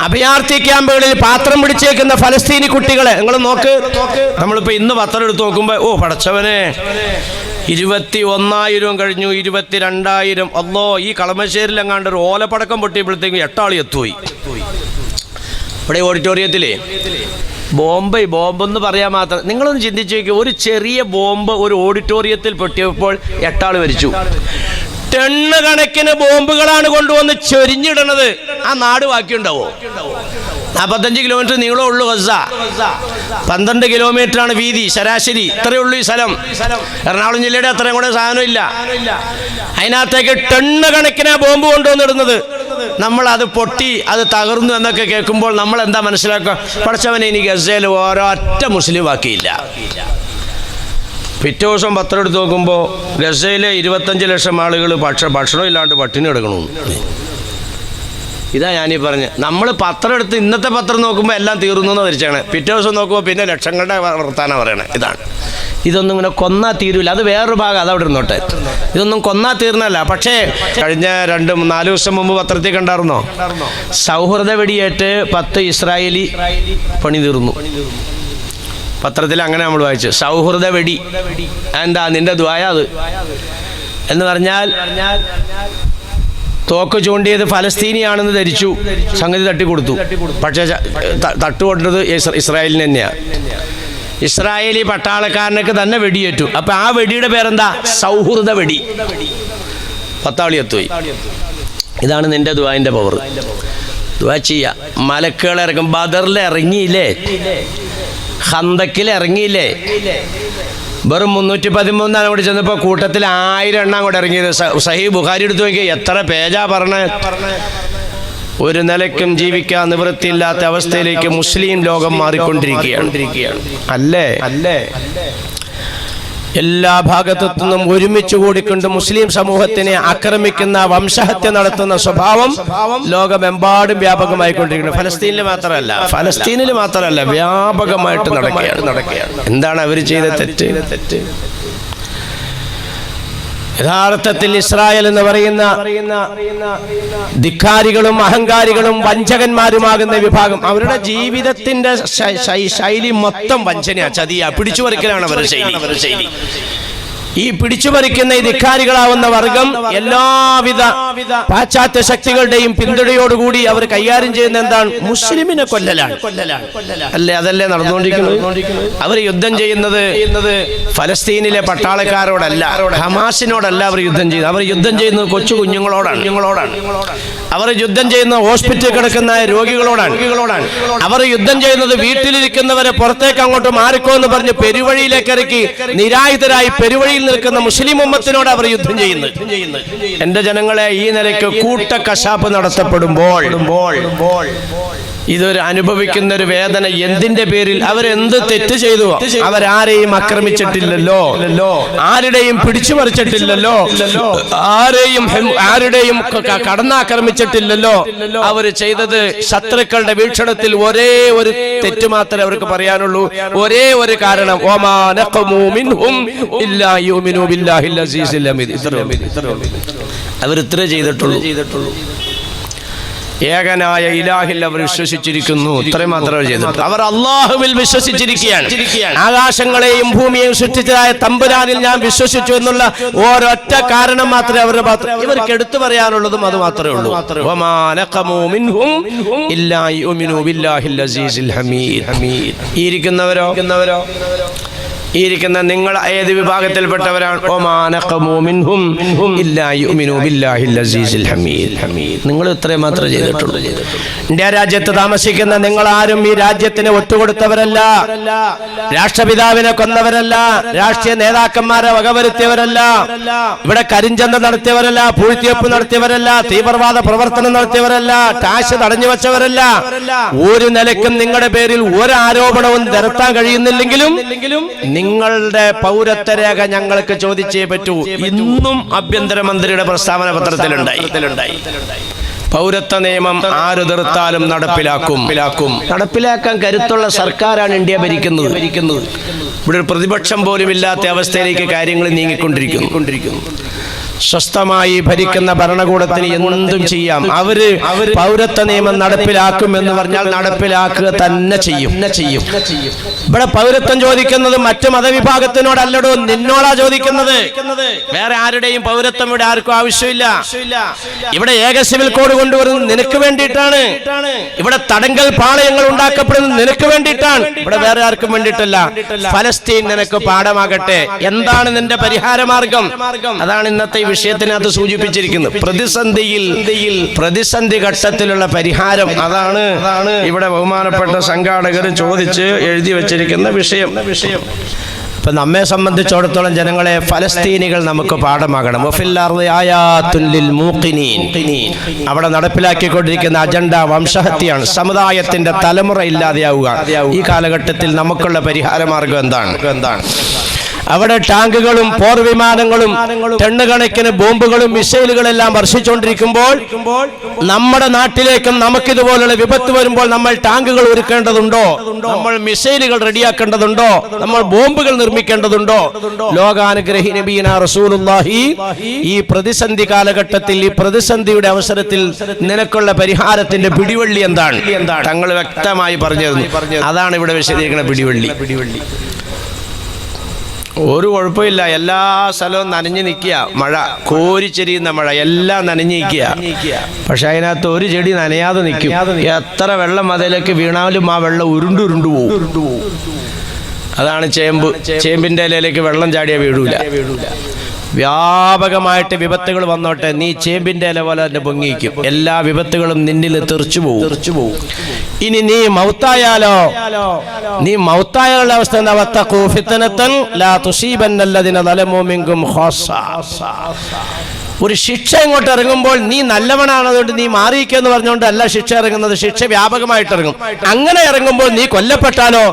അഭയാർത്ഥി ക്യാമ്പുകളിൽ പാത്രം പിടിച്ചേക്കുന്ന ഫലസ്തീനി കുട്ടികളെ നിങ്ങൾ നോക്ക്. നമ്മളിപ്പോൾ ഇന്ന് പത്രം എടുത്ത് നോക്കുമ്പോൾ പടച്ചവനെ 21,000 കഴിഞ്ഞു, 22,000. അല്ലോ, ഈ കളമശ്ശേരിൽ എങ്ങാണ്ട് ഒരു ഓലപ്പടക്കം പൊട്ടിയപ്പോഴത്തേക്കും 8 ആൾ എത്തുപോയി. ഇവിടെ ഓഡിറ്റോറിയത്തിലേ ബോംബെന്ന് പറയാൻ മാത്രം. നിങ്ങളൊന്ന് ചിന്തിച്ചു നോക്കി, ഒരു ചെറിയ ബോംബ് ഒരു ഓഡിറ്റോറിയത്തിൽ പൊട്ടിയപ്പോൾ 8 ആൾ മരിച്ചു. ടണ്ണ് കണക്കിന് ബോംബുകളാണ് കൊണ്ടുവന്ന് ചൊരിഞ്ഞിടണത്. ആ നാട് ബാക്കിയുണ്ടാവോ? 45 കിലോമീറ്റർ നീളമുള്ളൂ ഗസ, 12 കിലോമീറ്ററാണ് വീതി ശരാശരി. ഇത്രയേ ഉള്ളൂ ഈ സ്ഥലം. എറണാകുളം ജില്ലയുടെ അത്രയും കൂടെ സാധനം ഇല്ല. അതിനകത്തേക്ക് ടണ്ണ് കണക്കിന് ബോംബ് കൊണ്ടുവന്നിടുന്നത്. നമ്മൾ അത് പൊട്ടി അത് തകർന്നു എന്നൊക്കെ കേൾക്കുമ്പോൾ നമ്മൾ എന്താ മനസ്സിലാക്കുക? പഠിച്ചവനെ ഇനി ഗസയിൽ ഒരൊറ്റ മുസ്ലിം ബാക്കിയില്ല. പിറ്റേ ദിവസം പത്രം എടുത്ത് നോക്കുമ്പോൾ ഗസയിലെ 25 ലക്ഷം ആളുകൾ ഭക്ഷണം ഇല്ലാണ്ട് പട്ടിണി കിടക്കണമെന്ന്. ഇതാ ഞാനീ പറഞ്ഞത്. നമ്മൾ പത്രം എടുത്ത് ഇന്നത്തെ പത്രം നോക്കുമ്പോൾ എല്ലാം തീർന്നു എന്ന് ധരിച്ചാണ്. പിറ്റേ ദിവസം നോക്കുമ്പോൾ പിന്നെ ലക്ഷങ്ങളുടെ വർത്താനം പറയണേ. ഇതൊന്നും ഇങ്ങനെ കൊന്നാ തീരൂല. അത് വേറൊരു ഭാഗം, അതവിടെ ഇരുന്നോട്ടെ. ഇതൊന്നും കൊന്നാ തീർന്നല്ല. പക്ഷേ കഴിഞ്ഞ 2-4 ദിവസം മുമ്പ് പത്രത്തിൽ കണ്ടായിരുന്നോ? സൗഹൃദ വെടിയേറ്റ് 10 ഇസ്രായേലി പണി തീർന്നു. പത്രത്തിൽ അങ്ങനെ നമ്മൾ വായിച്ചു. സൗഹൃദ വെടി. എന്താ നിന്റെ ദ്വായ അത് എന്ന് പറഞ്ഞാൽ തോക്ക് ചൂണ്ടിയത് ഫലസ്തീനിയാണെന്ന് ധരിച്ചു, സംഗതി തട്ടിക്കൊടുത്തു. പക്ഷേ തട്ടുകൊണ്ടത് ഇസ്രായേലിന് തന്നെയാണ്. ഇസ്രായേലി പട്ടാളക്കാരനൊക്കെ തന്നെ വെടിയേറ്റു. അപ്പൊ ആ വെടിയുടെ പേരെന്താ? സൗഹൃദ വെടി. 10 ആൾ എത്തുപോയി. ഇതാണ് നിന്റെ ദ്വാന്റെ പവർ. ദ്വാ ചെയ്യാ. മലക്കുകൾ ഇറങ്ങും. ബദറിൽ ഇറങ്ങിയില്ലേ, ഖന്തക്കിൽ ഇറങ്ങിയില്ലേ, വെറും 313 അങ്ങോട്ട് ചെന്നപ്പോൾ കൂട്ടത്തിൽ 1000 എണ്ണം അങ്ങോട്ട് ഇറങ്ങിയത്. സഹീഹ് ബുഖാരി എടുത്തു നോക്കി, എത്ര പേജാ പറഞ്ഞ്. ഒരു നിലയ്ക്കും ജീവിക്കാൻ നിവൃത്തിയില്ലാത്ത അവസ്ഥയിലേക്ക് മുസ്ലിം ലോകം മാറിക്കൊണ്ടിരിക്കുകയാണ്. അല്ലേ? എല്ലാ ഭാഗത്തു നിന്നും ഒരുമിച്ച് കൂടിക്കൊണ്ട് മുസ്ലിം സമൂഹത്തിനെ ആക്രമിക്കുന്ന, വംശഹത്യ നടത്തുന്ന സ്വഭാവം ലോകമെമ്പാടും വ്യാപകമായിക്കൊണ്ടിരിക്കുന്നു. ഫലസ്തീനിൽ മാത്രമല്ല വ്യാപകമായിട്ട് നടക്കുകയാണ്. എന്താണ് അവർ ചെയ്ത തെറ്റ്? യഥാർത്ഥത്തിൽ ഇസ്രായേൽ എന്ന് പറയുന്ന ധിക്കാരികളും അഹങ്കാരികളും വഞ്ചകന്മാരുമാകുന്ന വിഭാഗം, അവരുടെ ജീവിതത്തിന്റെ ശൈലി മൊത്തം വഞ്ചനയാ, ചതിയാ, പിടിച്ചുപറിക്കലാണ് അവരുടെ ശൈലി. ഈ പിടിച്ചുപറിക്കുന്ന ഈ ധിക്കാരികളാവുന്ന വർഗം എല്ലാവിധ പാശ്ചാത്യ ശക്തികളുടെയും പിന്തുണയോടുകൂടി അവർ കൈകാര്യം ചെയ്യുന്ന എന്താണ്? മുസ്ലിമിനെ കൊല്ലലാണ്. അല്ലേ? അതല്ലേ നടന്നുകൊണ്ടിരിക്കുന്നത്. അവർ യുദ്ധം ചെയ്യുന്നത് ഫലസ്തീനിലെ പട്ടാളക്കാരോടല്ല, ഹമാസിനോടല്ല അവർ യുദ്ധം ചെയ്യുന്നത്. അവർ യുദ്ധം ചെയ്യുന്നത് കൊച്ചു കുഞ്ഞുങ്ങളോടാണ്. അവർ യുദ്ധം ചെയ്യുന്ന ഹോസ്പിറ്റലിൽ കിടക്കുന്ന രോഗികളോടാണ്. അവർ യുദ്ധം ചെയ്യുന്നത് വീട്ടിലിരിക്കുന്നവരെ പുറത്തേക്ക് അങ്ങോട്ട് മാറിക്കോ എന്ന് പറഞ്ഞ് പെരുവഴിയിലേക്ക് ഇറക്കി നിരായുധരായി പെരുവഴിയിൽ നിൽക്കുന്ന മുസ്ലിം ഉമ്മത്തിനോട് അവർ യുദ്ധം ചെയ്യുന്നത്. എന്റെ ജനങ്ങളെ, ഈ നിലയ്ക്ക് കൂട്ടക്കശാപ്പ് നടത്തപ്പെടുമ്പോൾ ഇതൊരു അനുഭവിക്കുന്ന ഒരു വേദന. എന്തിന്റെ പേരിൽ? അവരെന്ത് തെറ്റ് ചെയ്തു? അവരാരെയും ആക്രമിച്ചിട്ടില്ലല്ലോ, ആരുടെയും പിടിച്ചു പറിച്ചിട്ടില്ലല്ലോ, ആരുടെയും കടന്നാക്രമിച്ചിട്ടില്ലല്ലോ. അവർ ചെയ്തത് ശത്രുക്കളുടെ വീക്ഷണത്തിൽ ഒരേ ഒരു തെറ്റ് മാത്രമേ അവർക്ക് പറയാനുള്ളൂ. ഒരേ ഒരു കാരണം, അവരിത്ര ചെയ്തിട്ടുള്ളൂ. ഏകനായ ഇലാഹിൽ അവർ വിശ്വസിച്ചിരിക്കുന്നു. ഇത്രയും മാത്രമേ ചെയ്തിട്ടുള്ളൂ. അവർ അല്ലാഹുവിൽ വിശ്വസിച്ചിരിക്കുകയാണ്. ആകാശങ്ങളെയും ഭൂമിയെയും സൃഷ്ടിച്ചതായ തമ്പുരാനിൽ ഞാൻ വിശ്വസിച്ചു എന്നുള്ള ഒരൊറ്റ കാരണം മാത്രമേ ഇവർക്ക് എടുത്തു പറയാനുള്ളതും അത് മാത്രമേ ഉള്ളൂ. ഈ ഇരിക്കുന്ന നിങ്ങൾ ഏത് വിഭാഗത്തിൽപ്പെട്ടവരാണ്? നിങ്ങൾ ഇത്രയും മാത്രമേ ചെയ്തിട്ടുള്ളൂ. ഇന്ത്യ രാജ്യത്ത് താമസിക്കുന്ന നിങ്ങൾ ആരും ഈ രാജ്യത്തിന് ഒറ്റുകൊടുത്തവരല്ല, രാഷ്ട്രപിതാവിനെ കൊന്നവരല്ല, രാഷ്ട്രീയ നേതാക്കന്മാരെ വകവരുത്തിയവരല്ല, ഇവിടെ കരിഞ്ചന്ത നടത്തിയവരല്ല, പൂഴ്ത്തിവെപ്പ് നടത്തിയവരല്ല, തീവ്രവാദ പ്രവർത്തനം നടത്തിയവരല്ല, ടാക്സ് തടഞ്ഞു വെച്ചവരല്ല. ഒരു നിലയ്ക്കും നിങ്ങളുടെ പേരിൽ ഒരു ആരോപണവും നിരത്താൻ കഴിയുന്നില്ലെങ്കിലും നിങ്ങളുടെ പൗരത്വ രേഖ ഞങ്ങൾക്ക് ചോദിച്ചേ പറ്റൂ. ഇന്നും ആഭ്യന്തരമന്ത്രിയുടെ പ്രസ്താവന പത്രത്തിലുണ്ടായി. പൗരത്വ നിയമം ആര് തീർത്താലും നടപ്പിലാക്കാൻ കരുത്തുള്ള സർക്കാരാണ് ഇന്ത്യ ഭരിക്കുന്നത്. ഇവിടെ ഒരു പ്രതിപക്ഷം പോലും ഇല്ലാത്ത അവസ്ഥയിലേക്ക് കാര്യങ്ങൾ നീങ്ങിക്കൊണ്ടിരിക്കുന്നു. സ്വസ്ഥമായി ഭരിക്കുന്ന ഭരണകൂടത്തിന് എന്തും ചെയ്യാം. അവര് പൗരത്വ നിയമം നടപ്പിലാക്കുമെന്ന് പറഞ്ഞാൽ നടപ്പിലാക്കുക തന്നെ ചെയ്യും. ഇവിടെ പൗരത്വം ചോദിക്കുന്നത് മറ്റു മതവിഭാഗത്തിനോടല്ലടോ, നിന്നോടാ ചോദിക്കുന്നത്. വേറെ ആരുടെയും പൗരത്വം ഇവിടെ ആർക്കും ആവശ്യമില്ല. ഇവിടെ ഏക സിവിൽ കോഡ് കൊണ്ടുവരുന്നത് നിനക്ക് വേണ്ടിയിട്ടാണ്. ഇവിടെ തടങ്കൽ പാളയങ്ങൾ ഉണ്ടാക്കപ്പെടുന്നത് നിനക്ക് വേണ്ടിയിട്ടാണ്. ഇവിടെ വേറെ ആർക്കും വേണ്ടിയിട്ടല്ല. ഫലസ്തീൻ നിനക്ക് പാഠമാകട്ടെ. എന്താണ് നിന്റെ പരിഹാര മാർഗം? അതാണ് ഇന്നത്തെ വിഷയത്തിനകത്ത് സൂചിപ്പിച്ചിരിക്കുന്നത്. പ്രതിസന്ധി ഘട്ടത്തിലുള്ള പരിഹാരം, അതാണ് ഇവിടെ ബഹുമാനപ്പെട്ട സംഘാടകർ ചോദിച്ച് എഴുതി വെച്ചിരിക്കുന്ന വിഷയം. ഇപ്പൊ നമ്മെ സംബന്ധിച്ചിടത്തോളം ജനങ്ങളെ, ഫലസ്തീനികൾ നമുക്ക് പാഠമാകണം. അവിടെ നടപ്പിലാക്കിക്കൊണ്ടിരിക്കുന്ന അജണ്ട വംശഹത്യയാണ്. സമുദായത്തിന്റെ തലമുറ ഇല്ലാതെയാവുക. ഈ കാലഘട്ടത്തിൽ നമുക്കുള്ള പരിഹാര മാർഗം എന്താണ്? അവിടെ ടാങ്കുകളും പോർവിമാനങ്ങളും ടണ്ണുകണക്കിന് ബോംബുകളും മിസൈലുകളെല്ലാം വർഷിച്ചുകൊണ്ടിരിക്കുമ്പോൾ നമ്മുടെ നാട്ടിലേക്കും നമുക്കിതുപോലുള്ള വിപത്ത് വരുമ്പോൾ നമ്മൾ ടാങ്കുകൾ ഒരുക്കേണ്ടതുണ്ടോ? നമ്മൾ മിസൈലുകൾ റെഡിയാക്കേണ്ടതുണ്ടോ? നമ്മൾ ബോംബുകൾ നിർമ്മിക്കേണ്ടതുണ്ടോ? ലോകാനുഗ്രഹി നബിയനാ റസൂലുള്ളാഹി ഈ പ്രതിസന്ധി കാലഘട്ടത്തിൽ, ഈ പ്രതിസന്ധിയുടെ അവസരത്തിൽ നിനക്കുള്ള പരിഹാരത്തിന്റെ പിടിവള്ളി എന്താണ്? തങ്ങൾ വ്യക്തമായി പറഞ്ഞു. അതാണ് ഇവിടെ വിശദീകരിക്കുന്ന പിടിവള്ളി. ഒരു കുഴപ്പമില്ല. എല്ലാ സ്ഥലവും നനഞ്ഞു നിൽക്കുക. മഴ, കോരിച്ചെരിയുന്ന മഴ, എല്ലാം നനഞ്ഞു നിൽക്കുക. പക്ഷെ അതിനകത്ത് ഒരു ചെടി നനയാതെ നിൽക്കും. എത്ര വെള്ളം അതിലേക്ക് വീണാലും ആ വെള്ളം ഉരുണ്ടുരുണ്ടു പോകും. അതാണ് ചേമ്പിന്റെ ഇലയിലേക്ക് വെള്ളം ചാടിയാൽ വീഴൂല. വ്യാപകമായിട്ട് വിപത്തുകൾ വന്നോട്ടെ, നീ ചേമ്പിന്റെ ഇല പോലെ തന്നെ പൊങ്ങിക്കും. എല്ലാ വിപത്തുകളും നിന്നിൽ തെറിച്ചു പോകും. ഇനി നീ മൗത്തായാലോ? നീ മൗത്തായുള്ള അവസ്ഥ എന്താ? ഒരു ശിക്ഷ ഇങ്ങോട്ട് ഇറങ്ങുമ്പോൾ നീ നല്ലവനാണ്, അതുകൊണ്ട് നീ മാറിയിക്കെന്ന് പറഞ്ഞുകൊണ്ട് അല്ല ശിക്ഷ ഇറങ്ങുന്നത്. ശിക്ഷ വ്യാപകമായിട്ട് ഇറങ്ങും. അങ്ങനെ ഇറങ്ങുമ്പോൾ നീ കൊല്ലപ്പെട്ടാലോ?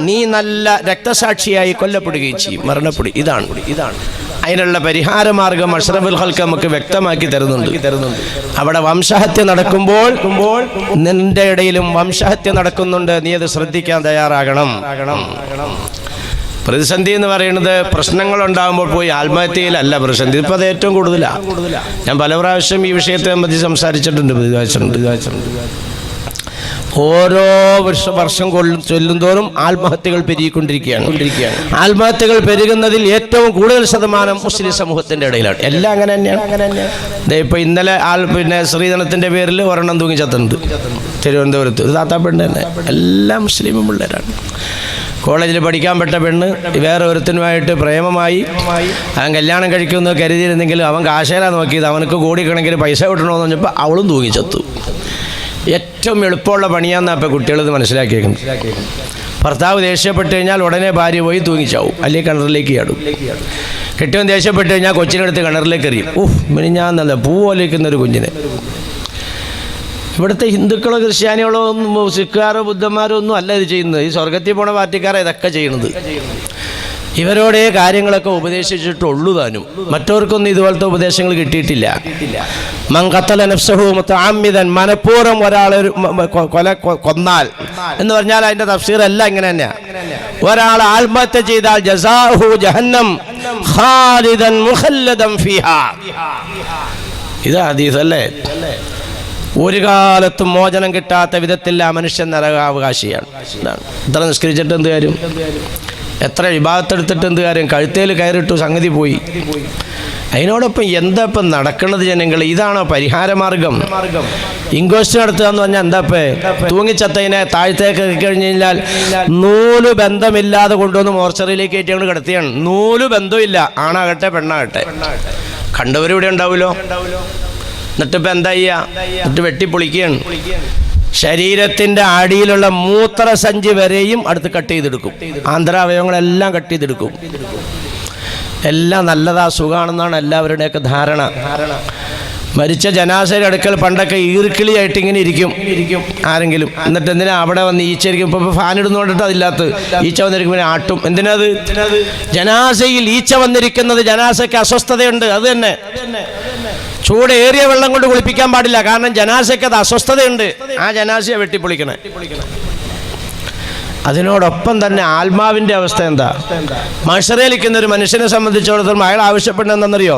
നീ നല്ല രക്തസാക്ഷിയായി കൊല്ലപ്പെടുകയും ചെയ്യും, മരണപ്പെടും. ഇതാണ് അതിനുള്ള പരിഹാര മാർഗം അഷ്റഫുൽ ഖൽഖ് നമുക്ക് വ്യക്തമാക്കി തരുന്നുണ്ട്. അവിടെ വംശഹത്യ നടക്കുമ്പോൾ നിന്റെ ഇടയിലും വംശഹത്യ നടക്കുന്നുണ്ട്. നീ അത് ശ്രദ്ധിക്കാൻ തയ്യാറാകണം. പ്രതിസന്ധി എന്ന് പറയുന്നത് പ്രശ്നങ്ങൾ ഉണ്ടാകുമ്പോൾ പോയി ആത്മഹത്യയിലല്ല പ്രതിസന്ധി. ഇപ്പം അത് ഏറ്റവും കൂടുതലാണ്. ഞാൻ പല പ്രാവശ്യം ഈ വിഷയത്തെ സംബന്ധിച്ച് സംസാരിച്ചിട്ടുണ്ട്, പ്രതിവാദിച്ചിട്ടുണ്ട്. ഓരോ വർഷം ചൊല്ലുന്തോറും ആത്മഹത്യകൾ പെരുകിക്കൊണ്ടിരിക്കുകയാണ്. ആത്മഹത്യകൾ പെരുകുന്നതിൽ ഏറ്റവും കൂടുതൽ ശതമാനം മുസ്ലിം സമൂഹത്തിന്റെ ഇടയിലാണ്. എല്ലാം അങ്ങനെ തന്നെയാണ്. ഇപ്പൊ ഇന്നലെ ശ്രീധനത്തിന്റെ പേരിൽ ഒരെണ്ണം തൂങ്ങി ചത്തുണ്ട് തിരുവനന്തപുരത്ത്. ഒരു താത്താപ്പെണ്ണ് തന്നെ. എല്ലാം മുസ്ലിം പിള്ളേരാണ്. കോളേജിൽ പഠിക്കാൻ പെട്ട പെണ്ണ് വേറെ ഒരുത്തനുമായിട്ട് പ്രേമമായി. അവൻ കല്യാണം കഴിക്കുമെന്ന് കരുതിയിരുന്നെങ്കിലും അവൻ കാശേല നോക്കിയത്. അവനക്ക് കോടിക്കണക്കിന് പൈസ കിട്ടണമെന്ന് പറഞ്ഞപ്പോൾ അവളും തൂങ്ങിച്ചത്തു. ഏറ്റവും എളുപ്പമുള്ള പണിയാന്നാ ഇപ്പം കുട്ടികളിത് മനസ്സിലാക്കിയേക്കുന്നത്. ഭർത്താവ് ദേഷ്യപ്പെട്ട് കഴിഞ്ഞാൽ ഉടനെ ഭാര്യ പോയി തൂങ്ങിച്ചാവും, അല്ലെങ്കിൽ കിണറിലേക്ക് ചാടും. കെട്ടിയവൻ ദേഷ്യപ്പെട്ട് കഴിഞ്ഞാൽ കൊച്ചിനെടുത്ത് കിണറിലേക്ക് എറിയും. ഞാൻ നല്ല പൂ പോലിരിക്കുന്നൊരു കുഞ്ഞിനെ. ഇവിടുത്തെ ഹിന്ദുക്കളോ ക്രിസ്ത്യാനികളോ ഒന്നും സിഖുകാരോ ബുദ്ധന്മാരോ ഒന്നും അല്ല ഇത് ചെയ്യുന്നത്. ഈ സ്വർഗത്തിൽ പോണ പാർട്ടിക്കാരെ ഇതൊക്കെ ചെയ്യുന്നത്. ഇവരോട് കാര്യങ്ങളൊക്കെ ഉപദേശിച്ചിട്ടുള്ളൂ താനും. മറ്റവർക്കൊന്നും ഇതുപോലത്തെ ഉപദേശങ്ങൾ കിട്ടിയിട്ടില്ല. മൻ ഖതല നഫ്സഹു മുതഅമ്മിദൻ, മനഃപൂർവ്വം ഒരാളെ കൊന്നാൽ എന്ന് പറഞ്ഞാൽ അതിന്റെ തഫ്സീർ എല്ലാം ഇങ്ങനെ തന്നെയാണ്. ഒരാൾ ആത്മഹത്യ ചെയ്താൽ ജസാഉഹു ജഹന്നം ഖാലിദൻ മുഖല്ലദൻ ഫീഹാ. ഇത് ഹദീസ് അല്ലേ? ഒരു കാലത്തും മോചനം കിട്ടാത്ത വിധത്തിൽ ആ മനുഷ്യൻ നരകാവകാശിയാണ്. ഇത്ര നിസ്കരിച്ചിട്ട് എന്ത് കാര്യം? എത്ര വിഭാഗത്തെടുത്തിട്ട് എന്ത് കാര്യം? കഴുത്തേൽ കയറിട്ടു, സംഗതി പോയി. അതിനോടൊപ്പം എന്താ ഇപ്പം നടക്കുന്നത് ജനങ്ങൾ? ഇതാണോ പരിഹാരമാർഗം? ഇൻക്വസ്റ്റ് നടത്തുക എന്ന് പറഞ്ഞാൽ എന്താപ്പേ? തൂങ്ങിച്ചത്തതിനെ താഴത്തേക്ക് കഴിഞ്ഞ് കഴിഞ്ഞാൽ നൂല് ബന്ധമില്ലാതെ കൊണ്ടുവന്ന് മോർച്ചറിയിലേക്ക് കയറ്റി കൊണ്ട് കിടത്തിയാണ്. നൂല് ബന്ധമില്ല, ആണാകട്ടെ പെണ്ണാകട്ടെ. കണ്ടവരിവിടെ ഉണ്ടാവുമല്ലോ. എന്നിട്ടിപ്പോൾ എന്താ ചെയ്യുക? എന്നിട്ട് വെട്ടിപ്പൊളിക്കുകയാണ്. ശരീരത്തിന്റെ അടിയിലുള്ള മൂത്രസഞ്ചി വരെയും അടുത്ത് കട്ട് ചെയ്തെടുക്കും. ആന്തരാവയവങ്ങളെല്ലാം കട്ട് ചെയ്തെടുക്കും. എല്ലാം നല്ലതാ, സുഖമാണെന്നാണ് എല്ലാവരുടെയൊക്കെ ധാരണ. മരിച്ച ജനാസയുടെ അടുക്കൽ പണ്ടൊക്കെ ഈർക്കിളിയായിട്ട് ഇങ്ങനെ ഇരിക്കും ആരെങ്കിലും. എന്നിട്ട് എന്തിനാ അവിടെ വന്ന് ഈച്ചരിക്കും? ഇപ്പൊ ഫാൻ ഇടുന്നോണ്ടിട്ട് അതില്ലാത്ത ഈച്ച വന്നിരിക്കും, പിന്നെ ആട്ടും. എന്തിനത്? ജനാസയിൽ ഈച്ച വന്നിരിക്കുന്നത് ജനാസയ്ക്ക് അസ്വസ്ഥതയുണ്ട്. അത് തന്നെ. ചൂടേറിയ വെള്ളം കൊണ്ട് കുളിപ്പിക്കാൻ പാടില്ല, കാരണം ജനാസയ്ക്ക് അത് അസ്വസ്ഥതയുണ്ട്. ആ ജനാസയെ വെട്ടിപ്പൊളിക്കണേ. അതിനോടൊപ്പം തന്നെ ആത്മാവിന്റെ അവസ്ഥ എന്താ? മഹ്ശറിലിരിക്കുന്ന ഒരു മനുഷ്യനെ സംബന്ധിച്ചിടത്തോളം അയാൾ ആവശ്യപ്പെടുന്നത് എന്താണെന്നറിയോ?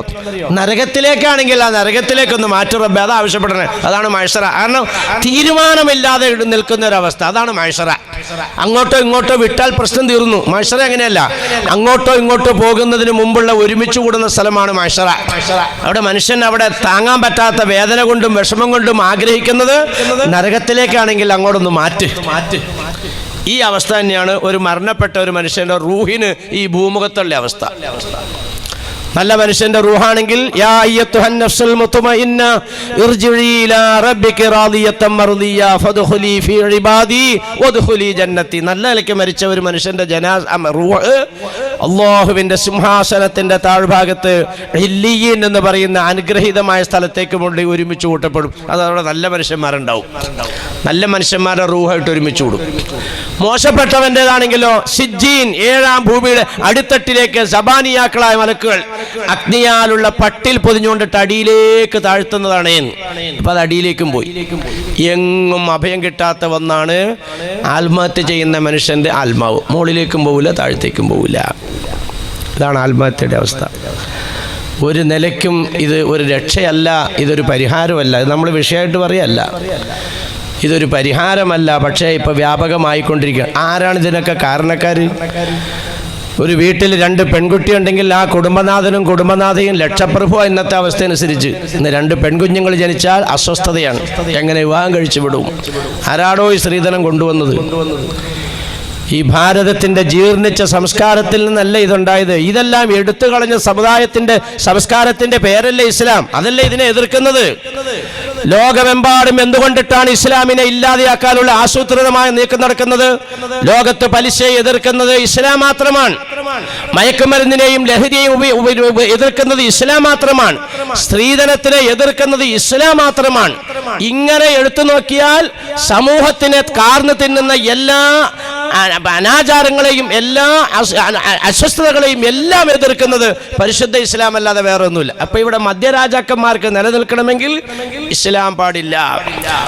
നരകത്തിലേക്കാണെങ്കിൽ ആ നരകത്തിലേക്കൊന്ന് മാറ്റി റബ്ബേ, അത് ആവശ്യപ്പെടുന്നത്. അതാണ് മഹ്ശറ. കാരണം തീരുമാനമില്ലാതെ നിൽക്കുന്ന ഒരവസ്ഥ, അതാണ് മഹ്ശറ. അങ്ങോട്ടോ ഇങ്ങോട്ടോ വിട്ടാൽ പ്രശ്നം തീർന്നു. മഹ്ശറ അങ്ങനെയല്ല, അങ്ങോട്ടോ ഇങ്ങോട്ടോ പോകുന്നതിന് മുമ്പുള്ള ഒരുമിച്ച് കൂടുന്ന സ്ഥലമാണ് മഹ്ശറ. അവിടെ മനുഷ്യൻ അവിടെ താങ്ങാൻ പറ്റാത്ത വേദന കൊണ്ടും വിഷമം കൊണ്ടും ആഗ്രഹിക്കുന്നത് നരകത്തിലേക്കാണെങ്കിൽ അങ്ങോട്ടൊന്ന് മാറ്റ്. ഈ അവസ്ഥ തന്നെയാണ് ഒരു മരണപ്പെട്ട ഒരു മനുഷ്യന്റെ റൂഹിന് ഈ ഭൂമുഖത്തുള്ള അവസ്ഥ. നല്ല മനുഷ്യന്റെ റൂഹാണെങ്കിൽ യാ അയ്യത്തുഹൻ നഫ്സുൽ മുത്മഇന്ന ഇർജിഇ ഇലാ റബ്ബിക റാദിയത്തൻ മർദിയ ഫദ്ഖുലി ഫീ ഇബാദി വദ്ഖുലി ജന്നതി. നല്ല നിലയ്ക്ക് മരിച്ച ഒരു മനുഷ്യന്റെ റൂഹ് അല്ലാഹുവിന്റെ സിംഹാസനത്തിന്റെ താഴ്ഭാഗത്ത് ഇല്ലിയീൻ എന്ന് പറയുന്ന അനുഗ്രഹീതമായ സ്ഥലത്തേക്ക് കൊണ്ട് ഒരുമിച്ച് കൂട്ടപ്പെടും. അതവിടെ നല്ല മനുഷ്യന്മാരുണ്ടാവും. നല്ല മനുഷ്യന്മാരുടെ റൂഹായിട്ട് ഒരുമിച്ച് കൂടും. മോശപ്പെട്ടവൻ്റെതാണെങ്കിലോ സിജ്ജീൻ, 7-ാം ഭൂമിയുടെ അടിത്തട്ടിലേക്ക് സബാനിയാക്കളായ മലക്കുകൾ അഗ്നിയാലുള്ള പട്ടിൽ പൊതിഞ്ഞുകൊണ്ടിട്ട് അടിയിലേക്ക് താഴ്ത്തുന്നതാണ്. അപ്പൊ അത് അടിയിലേക്കും പോയി. എങ്ങും അഭയം കിട്ടാത്ത ഒന്നാണ് ആത്മഹത്യ ചെയ്യുന്ന മനുഷ്യന്റെ ആത്മാവ്. മുകളിലേക്കും പോവില്ല, താഴത്തേക്കും പോവില്ല. ഇതാണ് ആത്മഹത്യയുടെ അവസ്ഥ. ഒരു നിലയ്ക്കും ഇത് ഒരു രക്ഷയല്ല, ഇതൊരു പരിഹാരമല്ല. ഇത് നമ്മൾ വിഷയമായിട്ട് പറയല്ല, ഇതൊരു പരിഹാരമല്ല. പക്ഷേ ഇപ്പൊ വ്യാപകമായിക്കൊണ്ടിരിക്കുക. ആരാണ് ഇതിനൊക്കെ കാരണക്കാർ? ഒരു വീട്ടിൽ 2 പെൺകുട്ടിയുണ്ടെങ്കിൽ ആ കുടുംബനാഥനും കുടുംബനാഥയും ലക്ഷപ്രഭു ഇന്നത്തെ അവസ്ഥ അനുസരിച്ച് ഇന്ന് 2 പെൺകുഞ്ഞുങ്ങൾ ജനിച്ചാൽ അസ്വസ്ഥതയാണ്. എങ്ങനെ വിവാഹം കഴിച്ചു വിടും? ആരാടോ ഈ സ്ത്രീധനം കൊണ്ടുവന്നത്? ഈ ഭാരതത്തിന്റെ ജീർണിച്ച സംസ്കാരത്തിൽ നിന്നല്ല ഇതുണ്ടായത്. ഇതെല്ലാം എടുത്തു കളഞ്ഞ സമുദായത്തിന്റെ സംസ്കാരത്തിന്റെ പേരല്ലേ ഇസ്ലാം? അതല്ലേ ഇതിനെ എതിർക്കുന്നത്? ലോകമെമ്പാടും എന്തുകൊണ്ടിട്ടാണ് ഇസ്ലാമിനെ ഇല്ലാതെയാക്കാനുള്ള ആസൂത്രിതമായ നീക്കം നടക്കുന്നത്? ലോകത്ത് പലിശയെ എതിർക്കുന്നത് ഇസ്ലാം മാത്രമാണ്. മയക്കുമരുന്നിനെയും ലഹരിയെയും എതിർക്കുന്നത് ഇസ്ലാം മാത്രമാണ്. സ്ത്രീധനത്തിനെ എതിർക്കുന്നത് ഇസ്ലാം മാത്രമാണ്. ഇങ്ങനെ എടുത്തു നോക്കിയാൽ സമൂഹത്തിനെ കാർന്നു തിന്നുന്ന എല്ലാ അനാചാരങ്ങളെയും എല്ലാ അസ്വസ്ഥതകളെയും എല്ലാം എതിർക്കുന്നത് പരിശുദ്ധ ഇസ്ലാം അല്ലാതെ വേറെ ഒന്നുമില്ല. അപ്പൊ ഇവിടെ മധ്യരാജാക്കന്മാർക്ക് നിലനിൽക്കണമെങ്കിൽ ഇസ്ലാം പാടില്ല.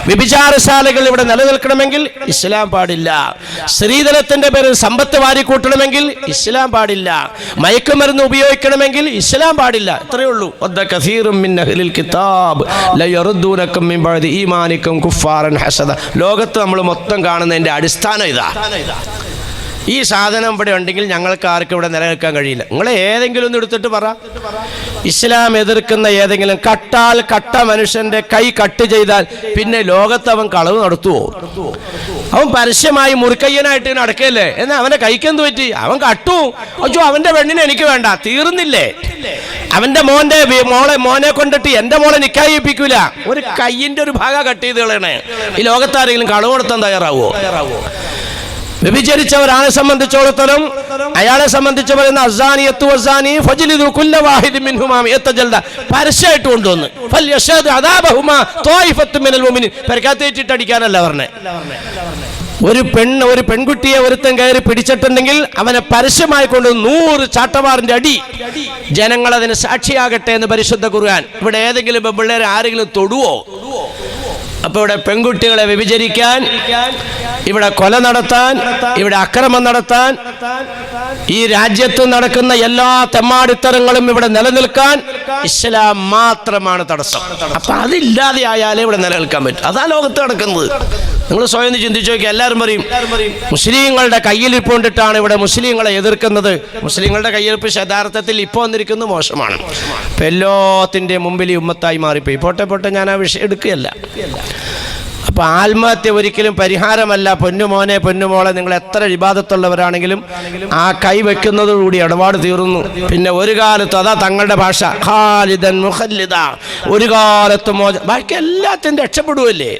വ്യഭിചാരശാലകൾ ഇവിടെ നിലനിൽക്കണമെങ്കിൽ ഇസ്ലാം പാടില്ല. സ്ത്രീധനത്തിന്റെ പേരിൽ സമ്പത്ത് വാരിക്കൂട്ടണമെങ്കിൽ ഇസ്ലാം പാടില്ല. മയക്കുമരുന്ന് ഉപയോഗിക്കണമെങ്കിൽ ഇസ്ലാം പാടില്ല. ഇത്രയേ ഉള്ളൂ. ലോകത്ത് നമ്മൾ മൊത്തം കാണുന്നതിന്റെ അടിസ്ഥാനം ഇതാ. ഈ സാധനം ഇവിടെ ഉണ്ടെങ്കിൽ ഞങ്ങൾക്ക് ആർക്കും ഇവിടെ നിലനിൽക്കാൻ കഴിയില്ല. നിങ്ങൾ ഏതെങ്കിലും ഒന്ന് എടുത്തിട്ട് പറ, ഇസ്ലാം എതിർക്കുന്ന ഏതെങ്കിലും കട്ടാൽ കട്ട മനുഷ്യന്റെ കൈ കട്ട് ചെയ്താൽ പിന്നെ ലോകത്ത് അവൻ കളവ് നടത്തുവോ? അവൻ പരസ്യമായി മുറിക്കയ്യനായിട്ട് നടക്കല്ലേ? എന്നാൽ അവന്റെ കൈക്കെന്ത് പറ്റി? അവൻ കട്ടു. അയ്യോ, അവന്റെ പെണ്ണിനെ എനിക്ക് വേണ്ട, തീർന്നില്ലേ? അവന്റെ മോനെ കൊണ്ടിട്ട് എന്റെ മോളെ നിക്കായിപ്പിക്കൂല. ഒരു കയ്യിന്റെ ഒരു ഭാഗം കട്ട് ചെയ്ത് കളയണേ. ഈ ലോകത്താരെങ്കിലും കളവ് നടത്താൻ തയ്യാറാവോ? വ്യഭിചരിച്ച ഒരാളെ സംബന്ധിച്ചിടത്തോളം അയാളെ സംബന്ധിച്ച് പറയുന്ന പരസ്യമായിട്ട് കൊണ്ടുവന്ന് അടിക്കാനല്ല പറഞ്ഞേ. ഒരു പെൺകുട്ടിയെ ഒരുത്തൻ കയറി പിടിച്ചിട്ടുണ്ടെങ്കിൽ അവനെ പരസ്യമായി കൊണ്ട് 100 ചാട്ടവാറിന്റെ അടി. ജനങ്ങൾ അതിന് സാക്ഷിയാകട്ടെ എന്ന് പരിശുദ്ധ ഖുർആൻ. ഇവിടെ ഏതെങ്കിലും പിള്ളേരെ ആരെങ്കിലും തൊടുവോ? അപ്പൊ ഇവിടെ പെൺകുട്ടികളെ വ്യഭിചരിക്കാൻ, ഇവിടെ കൊല നടത്താൻ, ഇവിടെ അക്രമം നടത്താൻ, ഈ രാജ്യത്ത് നടക്കുന്ന എല്ലാ തെമ്മാടിത്തരങ്ങളും ഇവിടെ നിലനിൽക്കാൻ ഇസ്ലാം മാത്രമാണ് തടസ്സം. അപ്പൊ അതില്ലാതെ ആയാലേ ഇവിടെ നിലനിൽക്കാൻ പറ്റും. അതാ ലോകത്ത് നടക്കുന്നത്. നിങ്ങൾ സ്വയം ചിന്തിച്ചു നോക്കി. എല്ലാവരും പറയും മുസ്ലിങ്ങളുടെ കയ്യിലിരിപ്പ് കൊണ്ടിട്ടാണ് ഇവിടെ മുസ്ലിങ്ങളെ എതിർക്കുന്നത്. മുസ്ലിങ്ങളുടെ കയ്യിലിരിപ്പ് യഥാർത്ഥത്തിൽ ഇപ്പോൾ വന്നിരിക്കുന്നത് മോശമാണ്. ഇപ്പൊ എല്ലാത്തിൻ്റെ മുമ്പിൽ ഈ ഉമ്മത്തായി മാറിപ്പോയി. പോട്ടെ, ഞാൻ ആ വിഷയം എടുക്കുകയല്ല. അപ്പൊ ആത്മഹത്യ ഒരിക്കലും പരിഹാരമല്ല. പൊന്നുമോനെ പൊന്നുമോളെ, നിങ്ങൾ എത്ര ഇബാദത്തുള്ളവരാണെങ്കിലും ആ കൈ വെക്കുന്നതോടുകൂടി ഇടപാട് തീർന്നു. പിന്നെ ഒരു കാലത്തും അതാ തങ്ങളുടെ ഭാഷ, ഖാലിദൻ മുഖല്ലിദ, ഒരു കാലത്തും ബാക്കി എല്ലാത്തിനും രക്ഷപ്പെടുവല്ലേ.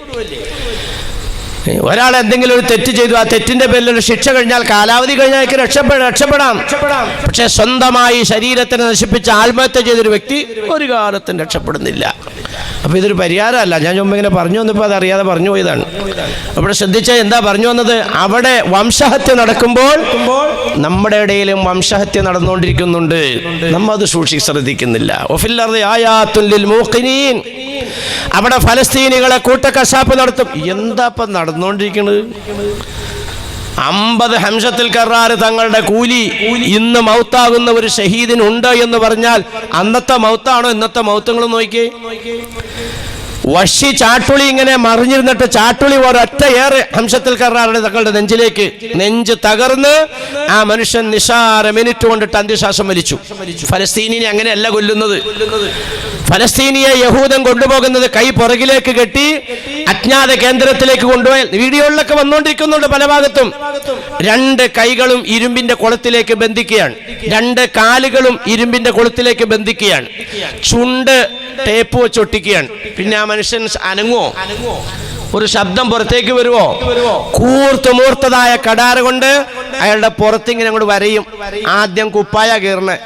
ഒരാൾ എന്തെങ്കിലും ഒരു തെറ്റ് ചെയ്തു, ആ തെറ്റിന്റെ പേരിൽ ഒരു ശിക്ഷ കഴിഞ്ഞാൽ കാലാവധി കഴിഞ്ഞാൽ രക്ഷപ്പെടാം. പക്ഷെ സ്വന്തമായി ശരീരത്തിനെ നശിപ്പിച്ച് ആത്മഹത്യ ചെയ്തൊരു വ്യക്തി ഒരു കാലത്തും രക്ഷപ്പെടുന്നില്ല. അപ്പൊ ഇതൊരു പരിഹാരമല്ല. ഞാൻ മുമ്പ് ഇങ്ങനെ പറഞ്ഞു വന്നപ്പോൾ അതറിയാതെ പറഞ്ഞു പോയതാണ്. അവിടെ ശ്രദ്ധിച്ചാൽ എന്താ പറഞ്ഞു വന്നത്? അവിടെ വംശഹത്യ നടക്കുമ്പോൾ നമ്മുടെ ഇടയിലും വംശഹത്യ നടന്നുകൊണ്ടിരിക്കുന്നുണ്ട്. നമ്മ അത് ശ്രദ്ധിക്കുന്നില്ല. അവിടെ ഫലസ്തീനികളെ കൂട്ടക്കശാപ്പ് നടത്തും. എന്താ ഇപ്പം നടന്നുകൊണ്ടിരിക്കുന്നത്? 50 ഹംസത്തുൽ കറാർ തങ്ങളുടെ കൂലി ഇന്ന് മൗത്താകുന്ന ഒരു ഷഹീദിനുണ്ട് എന്ന് പറഞ്ഞാൽ അന്നത്തെ മൗത്താണോ ഇന്നത്തെ മൗത്തുകൾ നോക്കിയേ. വഷി ചാട്ടുളി ഇങ്ങനെ മറിഞ്ഞിരുന്നിട്ട് ചാട്ടുളി ഒരൊറ്റ ഏറെ ഹംസത്തുൽ കറാറുടെ തങ്ങളുടെ നെഞ്ചിലേക്ക് നെഞ്ച് തകർന്ന് ആ മനുഷ്യൻ നിസാര മിനിറ്റ് കൊണ്ടിട്ട് അന്ത്യശ്വാസം വലിച്ചു. ഫലസ്തീനിനെ അങ്ങനെയല്ല കൊല്ലുന്നത്. ഫലസ്തീനിയെ യഹൂദൻ കൊണ്ടുപോകുന്നത് കൈ പുറകിലേക്ക് കെട്ടി അജ്ഞാത കേന്ദ്രത്തിലേക്ക് കൊണ്ടുപോയി വീഡിയോകളിലൊക്കെ വന്നുകൊണ്ടിരിക്കുന്നുണ്ട് പല ഭാഗത്തും. 2 കൈകളും ഇരുമ്പിന്റെ കുളത്തിലേക്ക് ബന്ധിക്കുകയാണ്, 2 കാലുകളും ഇരുമ്പിന്റെ കുളത്തിലേക്ക് ബന്ധിക്കുകയാണ്, ചുണ്ട് ടേപ്പ് വെച്ചൊട്ടിക്കുകയാണ്. പിന്നെ ആ മനുഷ്യൻ അനങ്ങുവോ? ഒരു ശബ്ദം പുറത്തേക്ക് വരുവോ? കൂർത്തുമൂർത്തതായ കടാര കൊണ്ട് അയാളുടെ പുറത്തിങ്ങനെ അങ്ങോട്ട് വരയും. ആദ്യം കുപ്പായ കീറണേ,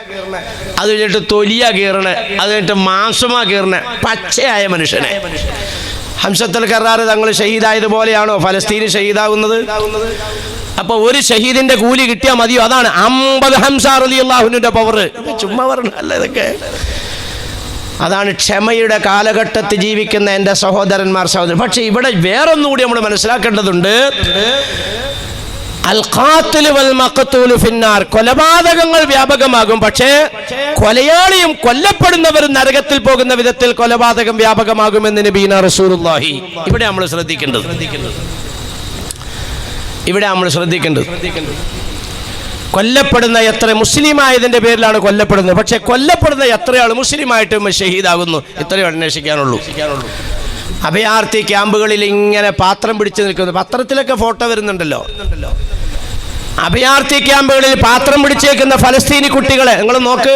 അത് കഴിഞ്ഞിട്ട് തൊലിയ കീറണേ, അത് കഴിഞ്ഞിട്ട് മാംസമാ കീറണേ. പച്ചയായ മനുഷ്യനെ. ഹംസത്തുൽ കറാർ തങ്ങൾ ഷഹീദായതുപോലെയാണോ ഫലസ്തീന് ഷഹീദാകുന്നത്? അപ്പൊ ഒരു ഷഹീദിന്റെ കൂലി കിട്ടിയാൽ മതിയോ? അതാണ് 50 ഹംസ റളിയല്ലാഹുവിന്റെ പവർ. ചുമ്മാ പറഞ്ഞല്ല ഇതൊക്കെ. അതാണ് ക്ഷമയുടെ കാലഘട്ടത്തിൽ ജീവിക്കുന്ന എൻ്റെ സഹോദരന്മാർ സഹോദരൻ. പക്ഷെ ഇവിടെ വേറൊന്നുകൂടി നമ്മൾ മനസ്സിലാക്കേണ്ടതുണ്ട്. അൽ ഖാതിലു വൽ മഖ്തൂലു ഫിന്നാർ. കൊലപാതകങ്ങൾ വ്യാപകമാകും, പക്ഷേ കൊലയാളിയും കൊല്ലപ്പെടുന്നവരും നരകത്തിൽ പോകുന്ന വിധത്തിൽ കൊലപാതകം വ്യാപകമാകുമെന്ന് നബീന റസൂലുള്ളാഹി. ഇവിടെ നമ്മൾ ശ്രദ്ധിക്കേണ്ടത് കൊല്ലപ്പെടുന്ന എത്ര മുസ്ലിമായതിന്റെ പേരിലാണ് കൊല്ലപ്പെടുന്നത്, പക്ഷെ കൊല്ലപ്പെടുന്ന എത്രയാൾ മുസ്ലിമായിട്ടും ഷഹീദാകുന്നു, ഇത്രയും അന്വേഷിക്കാനുള്ളൂ. അഭയാർത്ഥി ക്യാമ്പുകളിൽ ഇങ്ങനെ പാത്രം പിടിച്ചു നിൽക്കുന്നു, പത്രത്തിലൊക്കെ ഫോട്ടോ വരുന്നുണ്ടല്ലോ. അഭയാർത്ഥി ക്യാമ്പുകളിൽ പാത്രം പിടിച്ചേക്കുന്ന ഫലസ്തീനി കുട്ടികളെ നിങ്ങൾ നോക്ക്.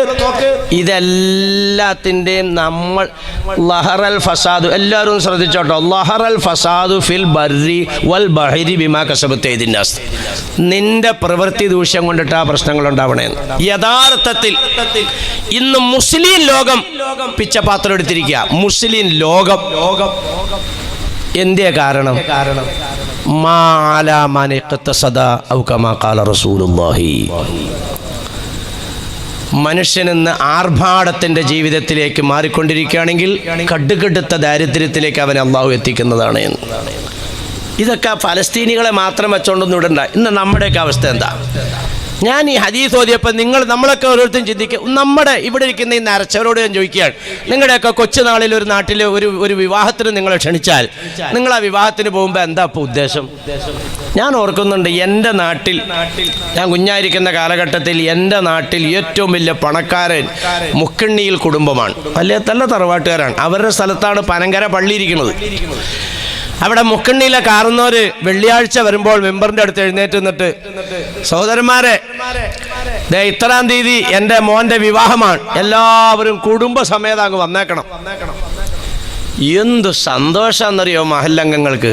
ഇതെല്ലാത്തിൻ്റെയും നമ്മൾ ലഹറൽ ഫസാദു, എല്ലാവരും ശ്രദ്ധിച്ചോട്ടോ, ലഹറൽ ഫസാദു ഫിൽ ബർരി വൽ ബഹരി ബിമാ കസബത്ത് അയ്ദിൻ നാസ്. നിന്റെ പ്രവൃത്തി ദൂഷ്യം കൊണ്ടിട്ട് ആ പ്രശ്നങ്ങൾ ഉണ്ടാവണേ. യഥാർത്ഥത്തിൽ ഇന്ന് മുസ്ലിം ലോകം പിച്ചപാത്രം എടുത്തിരിക്കുക. മുസ്ലിം ലോകം എന്തേ കാരണം? മനുഷ്യനെന്ന് ആർഭാടത്തിന്റെ ജീവിതത്തിലേക്ക് മാറിക്കൊണ്ടിരിക്കുകയാണെങ്കിൽ കടുകടുത്ത ദാരിദ്ര്യത്തിലേക്ക് അവനെ അള്ളാഹു എത്തിക്കുന്നതാണ്. ഇതൊക്കെ ഫലസ്തീനികളെ മാത്രം വെച്ചോണ്ടൊന്നും ഇടണ്ട. ഇന്ന് നമ്മുടെയൊക്കെ അവസ്ഥ എന്താ? ഞാൻ ഈ ഹദീസ് ഓതിയപ്പോൾ നമ്മളൊക്കെ ഓരോരുത്തരും ചിന്തിക്കുക. നമ്മുടെ ഇവിടെ ഇരിക്കുന്ന ഈ നരച്ചവരോട് ഞാൻ ചോദിക്കുകയാണ്, നിങ്ങളുടെയൊക്കെ കൊച്ചുനാളിൽ ഒരു നാട്ടിൽ ഒരു വിവാഹത്തിന് നിങ്ങളെ ക്ഷണിച്ചാൽ നിങ്ങൾ ആ വിവാഹത്തിന് പോകുമ്പോൾ എന്താ ഇപ്പോൾ ഉദ്ദേശം? ഞാൻ ഓർക്കുന്നുണ്ട്, എൻ്റെ നാട്ടിൽ ഞാൻ കുഞ്ഞായിരിക്കുന്ന കാലഘട്ടത്തിൽ എൻ്റെ നാട്ടിൽ ഏറ്റവും വലിയ പണക്കാരൻ മുക്കണ്ണിയിൽ കുടുംബമാണ്. നല്ല തറവാട്ടുകാരാണ്. അവരുടെ സ്ഥലത്താണ് പനങ്കര പള്ളി ഇരിക്കുന്നത്. അവിടെ മുക്കണ്ണിയിലെ കാറുന്നവര് വെള്ളിയാഴ്ച വരുമ്പോൾ മെമ്പറിന്റെ അടുത്ത് എഴുന്നേറ്റ് നിന്നിട്ട്, സഹോദരന്മാരെ, ഇത്രാം തീയതി എൻ്റെ മോന്റെ വിവാഹമാണ്, എല്ലാവരും കുടുംബസമേതം അങ്ങ് വന്നേക്കണം. എന്തു സന്തോഷാന്നറിയോ മഹല്ലംഗങ്ങൾക്ക്.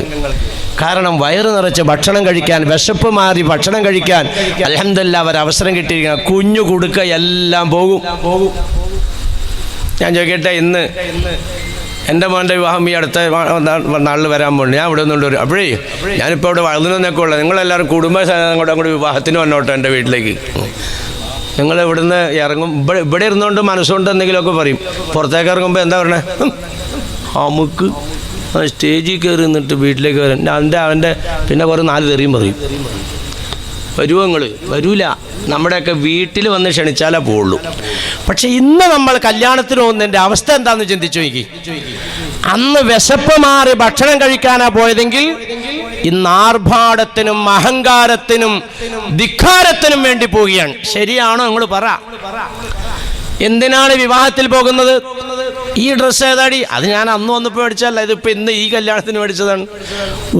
കാരണം വയറ് നിറച്ച് ഭക്ഷണം കഴിക്കാൻ, വിശപ്പ് മാറി ഭക്ഷണം കഴിക്കാൻ അൽഹംദുലില്ലാഹ് അവർ അവസരം കിട്ടിയിരിക്കണം. കുഞ്ഞു കുടുക്ക എല്ലാം പോകും. ഞാൻ ചോദിക്കട്ടെ, ഇന്ന് എൻ്റെ മോൻ്റെ വിവാഹം ഈ അടുത്ത നാളിൽ വരാൻ പോകുന്നു. ഞാൻ ഇവിടെ നിന്നുകൊണ്ട് വരും. അപ്പോഴേ ഞാനിപ്പോൾ ഇവിടെ വളർന്നൊക്കെ ഉള്ളത്, നിങ്ങളെല്ലാവരും അങ്ങോട്ട് വിവാഹത്തിന് വന്നോട്ടെ എൻ്റെ വീട്ടിലേക്ക്. നിങ്ങൾ ഇവിടുന്ന് ഇറങ്ങും, ഇവിടെ ഇരുന്നുകൊണ്ട് മനസ്സുകൊണ്ട് എന്തെങ്കിലുമൊക്കെ പറയും. പുറത്തേക്ക് ഇറങ്ങുമ്പോൾ എന്താ പറയണേ? നമുക്ക് സ്റ്റേജിൽ കയറി നിന്നിട്ട് വീട്ടിലേക്ക് വരാൻ അവൻ്റെ പിന്നെ കുറേ 4 തെറിയും പറയും. വരുമോ നിങ്ങൾ? വരൂല. നമ്മുടെയൊക്കെ വീട്ടിൽ വന്ന് ക്ഷണിച്ചാലേ പോവുള്ളൂ. പക്ഷെ ഇന്ന് നമ്മൾ കല്യാണത്തിന് പോകുന്നതിൻ്റെ അവസ്ഥ എന്താണെന്ന് ചിന്തിച്ചു നോക്കി. അന്ന് വിശപ്പ് മാറി ഭക്ഷണം കഴിക്കാനാ പോയതെങ്കിൽ ഇന്ന് ആർഭാടത്തിനും അഹങ്കാരത്തിനും ധിക്കാരത്തിനും വേണ്ടി പോവുകയാണ്. ശരിയാണോ? നിങ്ങൾ പറ. എന്തിനാണ് വിവാഹത്തിൽ പോകുന്നത്? ഈ ഡ്രസ്സ് ഏതാടി? അത് ഞാൻ അന്ന് വന്നപ്പോൾ മേടിച്ചല്ല, ഇതിപ്പോൾ ഇന്ന് ഈ കല്യാണത്തിന് മേടിച്ചതാണ്.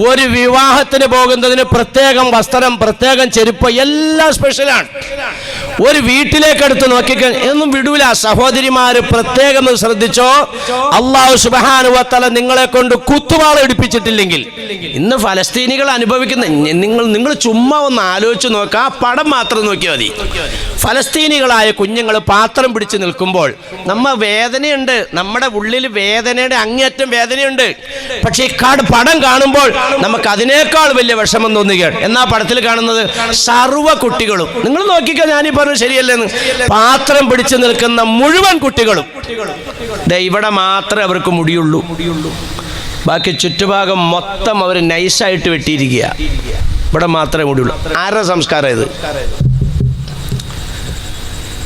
ഒരു വിവാഹത്തിന് പോകുന്നതിന് പ്രത്യേകം വസ്ത്രം, പ്രത്യേകം ചെരുപ്പ്, എല്ലാം സ്പെഷ്യലാണ്. ഒരു വീട്ടിലേക്ക് എടുത്ത് നോക്കിക്കാൻ ഒന്നും വിടൂല. സഹോദരിമാര് പ്രത്യേകം ശ്രദ്ധിച്ചോ, അല്ലാഹു സുബ്ഹാനഹു വ തആല നിങ്ങളെ കൊണ്ട് കുത്തുവാള എടുപ്പിച്ചിട്ടില്ലെങ്കിൽ ഇന്ന് ഫലസ്തീനികൾ അനുഭവിക്കുന്ന, നിങ്ങൾ ചുമ്മാ ഒന്ന് ആലോചിച്ച് നോക്കുക. ആ പടം മാത്രം നോക്കിയാൽ മതി. ഫലസ്തീനികളായ കുഞ്ഞുങ്ങൾ പാത്രം പിടിച്ച് നിൽക്കുമ്പോൾ വേദനയുണ്ട്, നമ്മുടെ ഉള്ളിൽ വേദനയുടെ അങ്ങേയറ്റം വേദനയുണ്ട്. പക്ഷേ ഈ പടം കാണുമ്പോൾ നമുക്ക് അതിനേക്കാൾ വലിയ വിഷമം തോന്നുകയാണ്. എന്നാ പടത്തിൽ കാണുന്നത് സർവ്വ കുട്ടികളും, നിങ്ങൾ നോക്കിക്കോ, ഞാനീ പറഞ്ഞു ശരിയല്ലെന്ന്, പാത്രം പിടിച്ചു നിൽക്കുന്ന മുഴുവൻ കുട്ടികളും ഇവിടെ മാത്രമേ അവർക്ക് മുടിയുള്ളൂ. ബാക്കി ചുറ്റുഭാഗം മൊത്തം അവർ നൈസായിട്ട് വെട്ടിയിരിക്കുക. ഇവിടെ മാത്രമേ മുടിയുള്ളൂ. ആരുടെ സംസ്കാരം ഇത്?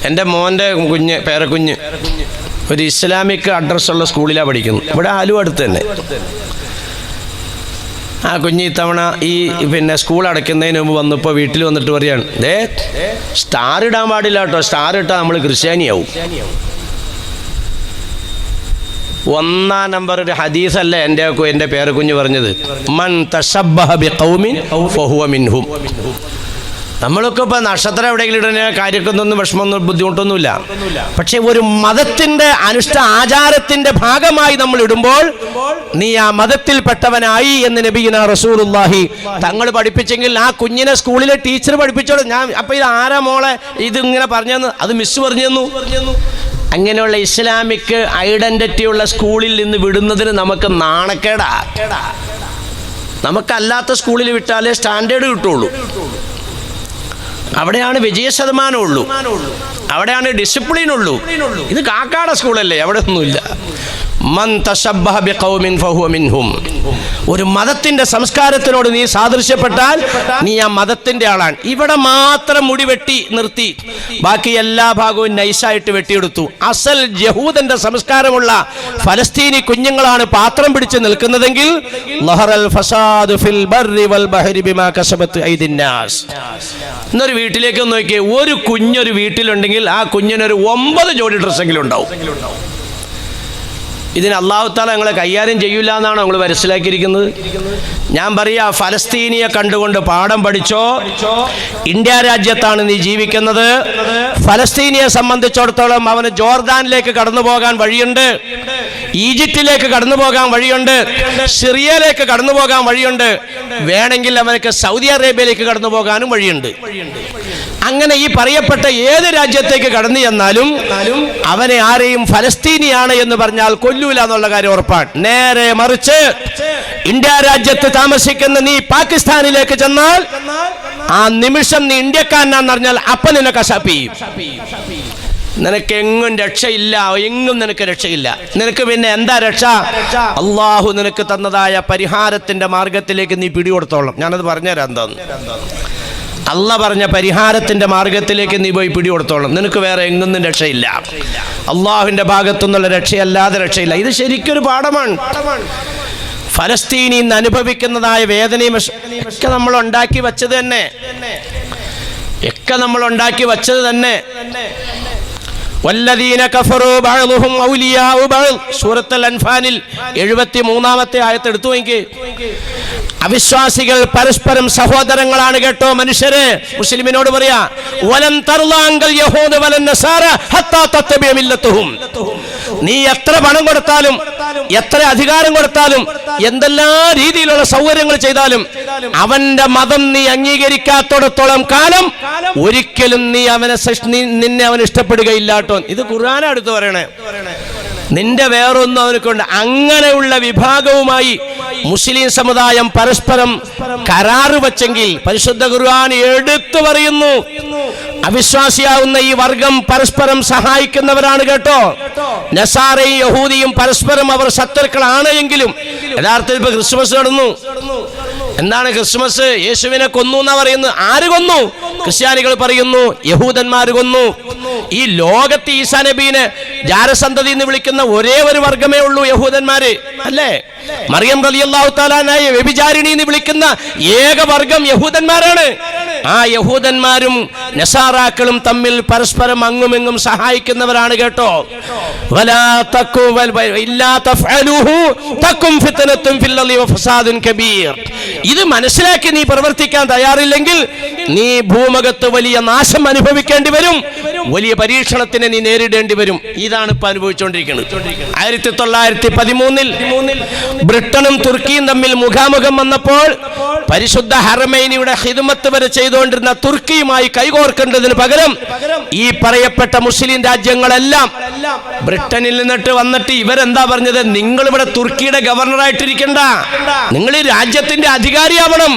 എൻ്റെ മോൻ്റെ പേരക്കുഞ്ഞ് ഒരു ഇസ്ലാമിക് അഡ്രസ്സുള്ള സ്കൂളിലാണ് പഠിക്കുന്നത്. ഇവിടെ ആലുവ അടുത്ത് തന്നെ. ആ കുഞ്ഞ് ഇത്തവണ ഈ സ്കൂൾ അടയ്ക്കുന്നതിന് മുമ്പ് വന്നപ്പോൾ വീട്ടിൽ വന്നിട്ട് പറയാണ്, സ്റ്റാർ ഇടാൻ പാടില്ല കേട്ടോ, സ്റ്റാർ ഇട്ടാൽ നമ്മൾ ക്രിസ്ത്യാനിയാവും. 1 നമ്പർ ഒരു ഹദീസല്ലേ എൻ്റെ പേരക്കുഞ്ഞ് പറഞ്ഞത്, മൻ തശബ്ബഹ ബിഖൗമിൻ ഫഹുവ മിൻഹും. നമ്മളൊക്കെ ഇപ്പോൾ നക്ഷത്രം എവിടെയെങ്കിലും ഇടുന്ന കാര്യക്കൊന്നും വിഷമമൊന്നും ബുദ്ധിമുട്ടൊന്നുമില്ല. പക്ഷെ ഒരു മതത്തിൻ്റെ ആചാരത്തിൻ്റെ ഭാഗമായി നമ്മൾ ഇടുമ്പോൾ നീ ആ മതത്തിൽപ്പെട്ടവനായി എന്ന് നബിയുനാ റസൂലുള്ളാഹി തങ്ങൾ പഠിപ്പിച്ചെങ്കിൽ ആ കുഞ്ഞിനെ സ്കൂളിലെ ടീച്ചർ പഠിപ്പിച്ചോളൂ. ഞാൻ അപ്പോൾ ഇത് ആരാ മോളെ ഇതിങ്ങനെ പറഞ്ഞെന്ന്? അത് മിസ് പറഞ്ഞു തന്നു. അങ്ങനെയുള്ള ഇസ്ലാമിക് ഐഡന്റിറ്റി ഉള്ള സ്കൂളിൽ നിന്ന് വിടുന്നതിന് നമുക്ക് നാണക്കേടാ. നമുക്കല്ലാത്ത സ്കൂളിൽ വിട്ടാലേ സ്റ്റാൻഡേർഡ് കിട്ടുള്ളൂ. അവിടെയാണ് വിജയ ശതമാനം ഉള്ളൂ, അവിടെയാണ് ഡിസിപ്ലിൻ ഉള്ളൂ. ഇത് കാക്കാട സ്കൂളല്ലേ, അവിടെ ഒന്നുമില്ല. മൻ തശബ്ബഹ ബിഖൗമിൻ ഫഹുവ മിൻഹും. ഒരു മതത്തിന്റെ സംസ്കാരത്തിനോട് നീ സാദൃശ്യപ്പെട്ടാൽ നീ ആ മതത്തിന്റെ ആളാണ്. ഇവിടെ മാത്രം മുടി വെട്ടി നിർത്തി, ബാക്കി എല്ലാ ഭാഗവും നൈസായിട്ട് വെട്ടിയെടുത്തു. അസൽ യഹൂദന്റെ സംസ്കാരമുള്ള ഫലസ്തീനി കുഞ്ഞുങ്ങളാണ് പാത്രം പിടിച്ച് നിൽക്കുന്നതെങ്കിൽ ലഹറൽ ഫസാദു ഫിൽ ബർരി വൽ ബഹരി ബിമാ കസബത് ഐദിൻ നാസ്. എന്നൊരു വീട്ടിലേക്ക് നോക്കിയേ, ഒരു കുഞ്ഞൊരു വീട്ടിലുണ്ടെങ്കിൽ ആ കുഞ്ഞിനൊരു 9 ജോഡി ഡ്രസ്സെങ്കിലും ഉണ്ടാവും. ഇതിന് അല്ലാഹു തആല ഞങ്ങളെ കൈകാര്യം ചെയ്യില്ല എന്നാണ് ഞങ്ങൾ മനസ്സിലാക്കിയിരിക്കുന്നത്. ഞാൻ പറയാ, ഫലസ്തീനിയെ കണ്ടുകൊണ്ട് പാഠം പഠിച്ചോ. ഇന്ത്യ രാജ്യത്താണ് നീ ജീവിക്കുന്നത്. ഫലസ്തീനിയെ സംബന്ധിച്ചിടത്തോളം അവന് ജോർദാനിലേക്ക് കടന്നു പോകാൻ വഴിയുണ്ട്, ഈജിപ്തിലേക്ക് കടന്നു പോകാൻ വഴിയുണ്ട്, സിറിയയിലേക്ക് കടന്നു പോകാൻ വഴിയുണ്ട്, വേണമെങ്കിൽ അവനക്ക് സൗദി അറേബ്യയിലേക്ക് കടന്നു പോകാനും വഴിയുണ്ട്. അങ്ങനെ ഈ പറയപ്പെട്ട ഏത് രാജ്യത്തേക്ക് കടന്നു ചെന്നാലും അവനെ ആരെയും ഫലസ്തീനിയാണ് എന്ന് പറഞ്ഞാൽ കൊല്ലൂല എന്നുള്ള കാര്യം ഉറപ്പാണ്. നേരെ മറിച്ച് ഇന്ത്യ രാജ്യത്ത് താമസിക്കുന്ന നീ പാകിസ്ഥാനിലേക്ക് ചെന്നാൽ ആ നിമിഷം നീ ഇന്ത്യക്കാരനാന്ന് പറഞ്ഞാൽ അപ്പ നിന്നെ കശാപ്പി. നിനക്ക് എങ്ങും രക്ഷയില്ല, എങ്ങും നിനക്ക് രക്ഷയില്ല. നിനക്ക് പിന്നെ എന്താ രക്ഷ? അള്ളാഹു നിനക്ക് തന്നതായ പരിഹാരത്തിന്റെ മാർഗത്തിലേക്ക് നീ പിടികൊടുത്തോളം. ഞാനത് പറഞ്ഞുതരാം എന്താന്ന്. അല്ല പറഞ്ഞ പരിഹാരത്തിന്റെ മാർഗത്തിലേക്ക് നീ പോയി പിടികൊടുത്തോളം. നിനക്ക് വേറെ എങ്ങൊന്നും രക്ഷയില്ല. അള്ളാഹുവിന്റെ ഭാഗത്തുനിന്നുള്ള രക്ഷയല്ലാതെ രക്ഷയില്ല. ഇത് ശരിക്കൊരു പാഠമാണ്. ഫലസ്തീനിൽ നിന്ന് അനുഭവിക്കുന്നതായ വേദനയും ഒക്കെ നമ്മൾ ഉണ്ടാക്കി വെച്ചത് തന്നെ. വല്ലദീന കഫറൂ ബഅ്ളുഹും ഔലിയാഉ ബഅ്ൾ. സൂറത്തുൽ അൻഫാലിൽ 73-ാമത്തെ ആയത്ത് എടുത്തു നോക്കി. അവിശ്വാസികൾ പരസ്പരം സഹോദരങ്ങളാണ് കേട്ടോ മനുഷ്യരെ. മുസ്ലിമിനോട് പറയാ, വലൻ തർലാങ്കൽ യഹൂദ വലൻ നസാറ ഹത്താ തത്തബിഅ മില്ലത്തുഹും. നീ എത്ര പണം കൊടുത്താലും, എത്ര അധികാരം കൊടുത്താലും, എന്തെല്ലാം രീതിയിലുള്ള സൗകര്യങ്ങൾ ചെയ്താലും അവന്റെ മതം നീ അംഗീകരിക്കാത്തോടത്തോളം കാലം ഒരിക്കലും നിന്നെ അവൻ ഇഷ്ടപ്പെടുകയില്ലാട്ടോ. ഇത് ഖുർആനാ എടുത്തു പറയണേ. നിന്റെ വേറൊന്നും അവനക്കുണ്ട്. അങ്ങനെയുള്ള വിഭാഗവുമായി മുസ്ലിം സമുദായം പരസ്പരം കരാറ് വച്ചെങ്കിൽ പരിശുദ്ധ ഖുർആൻ എടുത്തു പറയുന്നു, അവിശ്വാസിയാവുന്ന ഈ വർഗം പരസ്പരം സഹായിക്കുന്നവരാണ് കേട്ടോ. നസാറയും യഹൂദിയും പരസ്പരം അവർ ശത്രുക്കളാണ് എങ്കിലും യഥാർത്ഥത്തിൽ ഇപ്പൊ ക്രിസ്മസ് നടന്നു. എന്താണ് ക്രിസ്മസ്? യേശുവിനെ കൊന്നു എന്നാ പറയുന്നത്. ആര് കൊന്നു? ക്രിസ്ത്യാനികൾ പറയുന്നു യഹൂദന്മാർ കൊന്നു. ഈ ലോകത്ത് ഈസാ നബീനെ ജാരസന്തതി എന്ന് വിളിക്കുന്ന ഒരേ ഒരു വർഗമേ ഉള്ളൂ, യഹൂദന്മാര് അല്ലേ? മറിയം റളിയല്ലാഹു തആല അൻഹയെ വ്യഭിചാരിണി എന്ന് വിളിക്കുന്ന ഏക വർഗം യഹൂദന്മാരാണ്. ആ യഹൂദന്മാരും നസാറാക്കളും തമ്മിൽ പരസ്പരം അങ്ങുമെങ്ങും സഹായിക്കുന്നവരാണ് കേട്ടോ. വലാ തഖു ഇല്ലാ തഫഅലുഹു തകും ഫിത്നത്തുൻ ഫിൽ അർളി വഫസാദുൻ കബീർ. ഇത് മനസ്സിലാക്കി നീ പ്രവർത്തിക്കാൻ തയ്യാറില്ലെങ്കിൽ നീ ഭൂമുഖത്ത് വലിയ നാശം അനുഭവിക്കേണ്ടി വരും, വലിയ പരീക്ഷണത്തിനെ നീ നേരിടേണ്ടി വരും. ഇതാണ് ഇപ്പൊ അനുഭവിച്ചുകൊണ്ടിരിക്കുന്നത്. 1913 ബ്രിട്ടനും തുർക്കിയും തമ്മിൽ മുഖാമുഖം വന്നപ്പോൾ പരിശുദ്ധ ഹറമൈനിയുടെ ഖിദ്മത്ത് വരെ ചെയ്തുകൊണ്ടിരുന്ന തുർക്കിയുമായി കൈകോർക്കേണ്ടതിന് പകരം ഈ പറയപ്പെട്ട മുസ്ലിം രാജ്യങ്ങളെല്ലാം ബ്രിട്ടനിൽ നിന്നിട്ട് വന്നിട്ട് ഇവരെന്താ പറഞ്ഞത്? നിങ്ങൾ ഇവിടെ തുർക്കിയുടെ ഗവർണറായിട്ടിരിക്കണ്ട, നിങ്ങൾ ഈ രാജ്യത്തിന്റെ അധികാരിയാവണം,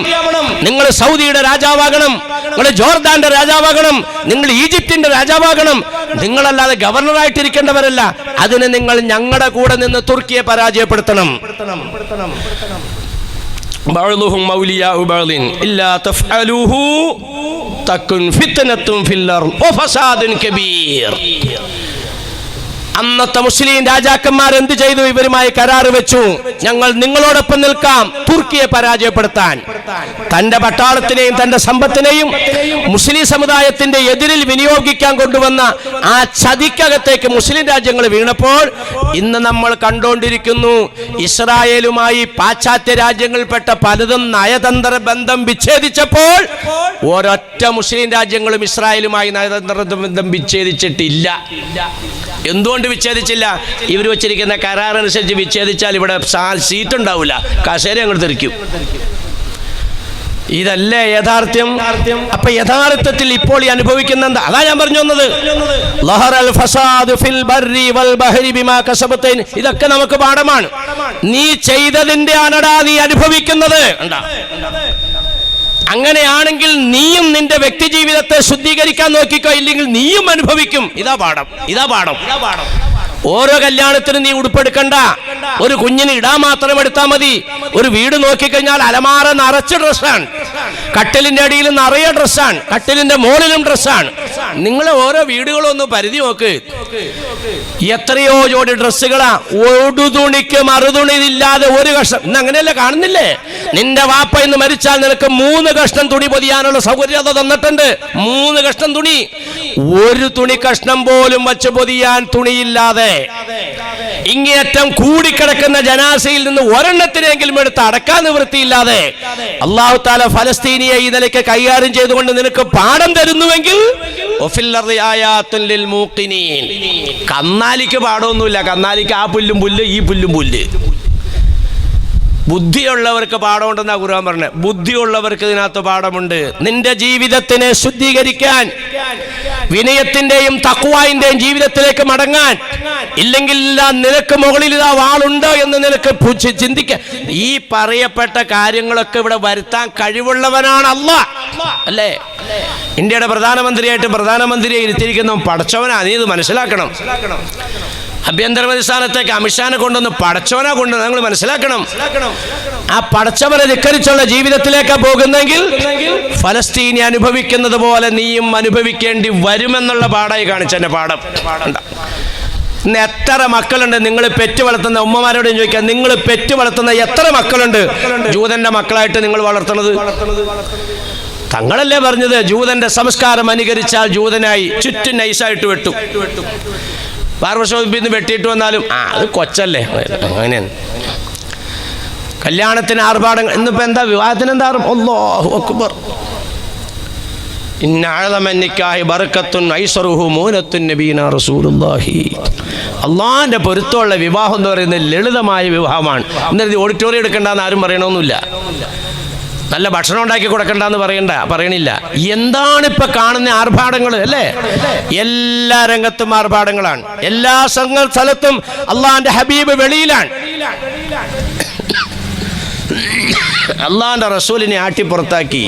നിങ്ങൾ സൗദിയുടെ രാജാവാകണം, നിങ്ങൾ ജോർദാന്റെ രാജാവാകണം, നിങ്ങൾ ഈജിപ്തിന്റെ രാജാവാകണം, നിങ്ങളല്ലാതെ ഗവർണറായിട്ടിരിക്കേണ്ടവരല്ല. അതിന് നിങ്ങൾ ഞങ്ങളുടെ കൂടെ നിന്ന് തുർക്കിയെ പരാജയപ്പെടുത്തണം. ബഅ്ളുഹും ഔലിയാഉ ബഅ്ളിൻ ഇല്ലാ തഫ്അലൂഹു തകുൻ ഫിത്നത്തുൻ ഫിൽ അർള് വഫസാദുൻ കബീർ. അന്നത്തെ മുസ്ലിം രാജാക്കന്മാർ എന്ത് ചെയ്തു? ഇവരുമായി കരാറ് വെച്ചു, ഞങ്ങൾ നിങ്ങളോടൊപ്പം നിൽക്കാം തുർക്കിയെ പരാജയപ്പെടുത്താൻ. തന്റെ പട്ടാളത്തിനെയും തന്റെ സമ്പത്തിനെയും മുസ്ലിം സമുദായത്തിന്റെ എതിരിൽ വിനിയോഗിക്കാൻ കൊണ്ടുവന്ന ആ ചതിക്കകത്തേക്ക് മുസ്ലിം രാജ്യങ്ങൾ വീണപ്പോൾ ഇന്ന് നമ്മൾ കണ്ടുകൊണ്ടിരിക്കുന്നു, ഇസ്രായേലുമായി പാശ്ചാത്യ രാജ്യങ്ങളിൽപ്പെട്ട പലതും നയതന്ത്ര ബന്ധം വിച്ഛേദിച്ചപ്പോൾ ഒരൊറ്റ മുസ്ലിം രാജ്യങ്ങളും ഇസ്രായേലുമായി നയതന്ത്ര ബന്ധം വിച്ഛേദിച്ചിട്ടില്ല. എന്തുകൊണ്ട് വിച്ഛേദിച്ചില്ല? ഇവർ വെച്ചിരിക്കുന്ന കരാറനുസരിച്ച് വിച്ഛേദിച്ചാൽ ഇവിടെ സീറ്റ് ഉണ്ടാവില്ല, കസേര അങ്ങോട്ട് തെറിക്കും. ഇതല്ലേ യാഥാർത്ഥ്യം? അപ്പൊ യഥാർത്ഥത്തിൽ ഇപ്പോൾ ഈ അനുഭവിക്കുന്ന എന്താ? അതാ ഞാൻ പറഞ്ഞു വന്നത്, ലഹറൽ ഫസാദു ഫിൽ ബർരി വൽ ബഹരി ബിമാ കസബതൈൻ. ഇതൊക്കെ നമുക്ക് പാഠമാണ്. നീ ചെയ്തതിന്റെ ആണടാ നീ അനുഭവിക്കുന്നത്. അങ്ങനെയാണെങ്കിൽ നീയും നിന്റെ വ്യക്തി ജീവിതത്തെ ശുദ്ധീകരിക്കാൻ നോക്കിക്കോ, ഇല്ലെങ്കിൽ നീയും അനുഭവിക്കും. ഇതാ പാഠം. ഓരോ കല്യാണത്തിനും നീ ഉടുപ്പെടുക്കണ്ട, ഒരു കുഞ്ഞിന് ഇടാൻ മാത്രം എടുത്താൽ മതി. ഒരു വീട് നോക്കിക്കഴിഞ്ഞാൽ അലമാര നിറച്ച് ഡ്രസ്സാണ്, കട്ടിലിന്റെ അടിയിൽ നിറയെ ഡ്രസ്സാണ്, കട്ടിലിന്റെ മുകളിലും ഡ്രസ്സാണ്. നിങ്ങൾ ഓരോ വീടുകളും ഒന്ന് പരിധി നോക്ക്, എത്രയോ ജോഡി ഡ്രസ്സുകളാ. ഒരു തുണിക്ക് മറുതുണി ഇല്ലാതെ ഒരു കഷ്ണം. ഇന്ന് അങ്ങനെയല്ല കാണുന്നില്ലേ? നിന്റെ വാപ്പ ഇന്ന് മരിച്ചാൽ നിനക്ക് 3 കഷ്ണം തുണി പൊതിയാനുള്ള സൗകര്യം തന്നിട്ടുണ്ട്. 3 കഷ്ണം തുണി, ഒരു തുണി കഷ്ണം പോലും വച്ച് പൊതിയാൻ തുണിയില്ലാതെ ഇങ്ങേറ്റം കൂടിക്കിടക്കുന്ന ജനാസയിൽ നിന്ന് ഒരെണ്ണത്തിനെങ്കിലും എടുത്ത് അടക്കാൻ നിവൃത്തിയില്ലാതെ അല്ലാഹു തആല ഫലസ്തീനിയെ ഈ നിലയ്ക്ക് കൈകാര്യം ചെയ്തുകൊണ്ട് നിനക്ക് പാഠം തരുന്നുവെങ്കിൽ കന്നാലിക്ക് പാഠമൊന്നുമില്ല. കന്നാലിക്ക് ആ പുല്ലും പുല്ല്, ഈ പുല്ലും പുല്ല്. ബുദ്ധിയുള്ളവർക്ക് പാഠമുണ്ടെന്നാ ഖുർആൻ പറഞ്ഞത്. ബുദ്ധിയുള്ളവർക്ക് ഇതിനകത്ത് പാഠമുണ്ട്. നിന്റെ ജീവിതത്തിനെ ശുദ്ധീകരിക്കാൻ, വിനയത്തിന്റെയും തഖ്വായിന്റെയും ജീവിതത്തിലേക്ക് മടങ്ങാൻ, ഇല്ലെങ്കിൽ നിനക്ക് മുകളിൽ ഇതാ വാളുണ്ടോ എന്ന് നിനക്ക് ചിന്തിക്കാൻ. ഈ പറയപ്പെട്ട കാര്യങ്ങളൊക്കെ ഇവിടെ വരുത്താൻ കഴിവുള്ളവനാണ് അല്ലാഹ്, അല്ലേ? ഇന്ത്യയുടെ പ്രധാനമന്ത്രിയെ ഇരുത്തിയിരിക്കുന്ന പടച്ചവനാ. നീ ഇത് മനസ്സിലാക്കണം. ആഭ്യന്തരമന്ത്രി സ്ഥാനത്തേക്ക് അമിത്ഷാനെ കൊണ്ടൊന്ന് പടച്ചവനാ കൊണ്ട് നിങ്ങൾ മനസ്സിലാക്കണം. ആ പടച്ചവനെ ധിക്കരിച്ചുള്ള ജീവിതത്തിലേക്കാ പോകുന്നെങ്കിൽ ഫലസ്തീനി അനുഭവിക്കുന്നത് പോലെ നീയും അനുഭവിക്കേണ്ടി വരുമെന്നുള്ള പാഠമായി കാണിച്ചെന്റെ പാഠം. ഇന്ന് എത്ര മക്കളുണ്ട് നിങ്ങൾ പെറ്റു വളർത്തുന്ന? ഉമ്മമാരോട് ചോദിക്കാം, നിങ്ങൾ പെറ്റു വളർത്തുന്ന എത്ര മക്കളുണ്ട് ജൂതന്റെ മക്കളായിട്ട് നിങ്ങൾ വളർത്തുന്നത്? തങ്ങളല്ലേ പറഞ്ഞത്, ജൂതന്റെ സംസ്കാരം അനുകരിച്ചാൽ ജൂതനായി. ചുറ്റും നൈസായിട്ട് വെട്ടു. ബാർബർഷോപ്പിൽ നിന്ന് വെട്ടിയിട്ട് വന്നാലും അത് കൊച്ചല്ലേ, അങ്ങനെയാണ്. കല്യാണത്തിന് ആർഭാടങ്ങൾ. ഇന്നിപ്പോ എന്താ വിവാഹത്തിന് എന്താ? അല്ലാഹു അക്ബർ. അള്ളാന്റെ പൊരുത്തമുള്ള വിവാഹം എന്ന് പറയുന്നത് ലളിതമായ വിവാഹമാണ്. ഇന്നത്തെ ഓഡിറ്റോറിയം എടുക്കണ്ടെന്ന് ആരും പറയണമെന്നില്ല, നല്ല ഭക്ഷണം ഉണ്ടാക്കി കൊടുക്കണ്ടെന്ന് പറയണില്ല. എന്താണിപ്പോ കാണുന്ന ആർഭാടങ്ങൾ, അല്ലേ? എല്ലാ രംഗത്തും ആർഭാടങ്ങളാണ്. എല്ലാ സ്ഥലത്തും അള്ളാന്റെ ഹബീബ് വെളിയിലാണ്. അള്ളാന്റെ റസൂലിനെ ആട്ടിപ്പുറത്താക്കി.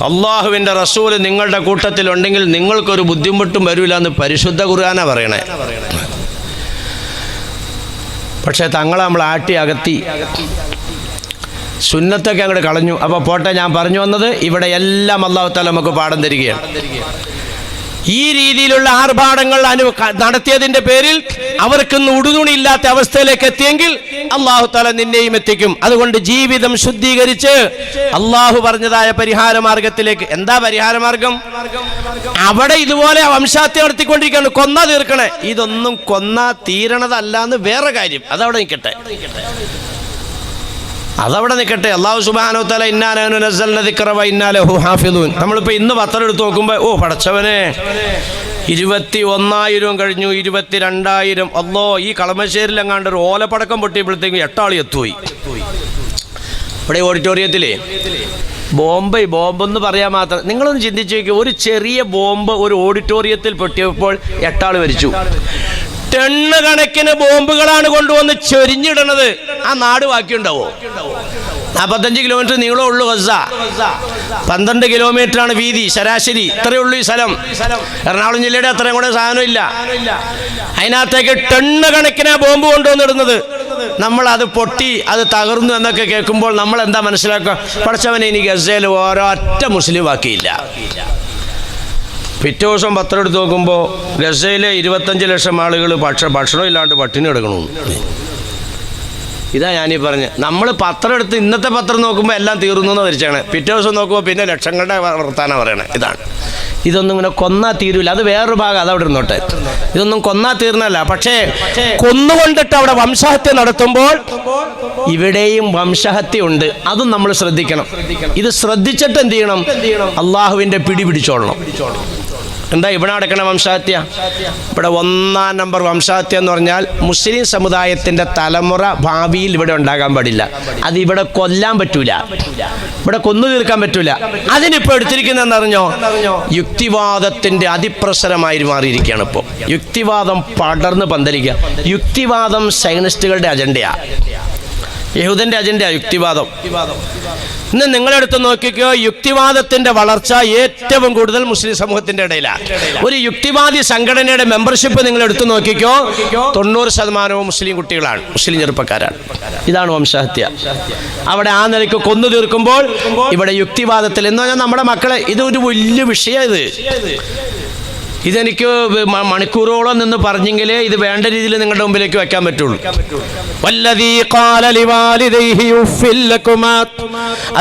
അള്ളാഹുവിന്റെ റസൂല് നിങ്ങളുടെ കൂട്ടത്തിലുണ്ടെങ്കിൽ നിങ്ങൾക്കൊരു ബുദ്ധിമുട്ടും വരില്ല എന്ന് പരിശുദ്ധ ഖുർആനാ പറയണേ. പക്ഷെ തങ്ങളെ നമ്മൾ ആട്ടി അകത്തി, സുന്നത്തൊക്കെ അങ്ങോട്ട് കളഞ്ഞു. അപ്പോൾ പോട്ടെ, ഞാൻ പറഞ്ഞു വന്നത് ഇവിടെ എല്ലാം അല്ലാഹു തആല നമുക്ക് പാഠം തരികയാണ്. ഈ രീതിയിലുള്ള ആർഭാടങ്ങൾ നടത്തിയതിന്റെ പേരിൽ അവർക്കൊന്നും ഉടുതുണി ഇല്ലാത്ത അവസ്ഥയിലേക്ക് എത്തിയെങ്കിൽ അല്ലാഹു തആല നിന്നെയും എത്തിക്കും. അതുകൊണ്ട് ജീവിതം ശുദ്ധീകരിച്ച് അല്ലാഹു പറഞ്ഞതായ പരിഹാര മാർഗത്തിലേക്ക്. എന്താ പരിഹാര മാർഗം? അവിടെ ഇതുപോലെ വംശാത്തി നടത്തിക്കൊണ്ടിരിക്കുകയാണ്, കൊന്നാ തീർക്കണേ. ഇതൊന്നും കൊന്നാ തീരണതല്ല എന്ന് വേറെ കാര്യം. അതവിടെ നിൽക്കട്ടെ. അല്ലാഹു സുബ്ഹാനഹു വ തആല ഇന്നാ നഹ്നു നസ്സൽനാ ദിക്റ വ ഇന്നാ ലഹു ഹാഫിളൂൻ. നമ്മളിപ്പോൾ ഇന്ന് പത്രം എടുത്ത് നോക്കുമ്പോൾ പടച്ചവനെ 21,000 കഴിഞ്ഞു, 22,000. അല്ലോ, ഈ കളമശ്ശേരിൽ എങ്ങാണ്ട് ഒരു ഓലപ്പടക്കം പൊട്ടിയപ്പോഴത്തേക്കും 8 ആൾ എത്തുപോയി. ഇവിടെ ഓഡിറ്റോറിയത്തിലേ ബോംബെന്ന് പറയാൻ മാത്രം. നിങ്ങളൊന്ന് ചിന്തിച്ചു നോക്കിയോ, ഒരു ചെറിയ ബോംബ് ഒരു ഓഡിറ്റോറിയത്തിൽ പൊട്ടിയപ്പോൾ 8 ആൾ മരിച്ചു. ടണ്ണ് കണക്കിന് ബോംബുകളാണ് കൊണ്ടുവന്ന് ചൊരിഞ്ഞിടണത്. ആ നാട് ബാക്കിയുണ്ടാവോ? 45 കിലോമീറ്റർ നീളമുള്ളൂ ഗസ, 12 കിലോമീറ്ററാണ് വീതി ശരാശരി. ഇത്രയേ ഉള്ളൂ ഈ സ്ഥലം. എറണാകുളം ജില്ലയുടെ അത്രയും കൂടെ സാധനം ഇല്ല. അതിനകത്തേക്ക് ടണ്ണ് കണക്കിന് ബോംബ് കൊണ്ടുവന്നിടുന്നത്. നമ്മളത് പൊട്ടി അത് തകർന്നു എന്നൊക്കെ കേൾക്കുമ്പോൾ നമ്മൾ എന്താ മനസ്സിലാക്കുക? പഠിച്ചവനെ ഇനി ഗസയിൽ ഒരൊറ്റ മുസ്ലിം ബാക്കിയില്ല. പിറ്റേ ദിവസം പത്രം എടുത്ത് നോക്കുമ്പോൾ ഗസയിലെ 25 ലക്ഷം ആളുകൾ ഭക്ഷണം ഇല്ലാണ്ട് പട്ടിണി കിടക്കണമെന്ന്. ഇതാ ഞാനീ പറഞ്ഞ്, നമ്മൾ പത്രം എടുത്ത് ഇന്നത്തെ പത്രം നോക്കുമ്പോൾ എല്ലാം തീർന്നു എന്ന് ധരിച്ചാണ്. പിറ്റേ ദിവസം നോക്കുമ്പോൾ പിന്നെ ലക്ഷങ്ങളുടെ വർത്താനം പറയണേ. ഇതൊന്നും ഇങ്ങനെ കൊന്നാ തീരൂല. അത് വേറൊരു ഭാഗം, അതവിടെ ഇരുന്നോട്ടെ. ഇതൊന്നും കൊന്നാ തീർന്നല്ല. പക്ഷേ കൊന്നുകൊണ്ടിട്ട് അവിടെ വംശഹത്യ നടത്തുമ്പോൾ ഇവിടെയും വംശഹത്യ ഉണ്ട്. അതും നമ്മൾ ശ്രദ്ധിക്കണം. ഇത് ശ്രദ്ധിച്ചിട്ട് എന്ത് ചെയ്യണം? അള്ളാഹുവിൻ്റെ പിടി പിടിച്ചോളണം. എന്താ ഇവിടെ നടക്കണ വംശഹത്യ? ഇവിടെ 1-ാം നമ്പർ വംശഹത്യ എന്ന് പറഞ്ഞാൽ മുസ്ലിം സമുദായത്തിൻ്റെ തലമുറ ഭാവിയിൽ ഇവിടെ ഉണ്ടാകാൻ പാടില്ല. അത് ഇവിടെ കൊല്ലാൻ പറ്റൂല, ഇവിടെ കൊന്നു തീർക്കാൻ പറ്റൂല. അതിനിപ്പോൾ എടുത്തിരിക്കുന്നതെന്ന് അറിഞ്ഞോ? യുക്തിവാദത്തിൻ്റെ അതിപ്രസരമായി മാറിയിരിക്കുകയാണ് ഇപ്പോൾ. യുക്തിവാദം പടർന്ന് പന്തലിക്കുക. യുക്തിവാദം സയനിസ്റ്റുകളുടെ അജണ്ടയാണ്, യഹൂദന്റെ അജണ്ടയാണ് യുക്തിവാദം. ഇന്ന് നിങ്ങളെടുത്ത് നോക്കിക്കോ, യുക്തിവാദത്തിന്റെ വളർച്ച ഏറ്റവും കൂടുതൽ മുസ്ലിം സമൂഹത്തിന്റെ ഇടയിലാണ്. ഒരു യുക്തിവാദി സംഘടനയുടെ മെമ്പർഷിപ്പ് നിങ്ങൾ എടുത്തു നോക്കിക്കോ, 90% മുസ്ലിം കുട്ടികളാണ്, മുസ്ലിം ചെറുപ്പക്കാരാണ്. ഇതാണ് വംശഹത്യ. അവിടെ ആ നിലയ്ക്ക് കൊന്നു തീർക്കുമ്പോൾ ഇവിടെ യുക്തിവാദത്തിൽ എന്ന് പറഞ്ഞാൽ നമ്മുടെ മക്കളെ, ഇതൊരു വലിയ വിഷയം. ഇതെനിക്ക് മണിക്കൂറോളം നിന്ന് പറഞ്ഞെങ്കിലേ ഇത് വേണ്ട രീതിയിൽ നിങ്ങളുടെ മുമ്പിലേക്ക് വെക്കാൻ പറ്റുള്ളൂ. വല്ലദീ ഖാല ലിവാലിദൈഹി ഉഫ്ഫിൽ ലകുമാ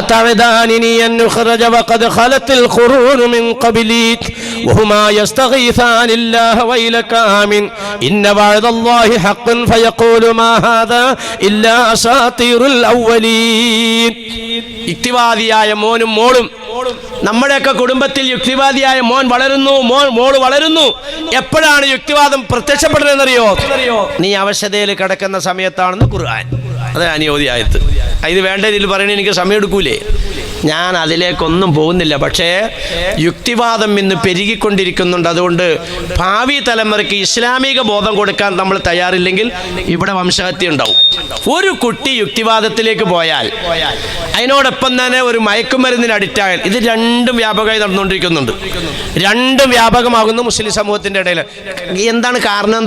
അതഅദാനിനി അൻ ഉഖ്റജ വഖദ് ഖലത്തിൽ ഖുറൂനു മിൻ ഖബ്ലി വഹുമാ യസ്തഗീസാനില്ലാഹ വൈലക ആമിൻ ഇന്ന വഅദല്ലാഹി ഹഖ്ഖുൻ ഫയഖൂലു മാ ഹാദാ ഇല്ലാ അസാതീറുൽ അവ്വലീൻ. യുക്തിവാദിയായ മോനും മോളും, നമ്മുടെയൊക്കെ കുടുംബത്തിൽ യുക്തിവാദിയായ മോൻ വളരുന്നു, മോള് വളരുന്നു. എപ്പോഴാണ് യുക്തിവാദം പ്രത്യക്ഷപ്പെടുന്നതെന്നറിയോ? നീ അവശതയിൽ കിടക്കുന്ന സമയത്താണെന്ന് ഖുർആൻ. അത് അനുയോജ്യായത്. ഇത് വേണ്ട രീതിയിൽ പറയണേ എനിക്ക് സമയം എടുക്കൂലേ? ഞാൻ അതിലേക്കൊന്നും പോകുന്നില്ല. പക്ഷേ യുക്തിവാദം ഇന്ന് പെരുകിക്കൊണ്ടിരിക്കുന്നുണ്ട്. അതുകൊണ്ട് ഭാവി തലമുറയ്ക്ക് ഇസ്ലാമിക ബോധം കൊടുക്കാൻ നമ്മൾ തയ്യാറില്ലെങ്കിൽ ഇവിടെ വംശഹത്യ ഉണ്ടാവും. ഒരു കുട്ടി യുക്തിവാദത്തിലേക്ക് പോയാൽ, അതിനോടൊപ്പം തന്നെ ഒരു മയക്കുമരുന്നിന് അഡിക്റ്റായാൽ, ഇത് രണ്ടും വ്യാപകമായി നടന്നുകൊണ്ടിരിക്കുന്നുണ്ട്. രണ്ടും വ്യാപകമാകുന്നു മുസ്ലിം സമൂഹത്തിന്റെ ഇടയിൽ. എന്താണ് കാരണം?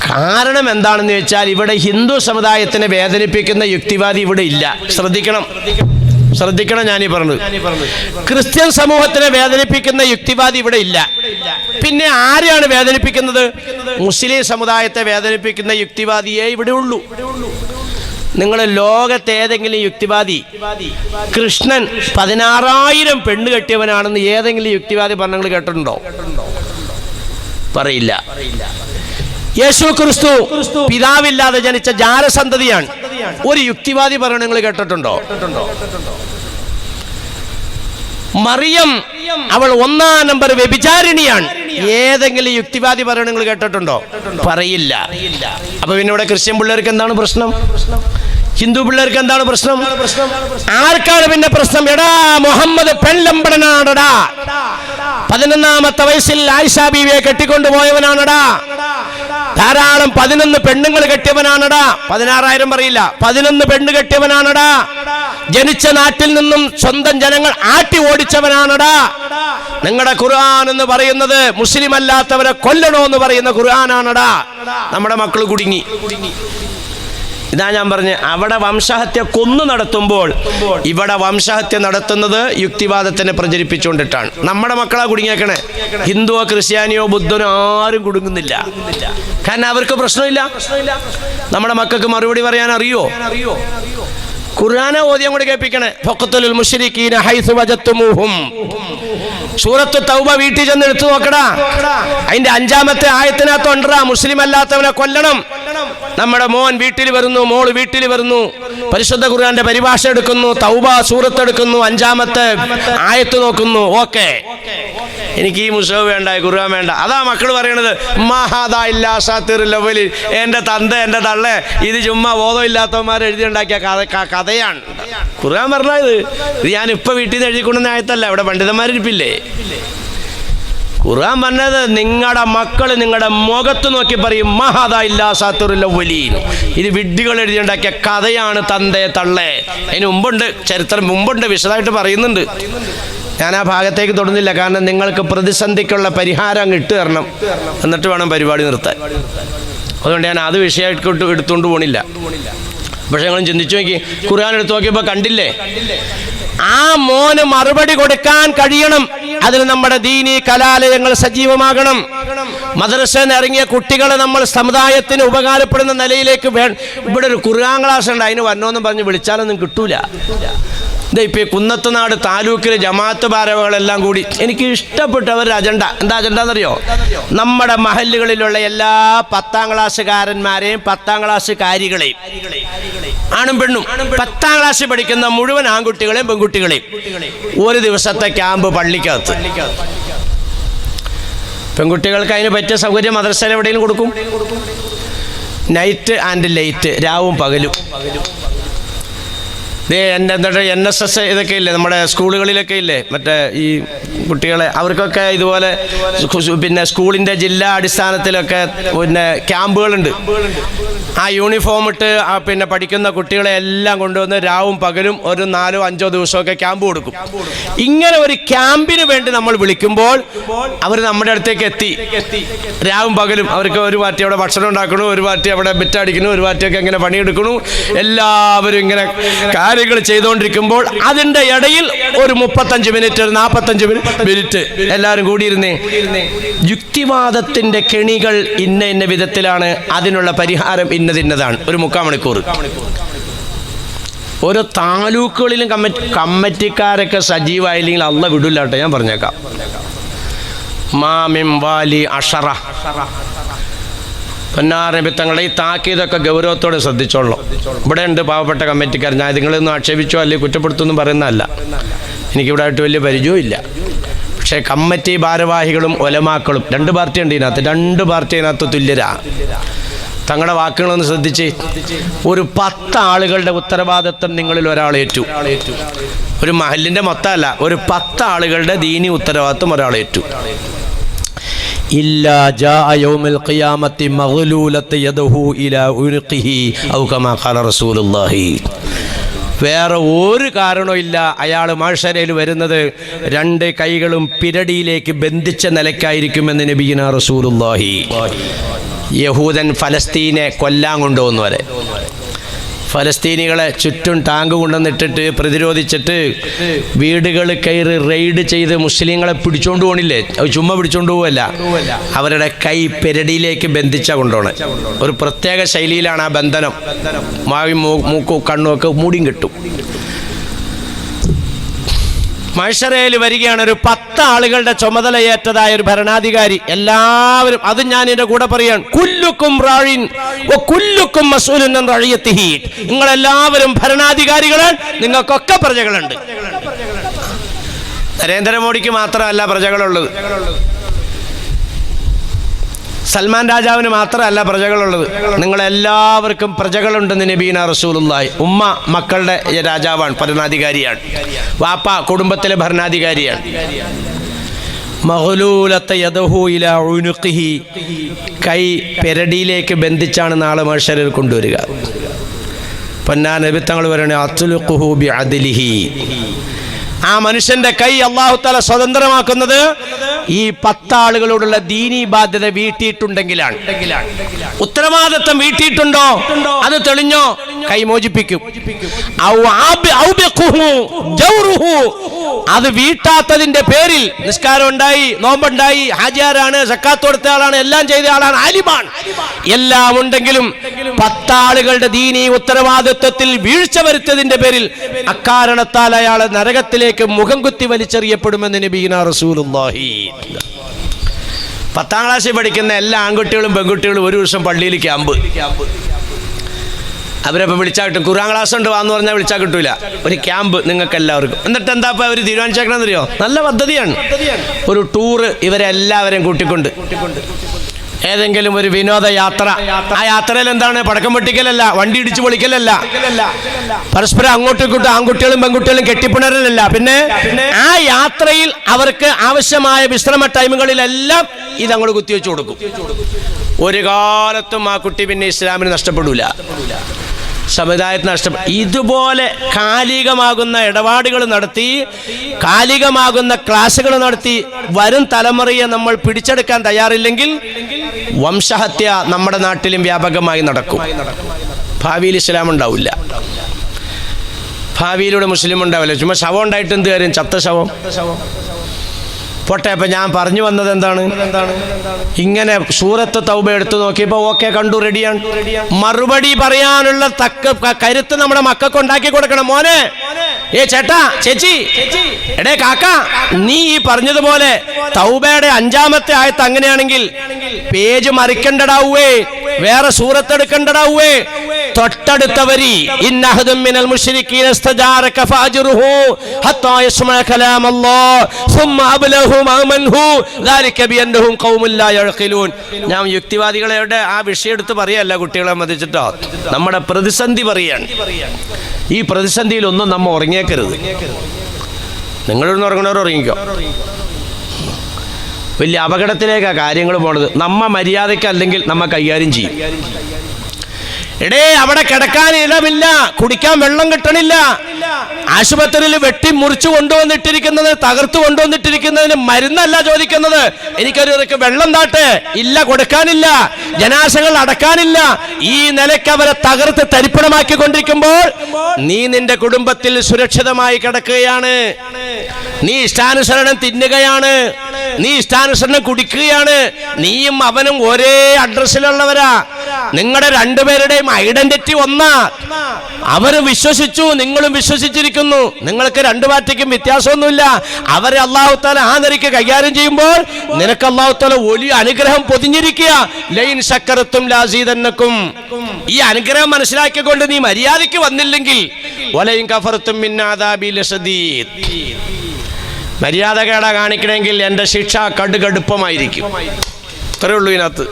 കാരണം എന്താണെന്ന് വെച്ചാൽ ഇവിടെ ഹിന്ദു സമുദായത്തിനെ വേദനിപ്പിക്കുന്ന യുക്തിവാദി ഇവിടെ ഇല്ല. ശ്രദ്ധിക്കണം ഞാനീ പറഞ്ഞത്. ക്രിസ്ത്യൻ സമൂഹത്തിനെ വേദനിപ്പിക്കുന്ന യുക്തിവാദി ഇവിടെ ഇല്ല. പിന്നെ ആരെയാണ് വേദനിപ്പിക്കുന്നത്? മുസ്ലിം സമുദായത്തെ വേദനിപ്പിക്കുന്ന യുക്തിവാദിയെ ഇവിടെ ഉള്ളൂ. നിങ്ങൾ ലോകത്തെ ഏതെങ്കിലും യുക്തിവാദി കൃഷ്ണൻ 16,000 പെണ്ണ് കെട്ടിയവനാണെന്ന് ഏതെങ്കിലും യുക്തിവാദി പറഞ്ഞങ്ങൾ കേട്ടിട്ടുണ്ടോ? പറയില്ല. യേശു ക്രിസ്തു പിതാവില്ലാതെ ജനിച്ച ജാരസന്തതിയാണ്. ഒരു യുക്തിവാദി പറയണ നിങ്ങൾ കേട്ടിട്ടുണ്ടോ? മറിയം അവൾ 1-ാം നമ്പർ വ്യഭിചാരിണിയാണ്. ഏതെങ്കിലും യുക്തിവാദി പറയണ നിങ്ങൾ കേട്ടിട്ടുണ്ടോ? പറയില്ല. അപ്പൊ പിന്നെ ഇവിടെ ക്രിസ്ത്യൻ പിള്ളേർക്ക് എന്താണ് പ്രശ്നം? ഹിന്ദു പിള്ളേർക്ക് എന്താണ് പ്രശ്നം? ആർക്കാണ് പിന്നെ പ്രശ്നം? എടാ മുഹമ്മദ് പെൺലമ്പടനാണടാ, 11-ാമത്തെ വയസ്സിൽ ആയിഷ ബീവിയെ കെട്ടിക്കൊണ്ടുപോയവനാണടാ, ധാരാളം 11 പെണ്ണുങ്ങൾ കെട്ടിയവനാണടാ. 16,000 പറയില്ല, 11 പെണ്ണ് കെട്ടിയവനാണടാ. ജനിച്ച നാട്ടിൽ നിന്നും സ്വന്തം ജനങ്ങൾ ആട്ടി ഓടിച്ചവനാണടാ. നിങ്ങളുടെ ഖുർആൻ എന്ന് പറയുന്നത് മുസ്ലിം അല്ലാത്തവരെ കൊല്ലണോ എന്ന് പറയുന്ന ഖുർആനാണടാ. നമ്മുടെ മക്കൾ കുടുങ്ങി. ഇതാ ഞാൻ പറഞ്ഞ്, അവിടെ വംശഹത്യ കൊന്നു നടത്തുമ്പോൾ ഇവിടെ വംശഹത്യ നടത്തുന്നത് യുക്തിവാദത്തിനെ പ്രചരിപ്പിച്ചുകൊണ്ടിട്ടാണ്. നമ്മുടെ മക്കളാ കുടുങ്ങിയേക്കണേ. ഹിന്ദുവോ ക്രിസ്ത്യാനിയോ ബുദ്ധനോ ആരും കുടുങ്ങുന്നില്ല. കാരണം അവർക്ക് പ്രശ്നമില്ല. നമ്മുടെ മക്കൾക്ക് മറുപടി പറയാൻ അറിയോ? ഖുർആനെ ഓതിയം കൂടി കേൾപ്പിക്കണേ. ഫഖ്തുലുൽ മുശ്രികീന ഹൈസു വജത്തുമൂഹും. സൂറത്ത് തൗബ വീട്ടിൽ ചെന്ന് എടുത്തു നോക്കടാ. അതിന്റെ 5-ാമത്തെ ആയത്തിനകത്ത് ഉണ്ടടാ, മുസ്ലിം അല്ലാത്തവനെ കൊല്ലണം. നമ്മുടെ മോൻ വീട്ടിൽ വരുന്നു, മോള് വീട്ടിൽ വരുന്നു, പരിശുദ്ധ ഖുർആന്റെ പരിഭാഷ എടുക്കുന്നു, തൗബ സൂറത്ത് എടുക്കുന്നു, 5-ാമത്തെ ആയത്ത് നോക്കുന്നു. ഓക്കെ, എനിക്ക് ഈ മുസ്ലിം വേണ്ട, ഖുർആൻ വേണ്ട. അതാ മക്കൾ പറയണത്, എന്റെ തന്ത എന്റെ തള്ളേ, ഇത് ചുമ്മാ ബോധമില്ലാത്തവന്മാർ എഴുതിയുണ്ടാക്കിയ കഥയാണ്. ഖുർആൻ പറഞ്ഞത് ഇത് ഞാൻ ഇപ്പൊ വീട്ടിൽ നിന്ന് എഴുതിക്കൊണ്ടുവന്ന ആയത്തല്ല, ഇവിടെ പണ്ഡിതന്മാരിപ്പില്ലേ. ഖുർആൻ പറഞ്ഞത് നിങ്ങളുടെ മക്കൾ നിങ്ങളുടെ മുഖത്ത് നോക്കി പറയും മഹാദാ ഇല്ലാ സാത്തുറുൽ അവ്വലീൻ, ഇത് വിഡ്ഢികൾ എഴുതിയുണ്ടാക്കിയ കഥയാണ് തന്തേ തള്ളേ. അതിന് മുമ്പുണ്ട്, ചരിത്രം മുമ്പുണ്ട്, വിശദമായിട്ട് പറയുന്നുണ്ട്. ഞാൻ ആ ഭാഗത്തേക്ക് തൊടുന്നില്ല. കാരണം നിങ്ങൾക്ക് പ്രതിസന്ധിക്കുള്ള പരിഹാരം ഇട്ട് തരണം, എന്നിട്ട് വേണം പരിപാടി നിർത്താൻ. അതുകൊണ്ട് ഞാൻ അത് വിഷയമായിട്ട് എടുത്തുകൊണ്ട് പോണില്ല. പക്ഷെ ഞങ്ങളും ചിന്തിച്ചു നോക്കി, ഖുർആൻ എടുത്തു നോക്കിയപ്പോൾ കണ്ടില്ലേ, ആ മോന് മറുപടി കൊടുക്കാൻ കഴിയണം. അതിന് നമ്മുടെ ദീനി കലാലയങ്ങൾ സജീവമാകണം. മദ്രസയിൽ നിന്ന് ഇറങ്ങിയ കുട്ടികളെ നമ്മൾ സമുദായത്തിന് ഉപകാരപ്പെടുന്ന നിലയിലേക്ക് ഇവിടെ ഒരു ഖുർആൻ ക്ലാസ് ഉണ്ട്, അതിന് വരണമെന്ന് പറഞ്ഞ് വിളിച്ചാലൊന്നും കിട്ടൂല. ഇപ്പൊ ഈ കുന്നത്തുനാട് താലൂക്കിലെ ജമാഅത്ത് ഭാരവാഹികളെല്ലാം കൂടി എനിക്ക് ഇഷ്ടപ്പെട്ട അവരുടെ അജണ്ട എന്താ അജണ്ട എന്നറിയോ? നമ്മുടെ മഹല്ലുകളിലുള്ള എല്ലാ 10ാം ക്ലാസ്സുകാരന്മാരെയും 10ാം ക്ലാസ്സുകാരികളെയും, ആണും പെണ്ണും 10ാം ക്ലാസ്സിൽ പഠിക്കുന്ന മുഴുവൻ ആൺകുട്ടികളെയും പെൺകുട്ടികളെയും ഒരു ദിവസത്തെ ക്യാമ്പ് പള്ളിക്കകത്ത്. പെൺകുട്ടികൾക്ക് അതിന് പറ്റിയ സൗകര്യം മദ്രസയിൽ എവിടെയും കൊടുക്കും. നൈറ്റ് ആൻഡ് ലൈറ്റ്, രാവും പകലും. എന്താ NSS ഇതൊക്കെ ഇല്ലേ നമ്മുടെ സ്കൂളുകളിലൊക്കെ ഇല്ലേ, മറ്റേ ഈ കുട്ടികളെ അവർക്കൊക്കെ ഇതുപോലെ പിന്നെ സ്കൂളിൻ്റെ ജില്ലാ അടിസ്ഥാനത്തിലൊക്കെ പിന്നെ ക്യാമ്പുകളുണ്ട്. ആ യൂണിഫോം ഇട്ട് പിന്നെ പഠിക്കുന്ന കുട്ടികളെ എല്ലാം കൊണ്ടുവന്ന് രാവും പകലും ഒരു 4-5 ദിവസമൊക്കെ ക്യാമ്പ് കൊടുക്കും. ഇങ്ങനെ ഒരു ക്യാമ്പിന് വേണ്ടി നമ്മൾ വിളിക്കുമ്പോൾ അവർ നമ്മുടെ അടുത്തേക്ക് എത്തി. രാവും പകലും അവർക്ക് ഒരു പാർട്ടി അവിടെ ഭക്ഷണം ഉണ്ടാക്കണു, ഒരു പാർട്ടി അവിടെ ബെറ്റടിക്കുന്നു, ഒരു പാർട്ടിയൊക്കെ ഇങ്ങനെ പണിയെടുക്കണു. എല്ലാവരും ഇങ്ങനെ കാര്യങ്ങൾ ചെയ്തുകൊണ്ടിരിക്കുമ്പോൾ അതിൻ്റെ ഇടയിൽ ഒരു 35 മിനിറ്റ്, ഒരു 45 മിനിറ്റ് എല്ലാവരും കൂടിയിരുന്നേ. യുക്തിവാദത്തിന്റെ കെണികൾ ഇന്ന വിധത്തിലാണ്, അതിനുള്ള പരിഹാരം ഇന്നതാണ്. ഒരു 3/4 മണിക്കൂർ. ഓരോ താലൂക്കുകളിലും കമ്മിറ്റിക്കാരൊക്കെ സജീവമായില്ലെങ്കിൽ അള്ള വിടില്ല കേട്ടോ, ഞാൻ പറഞ്ഞേക്കാം. മാമിം വാലി അഷറ പൊന്നാരനബി തങ്ങളുടെ ഈ താക്കീതൊക്കെ ഗൗരവത്തോടെ ശ്രദ്ധിച്ചോളൂ. ഇവിടെ ഉണ്ട് പാവപ്പെട്ട കമ്മിറ്റിക്കാർ. ഞാൻ നിങ്ങളൊന്നും ആക്ഷേപിച്ചോ അല്ലെങ്കിൽ കുറ്റപ്പെടുത്തുമെന്നും പറയുന്നതല്ല, എനിക്കിവിടെ ആയിട്ട് വലിയ പരിചയവും ഇല്ല. പക്ഷേ കമ്മിറ്റി ഭാരവാഹികളും ഒലമാക്കളും 2 പാർട്ടി ഉണ്ട് ഇതിനകത്ത്. 2 പാർട്ടി അതിനകത്ത് തുല്യരാ. തങ്ങളുടെ വാക്കുകളൊന്ന് ശ്രദ്ധിച്ച്. ഒരു 10 ആളുകളുടെ ഉത്തരവാദിത്വം നിങ്ങളിൽ ഒരാളേറ്റു. ഒരു മഹലിൻ്റെ മൊത്തമല്ല, ഒരു 10 ആളുകളുടെ ദീനി ഉത്തരവാദിത്വം ഒരാളേറ്റു. ഇല്ലാ ജാഅ യൗമൽ ഖിയാമത്തി മഗ്ലൂലത യദഹു ഇലാ ഉൻഖിഹി ഔ കമാ ഖാല റസൂലുള്ളാഹി. വേറെ ഒരു കാരണവും ഇല്ല അയാൾ മഹ്ശറയിൽ വരുന്നത് 2 കൈകളും പിരടിയിലേക്ക് ബന്ധിച്ച നിലയ്ക്കായിരിക്കുമെന്ന് നബിയുനാ റസൂലുള്ളാഹി. യഹൂദൻ ഫലസ്തീനെ കൊല്ലാൻ കൊണ്ടുവന്നവരെ, ഫലസ്തീനികളെ ചുറ്റും ടാങ്ക് കൊണ്ടുവന്നിട്ടിട്ട് പ്രതിരോധിച്ചിട്ട് വീടുകൾ കയറി റെയ്ഡ് ചെയ്ത് മുസ്ലിങ്ങളെ പിടിച്ചോണ്ട് പോകണില്ലേ, അത് ചുമ്മാ പിടിച്ചോണ്ട് പോവല്ല, അവരുടെ കൈ പെരടിയിലേക്ക് ബന്ധിച്ച കൊണ്ടുപോണേ. ഒരു പ്രത്യേക ശൈലിയിലാണ് ആ ബന്ധനം. മാവി മൂക്കും കണ്ണും ഒക്കെ മൂടിയും കിട്ടും. മഹ്ശറയിൽ വരികയാണ് ഒരു 10 ആളുകളുടെ ചുമതലയേറ്റതായ ഒരു ഭരണാധികാരി. എല്ലാവരും, അത് ഞാൻ എൻ്റെ കൂടെ പറയാണ്, കുല്ലുക്കും റാഇൻ വ കുല്ലുക്കും മസ്ഊലുൻ അൻ റഇയതിഹി. നിങ്ങളെല്ലാവരും ഭരണാധികാരികളാണ്, നിങ്ങൾക്കൊക്കെ പ്രജകളുണ്ട്. നരേന്ദ്രമോദിക്ക് മാത്രമല്ല പ്രജകളുള്ളത്, സൽമാൻ രാജാവിന് മാത്രമല്ല പ്രജകളുള്ളത്. നിങ്ങളെല്ലാവർക്കും പ്രജകളുണ്ടെന്ന് നബീന റസൂലുള്ളാഹി. ഉമ്മ മക്കളുടെ രാജാവാണ്, ഭരണാധികാരിയാണ്. വാപ്പ കുടുംബത്തിലെ ഭരണാധികാരിയാണ്. മഗ്ലൂലത യദഹു ഇലാ ഉനുഖിഹി, കൈ പെരടിയിലേക്ക് ബന്ധിച്ചാണ് നാളെ മഹ്ശറിൽ കൊണ്ടുവരിക. പൊന്നാ നബി തങ്ങൾ പറയുന്നത് അത്ലുഖുഹു ബിഅദ്ലിഹി. ആ മനുഷ്യന്റെ കൈ അല്ലാഹു തആല സ്വതന്ത്രമാക്കുന്നത് ഈ 10 ആളുകളോടുള്ള ദീനീ ബാധ്യത വീട്ടിയിട്ടുണ്ടെങ്കിലാണ്. ഉത്തരവാദിത്വം വീട്ടിയിട്ടുണ്ടോ, അത് തെളിഞ്ഞോ, കൈ മോചിപ്പിക്കും. അത് വീട്ടാത്തതിന്റെ പേരിൽ നിസ്കാരം ഉണ്ടായി, നോമ്പുണ്ടായി, ഹാജിയാരാണ്, സക്കാത്ത് കൊടുത്ത ആളാണ്, എല്ലാം ചെയ്ത ആളാണ്, ആലിമാണ്, എല്ലാം ഉണ്ടെങ്കിലും 10 ആളുകളുടെ ദീനീ ഉത്തരവാദിത്വത്തിൽ വീഴ്ച വരുത്തതിന്റെ പേരിൽ അക്കാരണത്താൽ അയാൾ നരകത്തിലേക്ക് മുഖം കുത്തി വലിച്ചെറിയപ്പെടുമെന്ന് നബിയുനാ റസൂലുള്ളാഹി. 10ാം ക്ലാസ്സിൽ പഠിക്കുന്ന എല്ലാ ആൺകുട്ടികളും പെൺകുട്ടികളും ഒരു ദിവസം പള്ളിയിൽ ക്യാമ്പ്. അവരപ്പോൾ വിളിച്ചാൽ കിട്ടും. ഖുർആൻ ക്ലാസ് ഉണ്ട് വാന്ന് പറഞ്ഞാൽ വിളിച്ചാൽ കിട്ടൂല. ഒരു ക്യാമ്പ് നിങ്ങൾക്ക് എല്ലാവർക്കും. എന്നിട്ട് എന്താ ഇപ്പം അവർ തീരുമാനിച്ചേക്കണമെന്നറിയോ? നല്ല പദ്ധതിയാണ്. ഒരു ടൂറ് ഇവരെ എല്ലാവരെയും കൂട്ടിക്കൊണ്ട് ഏതെങ്കിലും ഒരു വിനോദയാത്ര. ആ യാത്രയിൽ എന്താണ്? പടക്കം പൊട്ടിക്കലല്ല, വണ്ടി ഇടിച്ചു പൊളിക്കലല്ല, പരസ്പരം അങ്ങോട്ടും ഇങ്ങോട്ടും ആൺകുട്ടികളും പെൺകുട്ടികളും കെട്ടിപ്പിണരലല്ല. പിന്നെ ആ യാത്രയിൽ അവർക്ക് ആവശ്യമായ വിശ്രമ ടൈമുകളിലെല്ലാം ഇതങ്ങോട്ട് കുത്തിവെച്ചു കൊടുക്കും. ഒരു കാലത്തും ആ കുട്ടി പിന്നെ ഇസ്ലാമിന് നഷ്ടപ്പെടൂല. സമുദായത്തിന് നഷ്ടപ്പെട്ടു. ഇതുപോലെ കാലികമാകുന്ന ഇടപാടുകൾ നടത്തി, കാലികമാകുന്ന ക്ലാസുകൾ നടത്തി വരും തലമുറയെ നമ്മൾ പിടിച്ചെടുക്കാൻ തയ്യാറില്ലെങ്കിൽ വംശഹത്യ നമ്മുടെ നാട്ടിലും വ്യാപകമായി നടക്കും. ഭാവിയിൽ ഇസ്ലാം ഉണ്ടാവില്ല, ഭാവിയിലൂടെ മുസ്ലിം ഉണ്ടാവില്ല. ചുമ്മാ ശവം ഉണ്ടായിട്ട് എന്ത് കാര്യം? ചത്ത ശവം പോട്ടെ. അപ്പം ഞാൻ പറഞ്ഞു വന്നത് എന്താണ്? ഇങ്ങനെ സൂറത്ത് തൗബ എടുത്തു നോക്കിയപ്പോൾ ഓക്കെ, കണ്ടു, റെഡിയാണ്. മറുപടി പറയാനുള്ള കരുത്ത് നമ്മുടെ മക്കൾക്ക് ഉണ്ടാക്കി കൊടുക്കണം. മോനെ, ചേട്ടാ, ചേച്ചി, എടേ കാക്ക, നീ ഈ പറഞ്ഞതുപോലെ തൗബയുടെ 5-ാമത്തെ ആയത്ത് അങ്ങനെയാണെങ്കിൽ പേജ് മറിക്കണ്ടടാവേ, വേറെ സൂറത്ത് എടുക്കണ്ടടാവേ. തൊട്ടടുത്ത വരി ഇന്നഹദും മിനൽ മുശ്രിക്കീന ഇസ്തജാറക ഫഅജ്റുഹു ഹത്താ യസ്മഅ കലാമല്ലാഹ് സുമ്മ അബ്ലഹു മഅമൻഹു ദാലിക ബിഅന്നഹും ഖൗമുൻ ലാ യഅഖിലൂൻ. ഞാൻ യുക്തിവാദികളുടെ ആ വിഷയം എടുത്ത് പറയല്ല കുട്ടികളെ മതിച്ചിട്ടോ, നമ്മുടെ പ്രതിസന്ധി പറയാണ്. ഈ പ്രതിസന്ധിയിൽ ഒന്നും നമ്മൾ ഉറങ്ങിയേക്കരുത്. നിങ്ങളൊന്ന് ഉറങ്ങണവർ ഉറങ്ങിക്കോ. വലിയ അപകടത്തിലേക്കാണ് കാര്യങ്ങൾ പോണത്. നമ്മ മര്യാദയ്ക്കല്ലെങ്കിൽ നമ്മ കൈകാര്യം ചെയ്യും. എടേ, അവിടെ കിടക്കാൻ ഇടമില്ല, കുടിക്കാൻ വെള്ളം കിട്ടണില്ല, ആശുപത്രിയിൽ വെട്ടി മുറിച്ചു കൊണ്ടുവന്നിട്ടിരിക്കുന്നത്, തകർത്തു കൊണ്ടുവന്നിട്ടിരിക്കുന്നതിന് മരുന്നല്ല ചോദിക്കുന്നത്, എനിക്കൊരു വെള്ളം താട്ടെ, ഇല്ല, കൊടുക്കാനില്ല, ജനാശകൾ അടക്കാനില്ല. ഈ നിലയ്ക്ക് അവരെ തകർത്ത് തരിപ്പണമാക്കി കൊണ്ടിരിക്കുമ്പോൾ നീ നിന്റെ കുടുംബത്തിൽ സുരക്ഷിതമായി കിടക്കുകയാണ്, നീ ഇഷ്ടാനുസരണം തിന്നുകയാണ്, നീ ഇഷ്ടാനുസരണം കുടിക്കുകയാണ്. നീയും അവനും ഒരേ അഡ്രസ്സിലുള്ളവരാ, നിങ്ങളുടെ രണ്ടുപേരുടെയും ഐഡന്റിറ്റി ഒന്നാ. അവര് വിശ്വസിച്ചു, നിങ്ങളും വിശ്വസിച്ചിരിക്കുന്നു, നിങ്ങൾക്ക് രണ്ടു പാർട്ടിക്കും വ്യത്യാസമൊന്നുമില്ല. അവരെ അല്ലാഹു തആല ആ നിലയ്ക്ക് കൈകാര്യം ചെയ്യുമ്പോൾ നിനക്ക് അല്ലാഹു തആല വലിയ അനുഗ്രഹം പൊതിഞ്ഞിരിക്കുക. ലൈൻ ശക്കറത്തും ലാസീദന്നക്കും. ഈ അനുഗ്രഹം മനസ്സിലാക്കിക്കൊണ്ട് നീ മര്യാദയ്ക്ക് വന്നില്ലെങ്കിൽ വലൈൻ കഫറത്തും മിൻ അദാബി ലശദീദ്. മര്യാദകേട കാണിക്കണമെങ്കിൽ എൻ്റെ ശിക്ഷ കടുകടുപ്പമായിരിക്കും. അത്രയേ ഉള്ളൂ ഇതിനകത്ത്.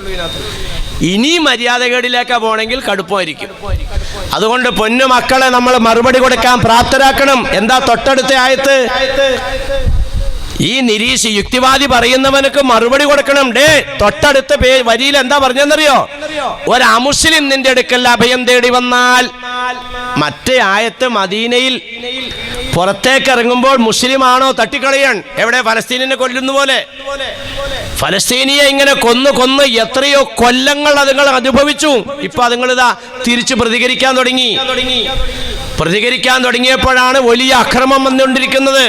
ഇനി മര്യാദകേടിലേക്കാ പോണെങ്കിൽ കടുപ്പമായിരിക്കും. അതുകൊണ്ട് പൊന്നു മക്കളെ നമ്മൾ മറുപടി കൊടുക്കാൻ പ്രാപ്തരാക്കണം. എന്താ തൊട്ടടുത്ത ആയത്ത്? ഈ യുക്തിവാദി പറയുന്നവനക്ക് മറുപടി കൊടുക്കണം. തൊട്ടടുത്ത വരിയിൽ എന്താ പറഞ്ഞെന്നറിയോ? ഒരു അമുസ്ലിം നിന്റെ അടുക്കൽ അഭയം തേടി വന്നാൽ. മറ്റേ ആയത്ത് മദീനയിൽ പുറത്തേക്ക് ഇറങ്ങുമ്പോൾ മുസ്ലിമാണോ തട്ടിക്കളയാൻ. എവിടെ? ഫലസ്തീനിനെ കൊല്ലുന്ന പോലെ. ഫലസ്തീനിയെ ഇങ്ങനെ കൊന്ന് എത്രയോ കൊല്ലങ്ങൾ അതുങ്ങൾ അനുഭവിച്ചു. ഇപ്പൊ അതുങ്ങളിതാ തിരിച്ചു പ്രതികരിക്കാൻ തുടങ്ങിയപ്പോഴാണ് വലിയ അക്രമം വന്നുകൊണ്ടിരിക്കുന്നത്.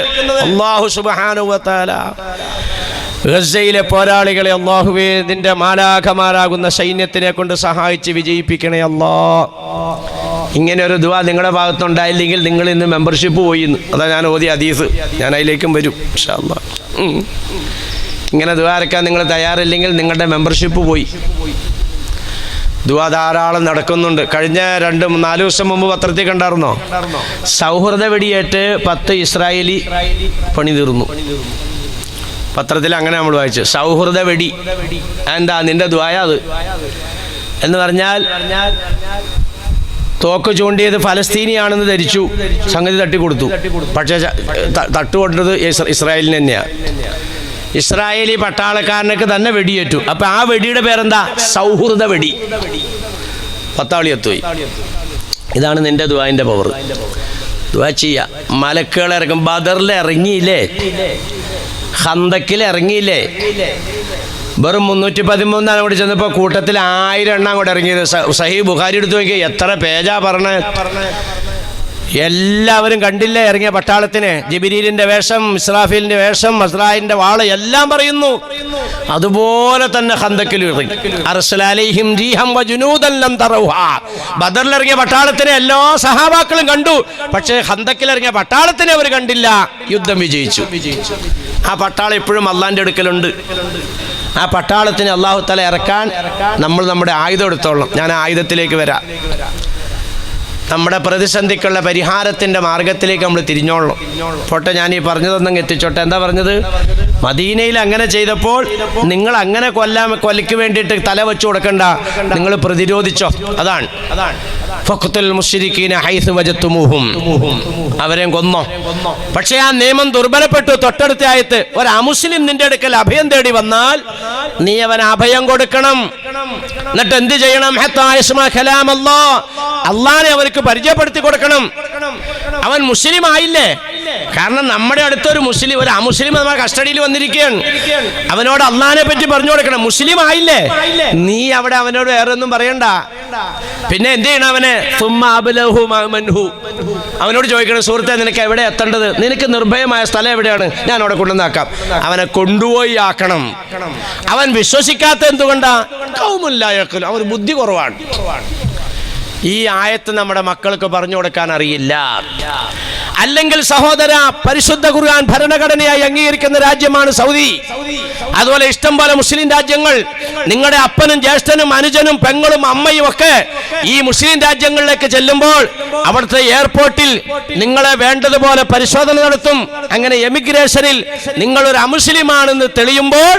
അല്ലാഹു സുബ്ഹാനഹു വ തആല ഗസയിലെ പോരാളികളെ അല്ലാഹുവേ നിന്റെ മാലാഖമാരാകുന്ന സൈന്യത്തിനെ കൊണ്ട് സഹായിച്ച് വിജയിപ്പിക്കണേ അല്ലാ. ഇങ്ങനെ ഒരു ദുആ നിങ്ങളുടെ ഭാഗത്തുണ്ടായില്ലെങ്കിൽ നിങ്ങൾ ഇന്ന് മെമ്പർഷിപ്പ് പോയിന്ന്. അതാ ഞാൻ ഓതിയ ഹദീസ്. ഞാൻ അതിലേക്കും വരും ഇൻഷാ അല്ലാ. ഇങ്ങനെ ദുആ അരക്കാൻ നിങ്ങൾ തയ്യാറില്ലെങ്കിൽ നിങ്ങളുടെ മെമ്പർഷിപ്പ് പോയി. ദുആ ധാരാളം നടക്കുന്നുണ്ട്. കഴിഞ്ഞ 2-4 ദിവസം മുമ്പ് പത്രത്തിൽ കണ്ടായിരുന്നോ? സൗഹൃദ വെടിയേറ്റ് 10 ഇസ്രായേലി പണി തീർന്നു. പത്രത്തിൽ അങ്ങനെ നമ്മൾ വായിച്ചു. സൗഹൃദ വെടി. എന്താ നിന്റെ ദുആയ അത് എന്ന് പറഞ്ഞാൽ തോക്ക് ചൂണ്ടിയത് ഫലസ്തീനിയാണെന്ന് ധരിച്ചു, സംഗതി തട്ടിക്കൊടുത്തു. പക്ഷേ തട്ടുകൊണ്ടത് ഇസ്രായേലിന് തന്നെയാണ്. ഇസ്രായേലി പട്ടാളക്കാരനൊക്കെ തന്നെ വെടിയേറ്റു. അപ്പൊ ആ വെടിയുടെ പേരെന്താ? സൗഹൃദ വെടി. 10 ആളി എത്തുപോയി. ഇതാണ് നിന്റെ ദുആന്റെ പവർ. ദുആ ചെയ്യാ. മലക്കുകൾ ഇറങ്ങും. ബദറിൽ ഇറങ്ങിയില്ലേ, ഖന്തക്കിൽ ഇറങ്ങിയില്ലേ, വെറും 313 അങ്ങോട്ട് ചെന്നപ്പോൾ കൂട്ടത്തിൽ 1000 എണ്ണം അങ്ങോട്ട് ഇറങ്ങിയത്. സഹീഹ് ബുഖാരി എടുത്തു നോക്കി, എത്ര പേജാ പറഞ്ഞത്. എല്ലാവരും കണ്ടില്ലേ ഇറങ്ങിയ പട്ടാളത്തിന്? ജിബ്രീലിന്റെ വേഷം, ഇസ്രാഫീലിന്റെ വേഷം, അസ്രായിലിന്റെ വാള് എല്ലാം പറയുന്നു. അതുപോലെ തന്നെ ഖന്തക്കിൽ ഇറങ്ങി. അർസലലൈഹിം റീഹം വജുനൂദൻ ലം തറൗഹാ. ബദറിൽ ഇറങ്ങിയ പട്ടാളത്തിനെ എല്ലാ സഹാബാക്കളും കണ്ടു, പക്ഷേ ഖന്തക്കിൽ ഇറങ്ങിയ പട്ടാളത്തിനെ അവർ കണ്ടില്ല. യുദ്ധം വിജയിച്ചു. ആ പട്ടാളം ഇപ്പോഴും അള്ളാന്റെ അടുക്കലുണ്ട്. ആ പട്ടാളത്തിന് അല്ലാഹു തആല ഇറക്കാൻ നമ്മൾ നമ്മുടെ ആയുധം എടുത്തോളണം. ഞാൻ ആ ആയുധത്തിലേക്ക് വരാം. നമ്മുടെ പ്രതിസന്ധിക്കുള്ള പരിഹാരത്തിൻ്റെ മാർഗത്തിലേക്ക് നമ്മൾ തിരിഞ്ഞോളണം. പോട്ടെ, ഞാൻ ഈ പറഞ്ഞതൊന്നും എത്തിച്ചോട്ടെ. എന്താ പറഞ്ഞത്? മദീനയിൽ അങ്ങനെ ചെയ്തപ്പോൾ നിങ്ങൾ അങ്ങനെ കൊലയ്ക്ക് വേണ്ടിയിട്ട് തല വെച്ചു കൊടുക്കണ്ട, നിങ്ങൾ പ്രതിരോധിച്ചോ. അതാണ് ഫഖ്തുൽ മുശ്രിക്കീന ഹൈസു വജത്തുമൂഹും. അവരെയും കൊന്നോ. പക്ഷേ ആ നിയമം ദുർബലപ്പെട്ടു. തൊട്ടടുത്ത ആയത്ത്, ഒരു അമുസ്ലിം നിന്റെ അടുക്കൽ അഭയം തേടി വന്നാൽ നീ അവൻ അഭയം കൊടുക്കണം. എന്നിട്ട് എന്ത് ചെയ്യണം? ഹത്താ യസ്മഅ കലാം അല്ലാഹ്, അള്ളാഹനെ അവർക്ക് പരിചയപ്പെടുത്തി കൊടുക്കണം. അവൻ മുസ്ലിം ആയില്ലേ? കാരണം നമ്മുടെ അടുത്തൊരു മുസ്ലിം, ഒരു അമുസ്ലിം നമ്മുടെ കസ്റ്റഡിയിൽ വന്നിരിക്കുകയാണ്. അവനോട് അള്ളാഹിനെ പറ്റി പറഞ്ഞു കൊടുക്കണം. മുസ്ലിം ആയില്ലേ? നീ അവിടെ അവനോട് വേറെ ഒന്നും പറയണ്ട. പിന്നെ എന്ത് ചെയ്യണം? അവനോട് ചോദിക്കണം, സുഹൃത്തെ നിനക്ക് എവിടെ എത്തേണ്ടത്? നിനക്ക് നിർഭയമായ സ്ഥലം എവിടെയാണ്? ഞാൻ അവിടെ കൊണ്ടുവന്നാക്കാം. അവനെ കൊണ്ടുപോയി ആക്കണം. അവൻ വിശ്വസിക്കാത്ത എന്തുകൊണ്ടാ? ഖൗമുല്ലായഖിലൂൻ, അവർ ബുദ്ധി കുറവാണ്. ഈ ആയത്ത് നമ്മുടെ മക്കൾക്ക് പറഞ്ഞു കൊടുക്കാൻ അറിയില്ല. അല്ലെങ്കിൽ സഹോദര, പരിശുദ്ധ ഖുർആൻ ഭരണഘടനയായി അംഗീകരിക്കുന്ന രാജ്യമാണ് സൗദി. അതുപോലെ ഇഷ്ടം പോലെ മുസ്ലിം രാജ്യങ്ങൾ. നിങ്ങളുടെ അപ്പനും ജ്യേഷ്ഠനും അനുജനും പെങ്ങളും അമ്മയും ഒക്കെ ഈ മുസ്ലിം രാജ്യങ്ങളിലേക്ക് ചെല്ലുമ്പോൾ അവിടുത്തെ എയർപോർട്ടിൽ നിങ്ങളെ വേണ്ടതുപോലെ പരിശോധന നടത്തും. അങ്ങനെ എമിഗ്രേഷനിൽ നിങ്ങളൊരു അമുസ്ലിമാണെന്ന് തെളിയുമ്പോൾ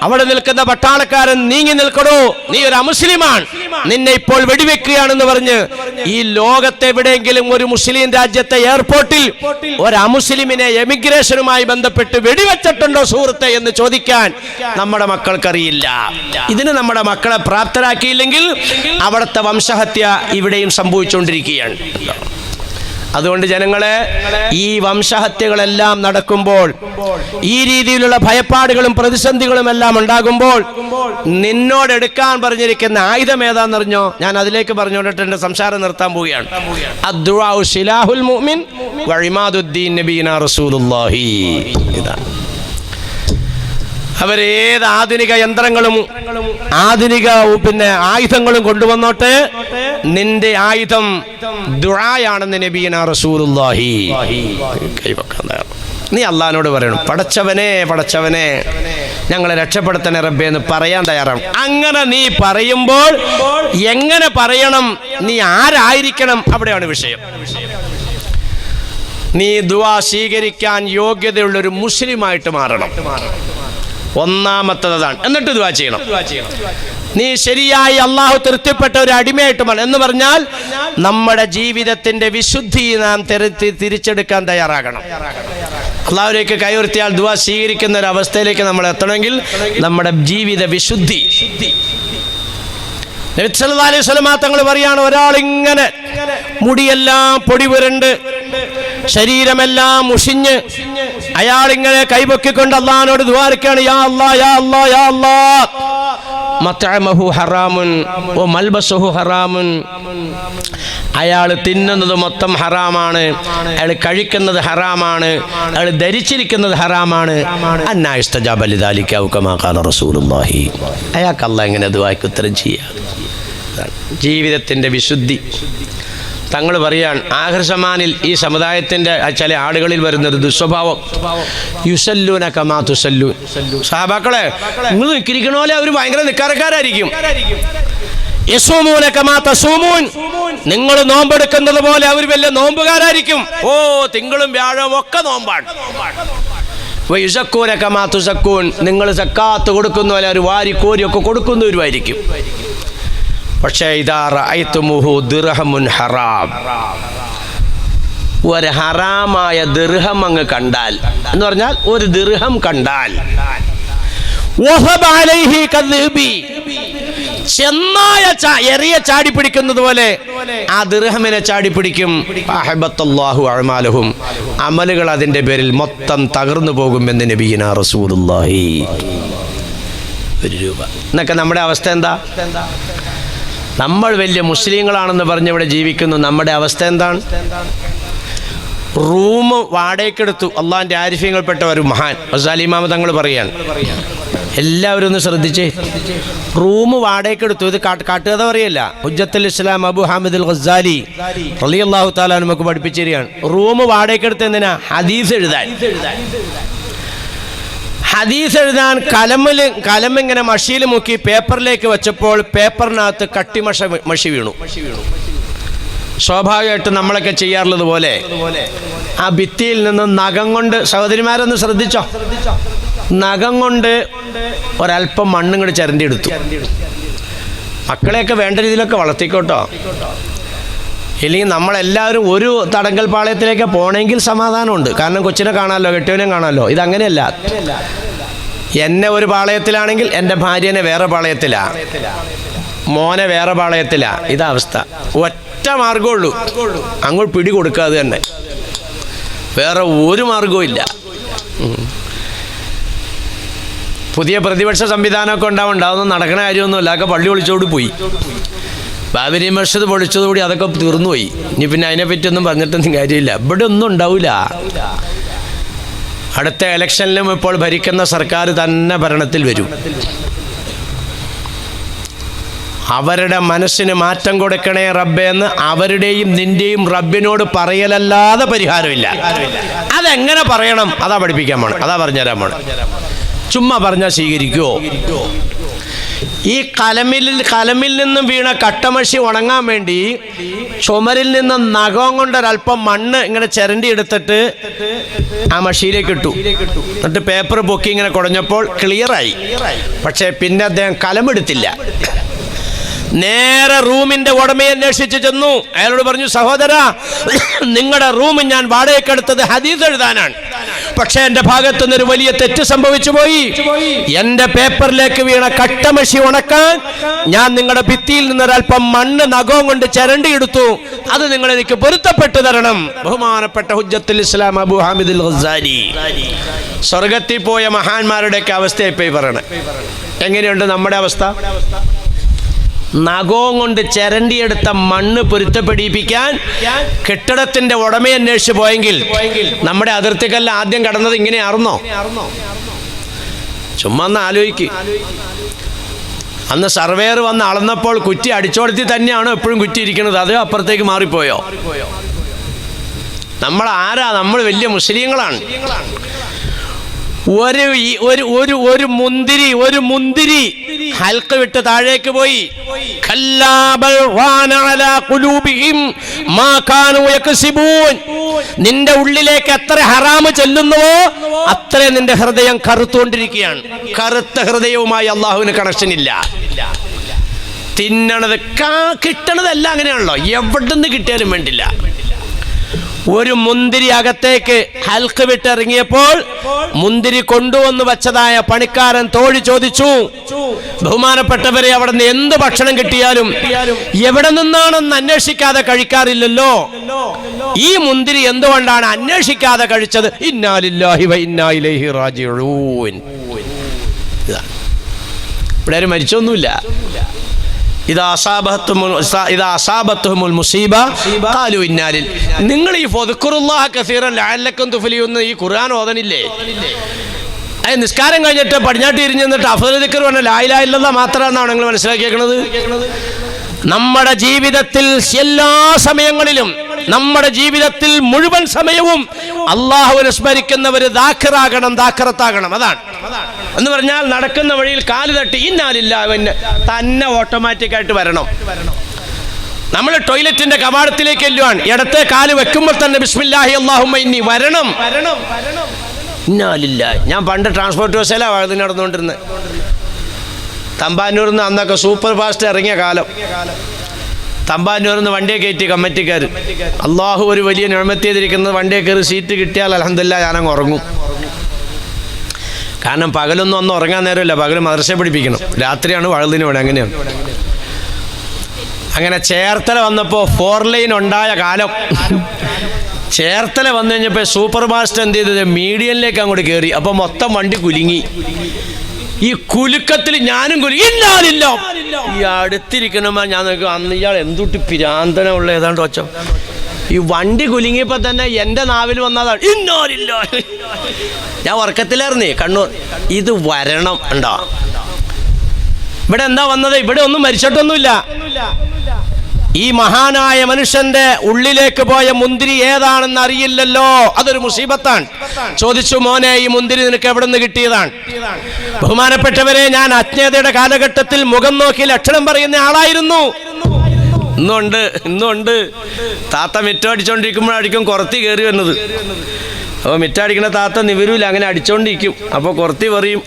അവിടെ നിൽക്കുന്ന പട്ടാളക്കാരൻ നീങ്ങി നിൽക്കണോ, നീ ഒരു അമുസ്ലിമാണ്, നിന്നെ ഇപ്പോൾ വെടിവെക്കുകയാണെന്ന് പറഞ്ഞ് ഈ ലോകത്തെവിടെയെങ്കിലും ഒരു മുസ്ലിം രാജ്യത്തെ എയർപോർട്ടിൽ ഒരു അമുസ്ലിമിനെ എമിഗ്രേഷനുമായി ബന്ധപ്പെട്ട് വെടിവെച്ചിട്ടുണ്ടോ സുഹൃത്തെ എന്ന് ചോദിക്കാൻ നമ്മുടെ മക്കൾക്കറിയില്ല. ഇതിന് നമ്മുടെ മക്കളെ പ്രാപ്തരാക്കിയില്ലെങ്കിൽ അവിടുത്തെ വംശഹത്യ ഇവിടെയും സംഭവിച്ചുകൊണ്ടിരിക്കുകയാണ്. അതുകൊണ്ട് ജനങ്ങളെ, ഈ വംശഹത്യകളെല്ലാം നടക്കുമ്പോൾ, ഈ രീതിയിലുള്ള ഭയപ്പാടുകളും പ്രതിസന്ധികളും എല്ലാം ഉണ്ടാകുമ്പോൾ നിന്നോട് എടുക്കാൻ പറഞ്ഞിരിക്കുന്ന ആയുധം ഏതാണെന്നറിഞ്ഞോ? ഞാൻ അതിലേക്ക് പറഞ്ഞുകൊണ്ടിട്ട് എന്റെ സംസാരം നിർത്താൻ പോവുകയാണ്. അദ്ദുആഉ സിലാഹുൽ മുഅ്മിൻ വഇമാദുദ്ദീൻ നബിയിനാ റസൂലുള്ളാഹി. ഇതാണ്. അവരേത് ആധുനിക യന്ത്രങ്ങളും ആധുനിക ആയുധങ്ങളും കൊണ്ടുവന്നോട്ടെ, നിന്റെ ആയുധം ദുആയാണെന്ന് നബിയിനാ റസൂലുള്ളാഹി. നീ അള്ളാഹിനോട് പറയണം, പടച്ചവനെ ഞങ്ങളെ രക്ഷപ്പെടുത്തണേ റബ്ബേ എന്ന് പറയാൻ തയ്യാറാണ്. അങ്ങനെ നീ പറയുമ്പോൾ എങ്ങനെ പറയണം, നീ ആരായിരിക്കണം, അവിടെയാണ് വിഷയം. നീ ദുആ സ്വീകരിക്കാൻ യോഗ്യതയുള്ളൊരു മുസ്ലിമായിട്ട് മാറണം. ഒന്നാമത്തതാണ്. എന്നിട്ട് ദുആ ചെയ്യണം. നീ ശരിയായി അള്ളാഹു തൃപ്തിപ്പെട്ട ഒരു അടിമയായിട്ട് മാറണം. എന്ന് പറഞ്ഞാൽ നമ്മുടെ ജീവിതത്തിന്റെ വിശുദ്ധി നാം തിരിച്ചെടുക്കാൻ തയ്യാറാകണം. അള്ളാഹുവിലേക്ക് കൈയുയർത്തിയാൽ ദുആ സ്വീകരിക്കുന്ന ഒരു അവസ്ഥയിലേക്ക് നമ്മൾ എത്തണമെങ്കിൽ നമ്മുടെ ജീവിത വിശുദ്ധി. നബി സല്ലല്ലാഹു അലൈഹി വസല്ലം തങ്ങൾ പറയാണ്, ഒരാൾ ഇങ്ങനെ മുടിയെല്ലാം പൊടി പുരണ്ട് ശരീരമെല്ലാം മുഷിഞ്ഞ് അയാൾ ഇങ്ങനെ കൈപൊക്കിക്കൊണ്ട് അള്ളാഹിനോട് ദുആർക്കാണ്, യാ അല്ലാഹ് യാ അല്ലാഹ് യാ അല്ലാഹ്, മത്അമഹു ഹറാമുൻ വ മൽബസുഹു ഹറാമുൻ. അയാൾ തിന്നുന്നത് മൊത്തം ഹറാമാണ്, അയാൾ കഴിക്കുന്നത് ഹറാമാണ്, അയാൾ ധരിച്ചിരിക്കുന്നത് ഹറാമാണ്. അന്നാ ഇസ്തജാബ ലിദാലിക ഔ കമാ ഖാല റസൂലുള്ളാഹി. അയാൾക്ക് അല്ലാഹ് എങ്ങനെ ദുആക്ക് ഉത്തരം ചെയ്യാം? ജീവിതത്തിന്റെ വിശുദ്ധി. തങ്ങൾ പറയാൻ ആഖിർ ഈ സമുദായത്തിന്റെ ചില ആളുകളിൽ വരുന്നൊരു ദുസ്വഭാവം, യുസല്ലൂന കമാ തുസല്ലൂൻ. സഹാബാക്കളെ, നിങ്ങൾ നിൽക്കിരിക്കണ പോലെ അവർ ഭയങ്കര നിക്കാരക്കാരായിരിക്കും. യസൂമൂന കമാ തസൂമൂൻ, നിങ്ങൾ നോമ്പെടുക്കുന്നത് പോലെ അവർ വലിയ നോമ്പുകാരായിരിക്കും. ഓ, തിങ്കളും വ്യാഴവും ഒക്കെ നോമ്പാണ്. വയുസക്കൂന കമാ തുസക്കൂൻ, നിങ്ങൾ സക്കാത്ത് കൊടുക്കുന്ന പോലെ അവർ വാരിക്കോരിയൊക്കെ കൊടുക്കുന്നവരുമായിരിക്കും. പക്ഷേ ഇദാ റഅയ്തുമുഹു ദിർഹമുൻ ഹറാം, ഒരു ഹറാമായ ദിർഹം അങ്ങ് കണ്ടാൽ, എന്ന് പറഞ്ഞാൽ ഒരു ദിർഹം കണ്ടാൽ, വഹബ അലൈഹി കദ്ബി, ചെന്നായ എറിയ ചാടി പിടിക്കുന്നത് പോലെ ആ ദിർഹമിനെ ചാടി പിടിക്കും. അഹബത്തല്ലാഹു അഅമാലഹും, അമലുകൾ അതിന്റെ പേരിൽ മൊത്തം തകർന്നു പോകുമെന്ന് നബിയിനാ റസൂലുള്ളാഹി. 1 രൂപ എന്നൊക്കെ നമ്മുടെ അവസ്ഥ എന്താ? നമ്മൾ വലിയ മുസ്ലിങ്ങളാണെന്ന് പറഞ്ഞ് ഇവിടെ ജീവിക്കുന്നു. നമ്മുടെ അവസ്ഥ എന്താണ്? റൂം വാടകയ്ക്കെടുത്തു. അള്ളാഹിന്റെ ആരിഫ്യങ്ങൾപ്പെട്ട ഒരു മഹാൻ ഗസാലി ഇമാം തങ്ങൾ പറയാണ്, എല്ലാവരും ഒന്ന് ശ്രദ്ധിച്ചേ, റൂം വാടകയ്ക്കെടുത്തു. ഇത് കാട്ടുകഥ പറയല്ല, ഹുജ്ജത്തുൽ ഇസ്ലാം അബു ഹാമിദുൽ ഗസാലി റളിയല്ലാഹു തആല നമുക്ക് പഠിപ്പിച്ചു തരികയാണ്. റൂം വാടകയ്ക്കെടുത്ത് എന്തിനാ? ഹദീസ് എഴുതാൻ. ഹദീസ് എഴുതാൻ കലമിങ്ങനെ മഷിയിൽ മുക്കി പേപ്പറിലേക്ക് വെച്ചപ്പോൾ പേപ്പറിനകത്ത് മഷി വീണു. സ്വാഭാവികമായിട്ട് നമ്മളൊക്കെ ചെയ്യാറുള്ളത് പോലെ ആ ഭിത്തിയിൽ നിന്ന് നഖം കൊണ്ട്, സഹോദരിമാരൊന്ന് ശ്രദ്ധിച്ചോ, നഖം കൊണ്ട് ഒരല്പം മണ്ണും കൂടി ചിരണ്ടി എടുത്തു. മക്കളെയൊക്കെ വേണ്ട രീതിയിലൊക്കെ വളർത്തിക്കോട്ടോ. ഇല്ലെങ്കിൽ നമ്മളെല്ലാവരും ഒരു തടങ്കൽ പാളയത്തിലേക്ക് പോകണമെങ്കിൽ സമാധാനമുണ്ട്. കാരണം കൊച്ചിനെ കാണാമല്ലോ, കെട്ടിയവനെ കാണാമല്ലോ. ഇതങ്ങനെയല്ല. എന്നെ ഒരു പാളയത്തിലാണെങ്കിൽ എൻ്റെ ഭാര്യനെ വേറെ പാളയത്തിലാ, മോനെ വേറെ പാളയത്തിലാ. ഇതാ അവസ്ഥ. ഒറ്റ മാർഗമുള്ളൂ, അങ്ങോട്ട് പിടി കൊടുക്കാതെ തന്നെ, വേറെ ഒരു മാർഗവും ഇല്ല. പുതിയ പ്രതിപക്ഷ സംവിധാനമൊക്കെ ഉണ്ടാവുന്ന നടക്കണ കാര്യമൊന്നുമില്ല. അതൊക്കെ പള്ളി പൊളിച്ചോട് പോയി. ബാബരി മസ്ജിദ് പൊളിച്ചതോടുകൂടി അതൊക്കെ തീർന്നുപോയി. ഇനി പിന്നെ അതിനെപ്പറ്റിയൊന്നും പറഞ്ഞിട്ടൊന്നും കാര്യമില്ല. ഇവിടെ ഒന്നും ഉണ്ടാവില്ല. അടുത്ത ഇലക്ഷനിലും ഇപ്പോൾ ഭരിക്കുന്ന സർക്കാർ തന്നെ ഭരണത്തിൽ വരും. അവരുടെ മനസ്സിന് മാറ്റം കൊടുക്കണേ റബ്ബേ എന്ന് അവരുടെയും നിന്റെയും റബ്ബിനോട് പറയലല്ലാതെ പരിഹാരമില്ല. അതെങ്ങനെ പറയണം അതാ പഠിപ്പിക്കാൻ വേണം, അതാ പറഞ്ഞുതരാൻ വേണം. ചുമ്മാ പറഞ്ഞാൽ സ്വീകരിക്കുമോ? ഈ കലമിൽ നിന്നും വീണ കട്ടമഷി ഉണങ്ങാൻ വേണ്ടി ചുമരിൽ നിന്ന് നഖം കൊണ്ടൊരൽപ്പം മണ്ണ് ഇങ്ങനെ ചിരണ്ടി എടുത്തിട്ട് ആ മഷിയിലേക്ക് ഇട്ടു. എന്നിട്ട് പേപ്പർ പൊക്കി ഇങ്ങനെ കുടഞ്ഞപ്പോൾ ക്ലിയറായി. പക്ഷേ പിന്നെ അദ്ദേഹം കലമെടുത്തില്ല. നേരെ റൂമിന്റെ ഉടമയെ അന്വേഷിച്ച് ചെന്നു. അയാളോട് പറഞ്ഞു, സഹോദരാ, നിങ്ങളുടെ റൂം ഞാൻ വാടകയ്ക്കെടുത്തത് ഹദീസ് എഴുതാനാണ്. പക്ഷെ എന്റെ ഭാഗത്തു നിന്നൊരു വലിയ തെറ്റ് സംഭവിച്ചു പോയി. എന്റെ പേപ്പറിലേക്ക് വീണ കട്ടമഷി ഉണക്കാൻ ഞാൻ നിങ്ങളുടെ ഭിത്തിയിൽ നിന്നൊരൽപ്പം മണ്ണ് നഖവും കൊണ്ട് ചിരണ്ടിയെടുത്തു. അത് നിങ്ങൾ എനിക്ക് പൊരുത്തപ്പെട്ടു തരണം. ബഹുമാനപ്പെട്ട ഹുജ്ജത്തുൽ ഇസ്ലാം അബൂ ഹാമിദുൽ ഗസാലി, സ്വർഗത്തിൽ പോയ മഹാന്മാരുടെയൊക്കെ അവസ്ഥയായി പോയി പറയണേ. എങ്ങനെയുണ്ട് നമ്മുടെ അവസ്ഥ? നഖവും കൊണ്ട് ചിരണ്ടിയെടുത്ത മണ്ണ് പൊരുത്തപ്പെടിപ്പിക്കാൻ കെട്ടിടത്തിന്റെ ഉടമയെ അന്വേഷിച്ച് പോയെങ്കിൽ നമ്മുടെ അതിർത്തിക്കല്ല ആദ്യം കടന്നത് ഇങ്ങനെയായിരുന്നോ? ചുമ്മാ ഒന്ന് ആലോചിക്ക്. അന്ന് സർവേയർ വന്ന് അളന്നപ്പോൾ കുറ്റി അടിച്ചോടത്തി തന്നെയാണോ എപ്പോഴും കുറ്റി ഇരിക്കുന്നത്? അത് അപ്പുറത്തേക്ക് മാറിപ്പോയോ? നമ്മൾ ആരാ? നമ്മൾ വലിയ മുസ്ലിങ്ങളാണ്. ഒരു മുന്തിരി ഹൽക്ക് വിട്ട് താഴേക്ക് പോയി. നിന്റെ ഉള്ളിലേക്ക് എത്ര ഹറാമ് ചെല്ലുന്നുവോ അത്ര നിന്റെ ഹൃദയം കറുത്തുകൊണ്ടിരിക്കുകയാണ്. കറുത്ത ഹൃദയവുമായി അള്ളാഹുവിന് കണക്ഷൻ ഇല്ല. തിന്നണത് കിട്ടണതല്ല അങ്ങനെയാണല്ലോ, എവിടുന്ന് കിട്ടിയാലും വേണ്ടില്ല. ഒരു മുന്തിരി അകത്തേക്ക് ഹൽക്ക് വിട്ടിറങ്ങിയപ്പോൾ മുന്തിരി കൊണ്ടുവന്ന് വെച്ചതായ പണിക്കാരൻ തോഴി ചോദിച്ചു, ബഹുമാനപ്പെട്ടവരെ, അവിടെ നിന്ന് എന്ത് ഭക്ഷണം കിട്ടിയാലും എവിടെ നിന്നാണെന്ന് അന്വേഷിക്കാതെ കഴിക്കാറില്ലല്ലോ. ഈ മുന്തിരി എന്തുകൊണ്ടാണ് അന്വേഷിക്കാതെ കഴിച്ചത്? ഇന്നാ ലില്ലാഹി വ ഇന്നാ ഇലൈഹി റാജിഊൻ. ഇവിടെ ആരും മരിച്ചൊന്നുമില്ല. നിങ്ങൾ ഈ ഫദ്കുറുല്ലാഹ കസീറൻ ലഅല്ലക്കും തുഫ്ലിഹൂൻ ഈ ഖുർആൻ ഓതണില്ലേ? നിസ്കാരം കഴിഞ്ഞിട്ട് പടിഞ്ഞാട്ട് ഇരിഞ്ഞിട്ട് അഫ്ദൽ ദിക്ർ പറഞ്ഞ ലാ ഇലാഹ ഇല്ലല്ലാഹ് മാത്രമാണെന്നാണ് നിങ്ങൾ മനസ്സിലാക്കിയേക്കുന്നത്. നമ്മുടെ ജീവിതത്തിൽ എല്ലാ സമയങ്ങളിലും, നമ്മുടെ ജീവിതത്തിൽ മുഴുവൻ സമയവും അള്ളാഹുവിനെ സ്മരിക്കുന്നവർ ദാഖിറാകണം, ദാഖിറത്താകണം. അതാണ് എന്ന് പറഞ്ഞാൽ നടക്കുന്ന വഴിയിൽ കാല് തട്ടി ഇന്നാ ലില്ലാഹി തന്നെ ഓട്ടോമാറ്റിക്കായിട്ട് വരണം. നമ്മൾ ടോയ്ലറ്റിന്റെ കവാടത്തിലേക്ക് എല്ലുവാണ്, ഇടത്തെ കാല് വെക്കുമ്പോൾ തന്നെ ബിസ്മില്ലാഹി അല്ലാഹുമ്മ ഇന്നി വരണം. ഇന്നാ ലില്ലാഹി. ഞാൻ പണ്ട് ട്രാൻസ്പോർട്ട് ബസ്സിലാണ് വഴുതി നടന്നുകൊണ്ടിരുന്നത്. തമ്പാനൂരിൽ നിന്ന് അന്നൊക്കെ സൂപ്പർ ഫാസ്റ്റ് ഇറങ്ങിയ കാലം. തമ്പാനൂരിൽ നിന്ന് വണ്ടിയെ കയറ്റി കമ്മിറ്റിക്കാർ. അള്ളാഹു ഒരു വലിയ നിഅമത്ത് ചെയ്തിരിക്കുന്നത്, വണ്ടിയെ കയറി സീറ്റ് കിട്ടിയാൽ അൽഹംദുലില്ലാഹ് ഞാനങ്ങ് ഉറങ്ങും. കാരണം പകലൊന്നും ഒന്നും ഉറങ്ങാൻ നേരമില്ല, പകൽ മദ്രസ പഠിപ്പിക്കണം, രാത്രിയാണ് വഴുതിന് വേണം. അങ്ങനെയാണ്. അങ്ങനെ ചേർത്തല വന്നപ്പോൾ 4 ലൈൻ ഉണ്ടായ കാലം. ചേർത്തല വന്നു കഴിഞ്ഞപ്പോൾ സൂപ്പർ ഫാസ്റ്റ് എന്ത് ചെയ്തത്, മീഡിയനിലേക്ക് അങ്ങോട്ട് കയറി. അപ്പോൾ മൊത്തം വണ്ടി കുലുങ്ങി. ഈ കുലുക്കത്തിൽ ഞാനും കുലുങ്ങില്ല. ഈ അടുത്തിരിക്കണമാ ഞാൻ നോക്കും, അന്ന് ഇയാൾ എന്തുട്ടി പിരാന്തനുള്ള ഏതാണ്ട് വച്ചോ. ഈ വണ്ടി കുലുങ്ങിയപ്പോൾ തന്നെ എൻ്റെ നാവിൽ വന്നതാണ് ഇന്നാലില്ല. ഞാൻ ഉറക്കത്തിലായിരുന്നേ, കണ്ണൂർ. ഇത് വരണം ഉണ്ടോ? ഇവിടെ എന്താ വന്നത്? ഇവിടെ ഒന്നും മരിച്ചിട്ടൊന്നുമില്ല. ഈ മഹാനായ മനുഷ്യന്റെ ഉള്ളിലേക്ക് പോയ മുന്തിരി ഏതാണെന്ന് അറിയില്ലല്ലോ. അതൊരു മുസീബത്താണ്. ചോദിച്ചു, മോനെ, ഈ മുന്തിരി നിനക്ക് എവിടെ നിന്ന് കിട്ടിയതാണ്? ബഹുമാനപ്പെട്ടവരെ, ഞാൻ അജ്ഞതയുടെ കാലഘട്ടത്തിൽ മുഖം നോക്കി ലക്ഷണം പറയുന്ന ആളായിരുന്നു. ഇന്നുണ്ട് താത്ത മിറ്റടിച്ചോണ്ടിരിക്കുമ്പോഴായിരിക്കും കുറത്തി കയറി വരുന്നത്. അപ്പോൾ മിറ്റടിക്കുന്ന താത്ത നിവരൂല, അങ്ങനെ അടിച്ചോണ്ടിരിക്കും. അപ്പോൾ കുറത്തി പറയും,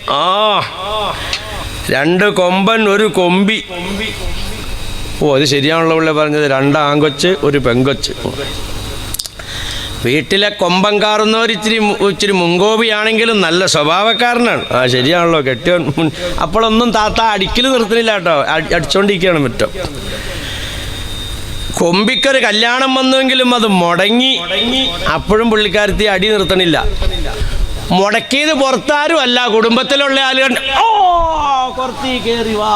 2 കൊമ്പൻ 1 കൊമ്പി. ഓ, അത് ശരിയാണല്ലോ ഉള്ള പറഞ്ഞത്. 2 ആങ്കൊച്ച് 1 പെങ്കൊച്ച്. വീട്ടിലെ കൊമ്പം കാറുന്നവർ ഇച്ചിരി മുങ്കോപിയാണെങ്കിലും നല്ല സ്വഭാവക്കാരനാണ്. ശരിയാണല്ലോ കെട്ടിയോൻ. അപ്പോഴൊന്നും താത്ത അടിക്കൽ നിർത്തുന്നില്ല കേട്ടോ, അടിച്ചോണ്ടിരിക്കുകയാണ് മുറ്റം. കൊമ്പിക്കൊരു കല്യാണം വന്നുവെങ്കിലും അത് മുടങ്ങി. അപ്പോഴും പുള്ളിക്കാരത്തി അടി നിർത്തണില്ല. മുടക്കിയത് പുറത്താരും അല്ല, കുടുംബത്തിലുള്ള ആളുകൾ കുറത്തി കയറി വാ.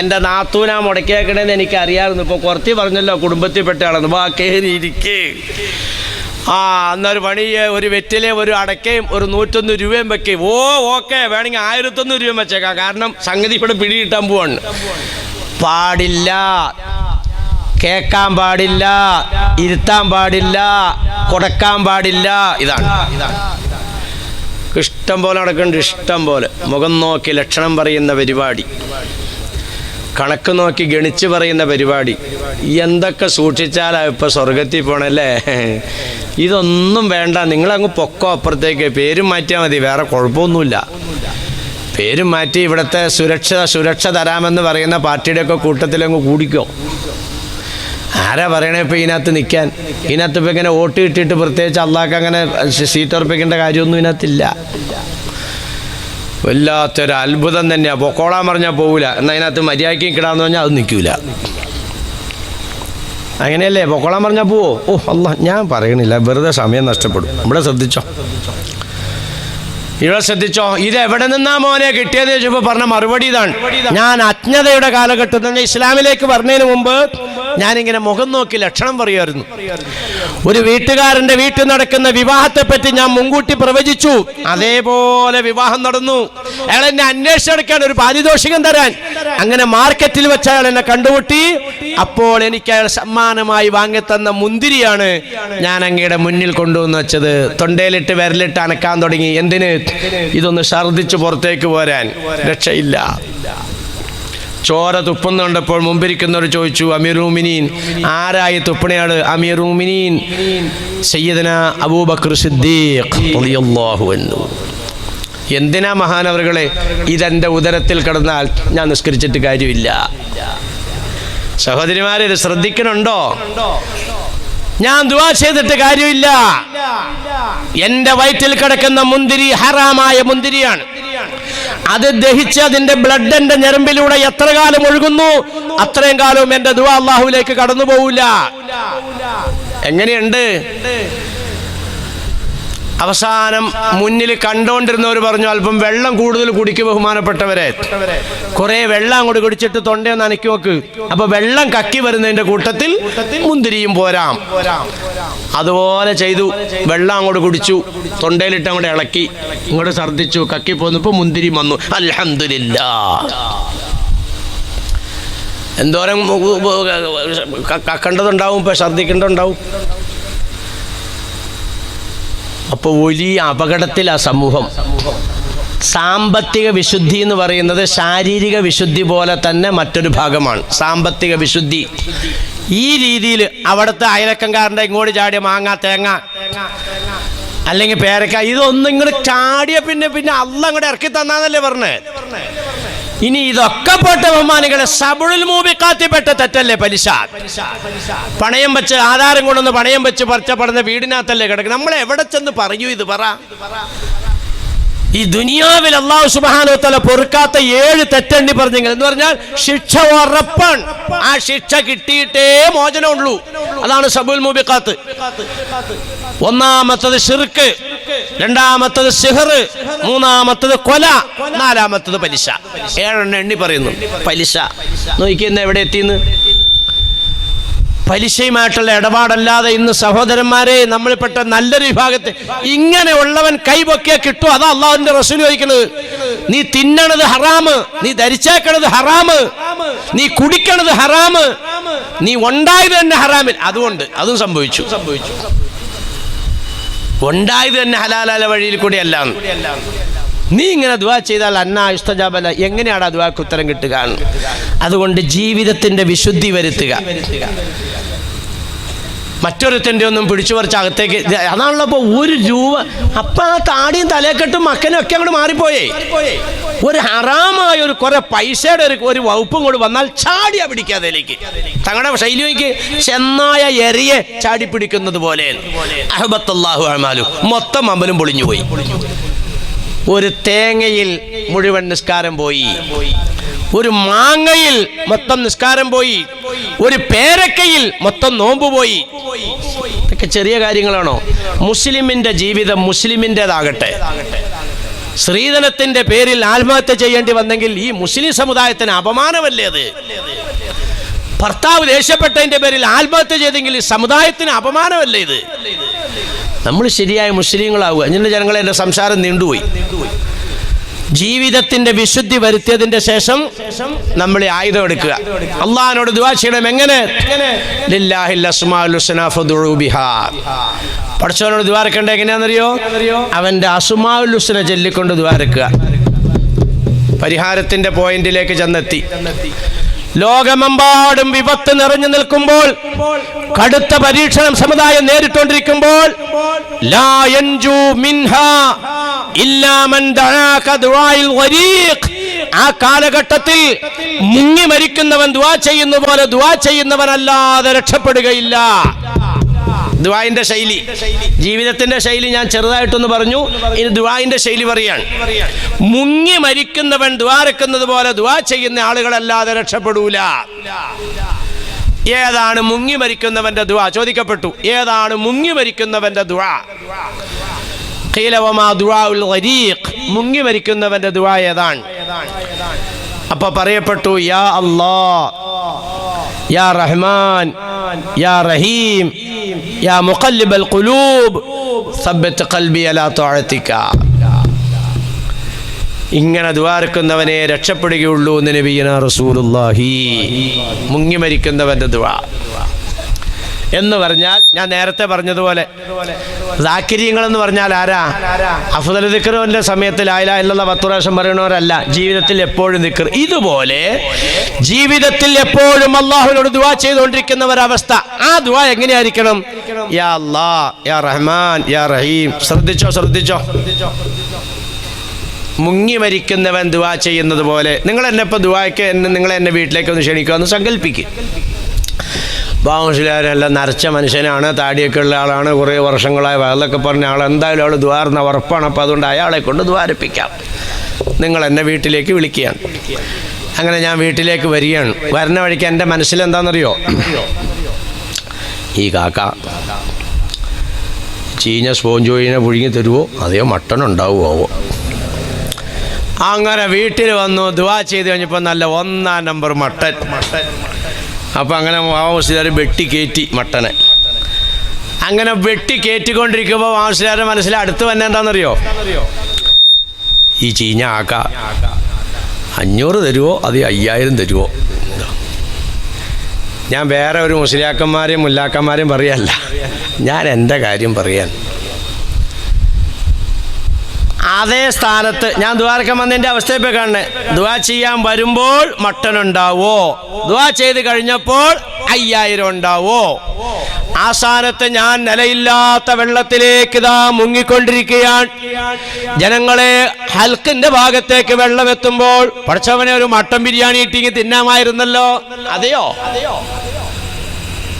എൻ്റെ നാത്തൂനാ മുടക്കിയേക്കണേന്ന് എനിക്കറിയാമായിരുന്നു. ഇപ്പോൾ കുറത്തി പറഞ്ഞല്ലോ കുടുംബത്തിൽപ്പെട്ട ആളെന്ന്. വാ കയറിയിരിക്കേ. എന്നൊരു പണി, ഒരു വെറ്റിലെ ഒരു അടക്കയും ഒരു 101 രൂപയും വെക്കുകയും. ഓക്കെ വേണമെങ്കിൽ 1001 രൂപയും വെച്ചേക്കാം, കാരണം സംഗതി ഇവിടെ പിടികിട്ടാൻ പോവാണ്. പാടില്ല, കേൾക്കാൻ പാടില്ല, ഇരുത്താൻ പാടില്ല, കൊടുക്കാൻ പാടില്ല. ഇതാണ് ഇഷ്ടം പോലെ നടക്കുന്നുണ്ട്. ഇഷ്ടം പോലെ മുഖം നോക്കി ലക്ഷണം പറയുന്ന പരിപാടി, കണക്ക് നോക്കി ഗണിച്ച് പറയുന്ന പരിപാടി. എന്തൊക്കെ സൂക്ഷിച്ചാലാ ഇപ്പം സ്വർഗത്തിൽ പോണല്ലേ. ഇതൊന്നും വേണ്ട, നിങ്ങളങ്ങ് പൊക്കോ അപ്പുറത്തേക്ക്. പേരും മാറ്റിയാൽ മതി, വേറെ കുഴപ്പമൊന്നുമില്ല. പേരും മാറ്റി ഇവിടുത്തെ സുരക്ഷ തരാമെന്ന് പറയുന്ന പാർട്ടിയുടെയൊക്കെ കൂട്ടത്തിലങ്ങ് കൂടിക്കോ. ആരാ പറയണേ ഇപ്പം ഇതിനകത്ത് നിൽക്കാൻ? ഇതിനകത്ത് ഇപ്പം ഇങ്ങനെ വോട്ട് കിട്ടിയിട്ട് പ്രത്യേകിച്ച് അള്ളാഹ്ക്ക് അങ്ങനെ സീറ്റ് ഉറപ്പിക്കേണ്ട കാര്യമൊന്നും ഇതിനകത്തില്ല. വല്ലാത്തൊരു അത്ഭുതം തന്നെയാണ്. പൊക്കോളാൻ പറഞ്ഞാൽ പോവില്ല, എന്നാൽ അതിനകത്ത് മര്യാദയ്ക്ക് കിടാന്ന് പറഞ്ഞാൽ അത് നിൽക്കില്ല. അങ്ങനെയല്ലേ? പൊക്കോളാൻ പറഞ്ഞാൽ പോവോ? അല്ല, ഞാൻ പറയണില്ല, വെറുതെ സമയം നഷ്ടപ്പെടും. ഇവിടെ ശ്രദ്ധിച്ചോ, ഇവിടെ ശ്രദ്ധിച്ചോ. ഇത് എവിടെ നിന്നാ മോനെ കിട്ടിയത് ചോദിച്ചപ്പോൾ പറഞ്ഞ മറുപടി ഇതാണ്. ഞാൻ അജ്ഞതയുടെ കാലഘട്ടത്തിൽ ഇസ്ലാമിലേക്ക് വരുന്നതിന് മുമ്പ് ഞാനിങ്ങനെ മുഖം നോക്കി ലക്ഷണം പറയുമായിരുന്നു. ഒരു വീട്ടുകാരന്റെ വീട്ടിൽ നടക്കുന്ന വിവാഹത്തെ പറ്റി ഞാൻ മുൻകൂട്ടി പ്രവചിച്ചു. അതേപോലെ വിവാഹം നടന്നു. അയാൾ എന്നെ അന്വേഷിച്ചെടുക്കാൻ, ഒരു പാരിതോഷികം തരാൻ. അങ്ങനെ മാർക്കറ്റിൽ വെച്ച് അയാൾ എന്നെ കണ്ടുമുട്ടി. അപ്പോൾ എനിക്ക് അയാൾ സമ്മാനമായി വാങ്ങിത്തന്ന മുന്തിരിയാണ് ഞാൻ അങ്ങയുടെ മുന്നിൽ കൊണ്ടുവന്ന് വെച്ചത്. തൊണ്ടയിലിട്ട് വിരലിട്ട് അനക്കാൻ തുടങ്ങി. എന്തിന്? ഇതൊന്ന് ഛർദിച്ച് പുറത്തേക്ക് പോരാൻ. രക്ഷയില്ല. ചോര തുപ്പുന്ന കണ്ടപ്പോൾ മുമ്പിരിക്കുന്നവർ ചോദിച്ചു, അമീറുൽ മുഅ്മിനീൻ, ആരായി തുപ്പണയാള്? അമീറുൽ മുഅ്മിനീൻ സയ്യിദന അബൂബക്കർ സിദ്ദീഖ് റളിയല്ലാഹു അൻഹു. എന്തിനാ മഹാനവറുകളെ? ഇതെന്റെ ഉദരത്തിൽ കിടന്നാൽ ഞാൻ നിസ്കരിച്ചിട്ട് കാര്യമില്ല. സഹോദരിമാരെ, ഇത് ശ്രദ്ധിക്കണുണ്ടോ? ഞാൻ ദുആ ചെയ്തിട്ട് കാര്യമില്ല. എന്റെ വയറ്റിൽ കിടക്കുന്ന മുന്തിരി ഹറാമായ മുന്തിരിയാണ്. അത് ദഹിച്ച് അതിന്റെ ബ്ലഡ് എന്റെ ഞരമ്പിലൂടെ എത്ര കാലം ഒഴുകുന്നു അത്രയും കാലവും എന്റെ ദുആ അല്ലാഹുവിലേക്ക് കടന്നു പോവില്ല. എങ്ങനെയുണ്ട്? അവസാനം മുന്നിൽ കണ്ടോണ്ടിരുന്നവർ പറഞ്ഞു, അല്പം വെള്ളം കൂടുതൽ കുടിക്ക് ബഹുമാനപ്പെട്ടവരെ. കുറെ വെള്ളം അങ്ങോട്ട് കുടിച്ചിട്ട് തൊണ്ടയൊന്ന് നനക്കി നോക്ക്. അപ്പൊ വെള്ളം കക്കി വരുന്നതിന്റെ കൂട്ടത്തിൽ മുന്തിരിയും പോരാം. അതുപോലെ ചെയ്തു. വെള്ളം അങ്ങോട്ട് കുടിച്ചു, തൊണ്ടയിലിട്ട് അങ്ങോട്ട് ഇളക്കി, ഇങ്ങോട്ട് ഛർദ്ദിച്ചു, കക്കി പോന്നപ്പോ മുന്തിരി വന്നു. അൽഹംദുലില്ലാഹ്. എന്തോരം കക്കേണ്ടതുണ്ടാവും, ഇപ്പൊ ഛർദ്ദിക്കേണ്ടതുണ്ടാവും. അപ്പോൾ വലിയ അപകടത്തിൽ ആ സമൂഹം. സാമ്പത്തിക വിശുദ്ധി എന്ന് പറയുന്നത് ശാരീരിക വിശുദ്ധി പോലെ തന്നെ മറ്റൊരു ഭാഗമാണ്. സാമ്പത്തിക വിശുദ്ധി ഈ രീതിയിൽ അവിടുത്തെ അയലക്കംകാരൻ്റെ ഇങ്ങോട്ട് ചാടിയ മാങ്ങ, തേങ്ങ അല്ലെങ്കിൽ പേരക്ക, ഇതൊന്നും ഇങ്ങോട്ട് ചാടിയ പിന്നെ അള്ള ഇങ്ങോട്ട് ഇറക്കി തന്നാന്നല്ലേ പറഞ്ഞേ. ഇനി ഇതൊക്കെ പെട്ട ബഹുമാനികളെ സബുൽ മൂബിഖാത്തിൽപ്പെട്ട തെറ്റല്ലേ പലിശ? പണയം വെച്ച്, ആധാരം കൊണ്ടൊന്ന് പണയം വെച്ച് പറിച്ചപ്പെടുന്ന വീടിനകത്തല്ലേ കിടക്കുന്നത്. നമ്മൾ എവിടെ ചെന്ന് പറയൂ ഇത്? പറ. ഈ ദുനിയാവിൽ അല്ലാഹു സുബ്ഹാനഹു വ തആല പൊറുക്കാത്ത 7 തെറ്റെണ്ണി പറഞ്ഞെങ്കിൽ എന്ന് പറഞ്ഞാൽ ശിക്ഷ ഉറപ്പാണ്. ആ ശിക്ഷ കിട്ടിയിട്ടേ മോചനമുള്ളൂ. അതാണ് സബുൽ മൂബിഖാത്ത്. ഒന്നാമത്തത് ശിർക്ക്, രണ്ടാമത്തത് സിഹർ, മൂന്നാമത്തത് കൊല, നാലാമത്തത് പലിശ. 7 എണ്ണി പറയുന്നു. പലിശ നോക്കിയെന്ന് എവിടെ എത്തിയെന്ന്? പലിശയുമായിട്ടുള്ള ഇടപാടല്ലാതെ ഇന്ന് സഹോദരന്മാരെ നമ്മളിൽപ്പെട്ട നല്ലൊരു വിഭാഗത്തെ ഇങ്ങനെ ഉള്ളവൻ കൈപൊക്കിയാ കിട്ടും. അതാ അള്ളാഹുവിന്റെ റസൂൽ ചോദിക്കുന്നത്. നീ തിന്നണത് ഹറാമ്, നീ ധരിച്ചേക്കണത് ഹറാമ്, നീ കുടിക്കണത് ഹറാമ്, നീ ഉണ്ടായത് തന്നെ ഹറാമിൽ. അതുകൊണ്ട് അതും സംഭവിച്ചു. ഉണ്ടായത് തന്നെ ഹലാലാല വഴിയിൽ കൂടി അല്ല. നീ ഇങ്ങനെ ദുആ ചെയ്താൽ അന്നാ യുസ്തജാബല, എങ്ങനെയാണ് ആ ദുആക്ക് ഉത്തരം കിട്ടുക? അതുകൊണ്ട് ജീവിതത്തിന്റെ വിശുദ്ധി വരുത്തുക. മറ്റൊരുത്തൻ്റെ ഒന്നും പിടിച്ചു പറിച്ച് അകത്തേക്ക്. അതാണല്ലോ ഇപ്പോൾ ₹1. അപ്പം ആ താടിയും തലക്കെട്ടും മക്കനും ഒക്കെ അങ്ങോട്ട് മാറിപ്പോയേ. ഒരു ഹറാമായ ഒരു കുറെ പൈസയുടെ ഒരു വകുപ്പും കൂടി വന്നാൽ ചാടിയാ പിടിക്കാതേലേക്ക്. തങ്ങളുടെ ശൈലിക്ക് ചെന്നായ എറിയെ ചാടി പിടിക്കുന്നത് പോലെ അഹ്ബത്തല്ലാഹു അഅമാലു, മൊത്തം അമ്പലും പൊളിഞ്ഞു പോയി. ഒരു തേങ്ങയിൽ മുഴുവൻ നിസ്കാരം പോയി, ഒരു മാങ്ങയിൽ മൊത്തം നിസ്കാരം പോയി, ഒരു പേരക്കയിൽ മൊത്തം നോമ്പ് പോയി. ഇതൊക്കെ ചെറിയ കാര്യങ്ങളാണോ? മുസ്ലിമിന്റെ ജീവിതം മുസ്ലിമിൻ്റെതാകട്ടെ. സ്ത്രീധനത്തിന്റെ പേരിൽ ആത്മഹത്യ ചെയ്യേണ്ടി വന്നെങ്കിൽ ഈ മുസ്ലിം സമുദായത്തിന് അപമാനമല്ലേ അത്? ഭർത്താവ് ദേഷ്യപ്പെട്ടതിന്റെ പേരിൽ ആത്മഹത്യ ചെയ്തെങ്കിൽ ഈ സമുദായത്തിന് അപമാനമല്ലേ ഇത്? നമ്മൾ ശരിയായ മുസ്ലിങ്ങളാവുക. ഇങ്ങനെ ജനങ്ങളെ എൻ്റെ സംസാരം നീണ്ടുപോയി. ജീവിതത്തിന്റെ വിശുദ്ധി വരുത്തിയതിന്റെ ശേഷം നമ്മൾ ആയുധം എടുക്കുക. അള്ളാഹിനോട് ദുആ ചെയ്യണം. എങ്ങനെ? ലില്ലാഹിൽ അസ്മാഉൽ ഹുസ്നാ ഫദ്ഉ ബിഹാ. പടച്ചവനോട് ദുആ എടുക്കേണ്ടത് എങ്ങനെയാണെന്നറിയോ? അവന്റെ അസ്മാഉൽ ഹുസ്ന ചൊല്ലിക്കൊണ്ട് ദുആ എടുക്കുക. പരിഹാരത്തിന്റെ പോയിന്റിലേക്ക് ചെന്നെത്തി. ലോകമെമ്പാടും വിപത്ത് നിറഞ്ഞു നിൽക്കുമ്പോൾ, കടുത്ത പരീക്ഷണം സമുദായം നേരിട്ടുകൊണ്ടിരിക്കുമ്പോൾ, ലാ യൻജു മിൻഹാ ഇല്ലാ മൻ ദഅാക ദുആഇൽ ഗരീഖ്, ആ കാലഘട്ടത്തിൽ മുങ്ങി മരിക്കുന്നവൻ ദുആ ചെയ്യുന്ന പോലെ ദുആ ചെയ്യുന്നവനല്ലാതെ രക്ഷപ്പെടുകയില്ല. ദുആഇന്റെ ശൈലി, ജീവിതത്തിന്റെ ശൈലി ഞാൻ ചെറുതായിട്ടൊന്ന് പറഞ്ഞു. ഇനി ദുആഇന്റെ ശൈലി പറയാണ്. മുങ്ങി മരിക്കുന്നവൻ ദുആരക്കുന്നത് പോലെ ദുആ ചെയ്യുന്ന ആളുകളല്ലാതെ രക്ഷപ്പെടൂല. ഏതാണ് മുങ്ങി മരിക്കുന്നവന്റെ ദുആ? ചോദിക്കപ്പെട്ടു, ഏതാണ് മുങ്ങി മരിക്കുന്നവന്റെ ദുആ? ഖീല വമാ ദുആഉൽ ഗരീഖ്, മുങ്ങി മരിക്കുന്നവന്റെ ദുആ ഏതാണ്? അപ്പോൾ പറയപ്പെട്ടു, യാ അല്ലാഹ്, യാ റഹ്മാൻ, യാ റഹീം, യാ മുഖല്ലിബൽ ഖുലൂബ് സബ്ബിത് ഖൽബി അലാ തഅതിക. ഇങ്ങനെ ദുആർക്കുന്നവനെ രക്ഷപ്പെടുകയുള്ളൂ എന്ന് നബിയുനാ റസൂലുള്ളാഹി. മുങ്ങി മരിക്കുന്നവന്റെ ദുആ എന്ന് പറഞ്ഞാൽ ഞാൻ നേരത്തെ പറഞ്ഞതുപോലെ സാക്കിര്യങ്ങൾ എന്ന് പറഞ്ഞാൽ ആരാ? അഫ്ദൽ ദിക്റിന്റെ സമയത്ത് ലാ ഇലാഹ ഇല്ലല്ലാഹ് 10 പ്രാവശ്യം പറയുന്നവരല്ല, ജീവിതത്തിൽ എപ്പോഴും ദിക്ർ. ഇതുപോലെ ജീവിതത്തിൽ എപ്പോഴും അല്ലാഹുവിനോട് ദുആ ചെയ്തുകൊണ്ടിരിക്കുന്നവരവസ്ഥ. ആ ദുആ എങ്ങനെയായിരിക്കണം? യാ അല്ലാഹ്, യാ റഹ്മാൻ, യാ റഹീം. ശ്രദ്ധിച്ചോ. മുങ്ങി മരിക്കുന്നവൻ ദുആ ചെയ്യുന്നത് പോലെ നിങ്ങൾ എന്നെ ഇപ്പോൾ ദുആയ്ക്ക് നിങ്ങൾ എന്നെ വീട്ടിലേക്ക് ഒന്ന് ക്ഷണിക്കുമെന്ന് സങ്കല്പിക്കും. ബാമുസ്ലിയാരെല്ലാം നരച്ച മനുഷ്യനാണ്, താടിയൊക്കെ ഉള്ള ആളാണ്, കുറേ വർഷങ്ങളായി വയലൊക്കെ പറഞ്ഞ ആൾ, എന്തായാലും ആൾ ദ്വാർന്ന ഉറപ്പാണ്. അപ്പോൾ അതുകൊണ്ട് അയാളെ കൊണ്ട് ദ്വാരിപ്പിക്കാം. നിങ്ങൾ എന്നെ വീട്ടിലേക്ക് വിളിക്കുകയാണ്. അങ്ങനെ ഞാൻ വീട്ടിലേക്ക് വരികയാണ്. വരുന്ന വഴിക്ക് എൻ്റെ മനസ്സിലെന്താണെന്നറിയോ? ഈ കാക്ക ചീഞ്ഞ സ്പോഞ്ച് കോഴിനെ പുഴുങ്ങി തരുമോ, അതെയോ മട്ടൺ ഉണ്ടാവുമോ? അങ്ങനെ വീട്ടിൽ വന്നു ദുആ ചെയ്ത് കഴിഞ്ഞപ്പോൾ നല്ല 1-ാം നമ്പർ മട്ടൻ. അപ്പം അങ്ങനെ മാമുസ്ലിയാർ വെട്ടി കയറ്റി മട്ടനെ. അങ്ങനെ വെട്ടി കയറ്റിക്കൊണ്ടിരിക്കുമ്പോൾ മാമുസ്ലിയാരുടെ മനസ്സിൽ അടുത്ത് തന്നെ എന്താണെന്നറിയോ? ഈ ചീഞ്ഞ ആക്ക 500 തരുമോ അത് 5000 തരുമോ? ഞാൻ വേറെ ഒരു മുസ്ലിയാക്കന്മാരെയും മുല്ലാക്കന്മാരെയും പറയല്ല, ഞാൻ എൻ്റെ കാര്യം പറയാൻ. അതേ സ്ഥാനത്ത് ഞാൻ ദുആർക്കാൻ വന്നതിൻ്റെ അവസ്ഥയെ കാണണേ. ദുആ ചെയ്യാൻ വരുമ്പോൾ മട്ടൻ ഉണ്ടാവോ? ദുആ ചെയ്ത് കഴിഞ്ഞപ്പോൾ 5000 ഉണ്ടാവോ? ആ സ്ഥാനത്ത് ഞാൻ നിലയില്ലാത്ത വെള്ളത്തിലേക്ക് ഇതാ മുങ്ങിക്കൊണ്ടിരിക്കുകയാണ്. ജനങ്ങളെ ഹൽക്കിന്റെ ഭാഗത്തേക്ക് വെള്ളം എത്തുമ്പോൾ പഠിച്ചവനെ ഒരു മട്ടൻ ബിരിയാണി ഇട്ടിങ്ങി തിന്നാമായിരുന്നല്ലോ. അതെയോ?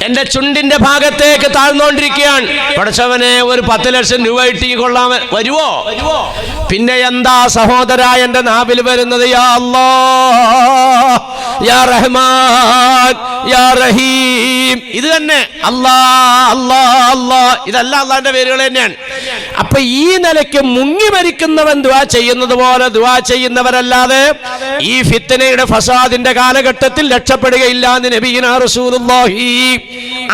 എന്റെ ചുണ്ടിന്റെ ഭാഗത്തേക്ക് താഴ്ന്നുകൊണ്ടിരിക്കുകയാണ്. പഠിച്ചവനെ ഒരു 10 ലക്ഷം രൂപ ഇട്ടി കൊള്ളാൻ വരുവോ? പിന്നെ എന്താ സഹോദര എന്റെ നാവിൽ വരുന്നത്? യാ അല്ലാഹ്, യാ റഹ്മാൻ, യാ റഹീം. ഇത് തന്നെ അല്ലാഹ് അല്ലാഹ് അല്ലാഹ്. ഇതല്ല അള്ളാന്റെ പേരുകൾ തന്നെയാണ്. അപ്പൊ ഈ നിലയ്ക്ക് മുങ്ങി മരിക്കുന്നവൻ ദുആ ചെയ്യുന്നത് പോലെ ദുആ ചെയ്യുന്നവരല്ലാതെ ഈ ഫിത്നയുടെ ഫസാദിന്റെ കാലഘട്ടത്തിൽ രക്ഷപ്പെടുകയില്ല എന്ന് നബിയുനാ റസൂലുള്ളാഹി.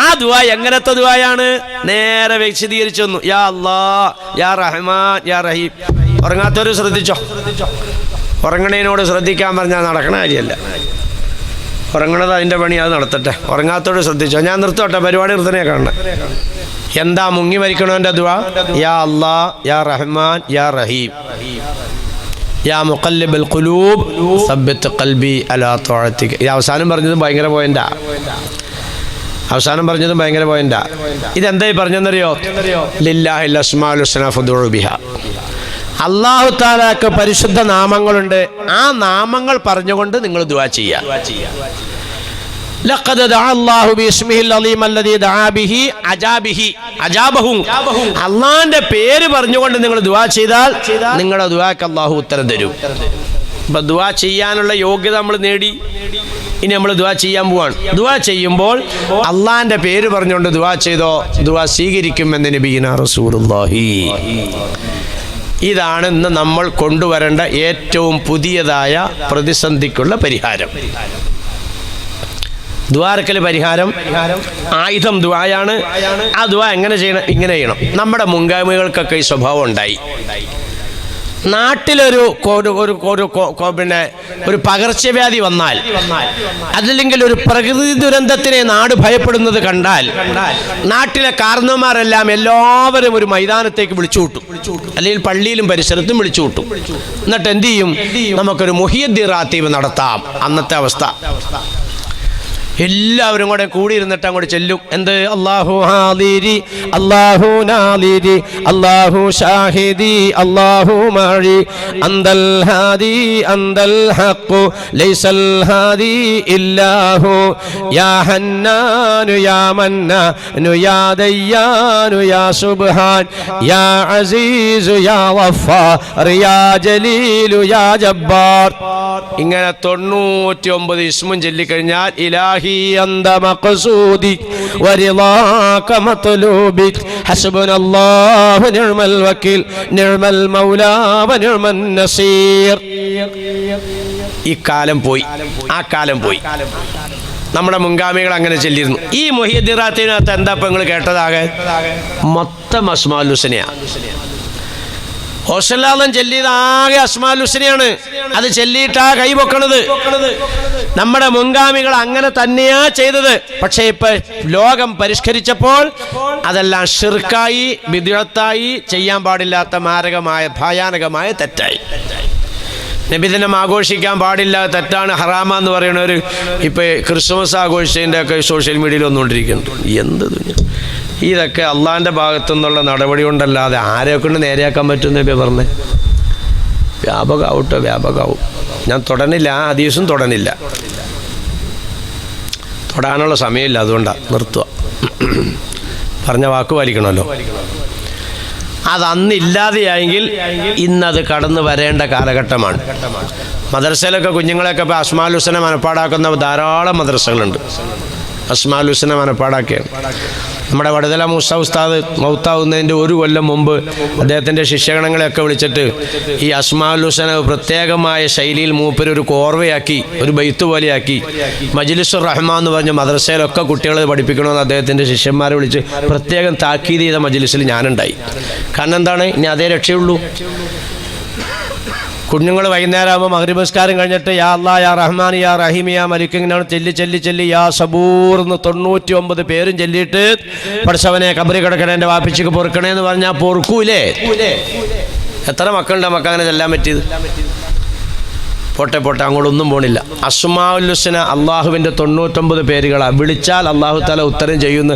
ആ ദുആ എങ്ങനത്തെ ദുആയാണ്? നേരെ വിശദീകരിച്ചു തന്നു. യാ അല്ലാഹ്, യാ റഹ്മാൻ, യാ റഹീം. ഉറങ്ങാത്തവർ ശ്രദ്ധിച്ചോ. ഉറങ്ങണേനോട് ശ്രദ്ധിക്കാൻ പറഞ്ഞാൽ നടക്കണ കാര്യമല്ല. ഉറങ്ങണത് അതിൻ്റെ പണി, അത് നടത്തട്ടെ. ഉറങ്ങാത്തവർ ശ്രദ്ധിച്ചോ. ഞാൻ നിർത്തോട്ടെ, പരിപാടി നിർത്തണേ കാണണം. എന്താ മുങ്ങി മരിക്കണവൻ്റെ ദുആ? യാ അല്ലാഹ്, യാ റഹ്മാൻ, യാ റഹീം, യാ മുഖല്ലിബൽ ഖുലൂബ് സബ്ബിത് ഖൽബി അലാ തഅതിക. ഈ അവസാനം പറഞ്ഞത് ഭയങ്കര പോയിന്റാ. അവസാനം പറഞ്ഞതും ഭയങ്കര പോയിന്റാ. ഇതെന്തായി പറഞ്ഞെന്നറിയോ? ലില്ലാഹിൽ അസ്മാഉൽ ഹുസ്നാ ഫദ്ഉ ബിഹാ. അല്ലാഹു തആലക്ക് പരിശുദ്ധ നാമങ്ങളുണ്ട്. ആ നാമങ്ങൾ പറഞ്ഞുകൊണ്ട് നിങ്ങൾ ദുആ ചെയ്യുക. ലഖദ് ദഅ അല്ലാഹു ബിസ്മിഹിൽ അലീം അല്ലദീ ദഅ ബിഹി അജാബഹു. അല്ലാഹുവിന്റെ പേര് പറഞ്ഞുകൊണ്ട് നിങ്ങൾ ദുആ ചെയ്താൽ നിങ്ങളുടെ ദുആക്ക് അല്ലാഹു ഉത്തരം തരും. അപ്പൊ ദുആ ചെയ്യാനുള്ള യോഗ്യത നമ്മൾ നേടി. ഇനി നമ്മൾ ദുആ ചെയ്യാൻ പോവാണ്. ദുആ ചെയ്യുമ്പോൾ അള്ളാന്റെ പേര് പറഞ്ഞുകൊണ്ട് ദുആ ചെയ്തോ, ദുആ സ്വീകരിക്കുമെന്ന് നബിയിനാ റസൂലുള്ളാഹി. ഇതാണ് ഇന്ന് നമ്മൾ കൊണ്ടുവരേണ്ട ഏറ്റവും പുതിയതായ പ്രതിസന്ധിക്കുള്ള പരിഹാരം. ദുആർക്കൽ പരിഹാരം, ആയുധം ദുആയാണ്. ആ ദുആ എങ്ങനെ ചെയ്യണം? ഇങ്ങനെ ചെയ്യണം. നമ്മുടെ മുൻഗാമികൾക്കൊക്കെ ഈ സ്വഭാവം ഉണ്ടായി. നാട്ടിലൊരു പിന്നെ ഒരു പകർച്ചവ്യാധി വന്നാൽ, അതല്ലെങ്കിൽ ഒരു പ്രകൃതി ദുരന്തത്തിനെ നാട് ഭയപ്പെടുന്നത് കണ്ടാൽ, നാട്ടിലെ കാരണവന്മാരെല്ലാം എല്ലാവരും ഒരു മൈതാനത്തേക്ക് വിളിച്ചു കൂട്ടും, അല്ലെങ്കിൽ പള്ളിയിലും പരിസരത്തും വിളിച്ചു കൂട്ടും. എന്നിട്ട് എന്ത് ചെയ്യും? നമുക്കൊരു മുഹിയുദ്ദീൻ റാത്തീബ് നടത്താം. അന്നത്തെ അവസ്ഥ എല്ലാവരും കൂടെ കൂടിയിരുന്നിട്ട് അങ്ങോട്ട് ചെല്ലും. എന്ത്? അല്ലാഹു ഹാദിരി, അല്ലാഹു നാദിരി, അല്ലാഹു ഷാഹിദി, അല്ലാഹു മഅി, അന്തൽ ഹാദി അന്തൽ ഹഖ്, ലൈസൽ ഹാദി ഇല്ലാഹു, യാ ഹന്നാനു യാ മന്നാനു യാ ദയ്യാനു യാ സുബ്ഹാൻ, യാ അസീസു യാ ഗഫാർ, യാ ജലീലു യാ ജബ്ബാർ. ഇങ്ങനെ 99 ഇസ്മും ചൊല്ലിക്കഴിഞ്ഞാൽ ഇലാഹി അന്ത മഖ്സൂദി വറിളാക മത്ലൂബി ഹസ്ബുനല്ലാഹു നിഅമൽ വകീൽ നിഅമൽ മൗലാ വനിഅമൻ നസീർ. ഈ കാലം പോയി, ആ കാലം പോയി. നമ്മുടെ മുൻഗാമികൾ അങ്ങനെ ചൊല്ലിയിരുന്നു. ഈ മുഹിയുദ്ദീൻ റാത്തീബിനകത്ത് എന്താ ഇപ്പം നിങ്ങൾ കേട്ടതാകെ? മൊത്തം അസ്മാഉൽ ഹുസ്നയാണ്. ഓശല്ലാദൻ ചെല്ലിയത് ആകെ അസ്മാഉൽ ഹുസ്നയാണ്. അത് ചെല്ലിയിട്ടാ കൈ പൊക്കണത്. നമ്മുടെ മുൻഗാമികൾ അങ്ങനെ തന്നെയാ ചെയ്തത്. പക്ഷേ ഇപ്പൊ ലോകം പരിഷ്കരിച്ചപ്പോൾ അതെല്ലാം ഷിർക്കായി, ബിദ്അത്തായി, ചെയ്യാൻ പാടില്ലാത്ത മാരകമായ ഭയാനകമായ തെറ്റായി. നബിദിനം ആഘോഷിക്കാൻ പാടില്ല, തെറ്റാണ്, ഹറാമാന്ന് പറയുന്നവർ ഇപ്പൊ ക്രിസ്മസ് ആഘോഷിച്ചതിൻ്റെ ഒക്കെ സോഷ്യൽ മീഡിയയിൽ വന്നുകൊണ്ടിരിക്കുന്നുണ്ട്. എന്ത് ഇതൊക്കെ അള്ളാഹിൻ്റെ ഭാഗത്തു നിന്നുള്ള നടപടി കൊണ്ടല്ലാതെ ആരെ കൊണ്ട് നേരെയാക്കാൻ പറ്റും നബി പറഞ്ഞേ? വ്യാപകമാവട്ടെ, വ്യാപകമാവും. ഞാൻ തൊടണില്ല, ആ ഹദീസും തൊടണില്ല, തൊടാനുള്ള സമയമില്ല, അതുകൊണ്ടാണ് നിർത്തുക. പറഞ്ഞ വാക്ക് പാലിക്കണമല്ലോ. അതന്നില്ലാതെയായെങ്കിൽ ഇന്നത് കടന്നു വരേണ്ട കാലഘട്ടമാണ്. മദ്രസയിലൊക്കെ കുഞ്ഞുങ്ങളെയൊക്കെ ഇപ്പോൾ അസ്മാഉൽ ഹുസ്ന മനപ്പാടാക്കുന്ന ധാരാളം മദ്രസകളുണ്ട്. അസ്മാഉൽ ഹുസ്ന മനപ്പാടാക്കിയാണ്. നമ്മുടെ വടുതല മൂസ ഉസ്താദ് മൗത്താവുന്നതിൻ്റെ ഒരു കൊല്ലം മുമ്പ് അദ്ദേഹത്തിൻ്റെ ശിഷ്യഗണങ്ങളെയൊക്കെ വിളിച്ചിട്ട് ഈ അസ്മാഉൽ ഹുസ്ന പ്രത്യേകമായ ശൈലിയിൽ മൂപ്പര് ഒരു കോർവയാക്കി, ഒരു ബൈത്ത് പോലെയാക്കി മജ്ലിസുർ റഹ്മാൻ എന്ന് പറഞ്ഞ മദ്രസയിലൊക്കെ കുട്ടികളെ പഠിപ്പിക്കണമെന്ന് അദ്ദേഹത്തിൻ്റെ ശിഷ്യന്മാരെ വിളിച്ച് പ്രത്യേകം താക്കീത് ചെയ്ത മജ്ലിസിൽ ഞാനുണ്ടായി. കാരണം എന്താണ്? ഇനി അതേ രക്ഷയുള്ളൂ. കുഞ്ഞുങ്ങൾ വൈകുന്നേരം ആകുമ്പോൾ മഗ്രിബ് നിസ്കാരം കഴിഞ്ഞിട്ട് യാ അല്ലാഹ് യാ റഹ്മാൻ യാ റഹീം യാ മലിക് ഇങ്ങനെയാണ് ചെല്ലി യാ സബൂർ എന്ന് 99 പേരും ചൊല്ലിയിട്ട് പഠിച്ചവനെ കബറി കിടക്കണേ, എൻ്റെ വാപ്പിച്ചിക്ക് പൊറുക്കണേ എന്ന് പറഞ്ഞാൽ പൊറുക്കൂലേ? എത്ര മക്കളുണ്ട് നമുക്ക് അങ്ങനെ ചെല്ലാൻ പറ്റിയത്? പോട്ടെ അങ്ങോട്ടൊന്നും പോണില്ല. അസ്മാഉൽ ഹുസ്ന അള്ളാഹുവിൻ്റെ 99 പേരുകളാണ്. വിളിച്ചാൽ അള്ളാഹു തആല ഉത്തരം ചെയ്യുന്ന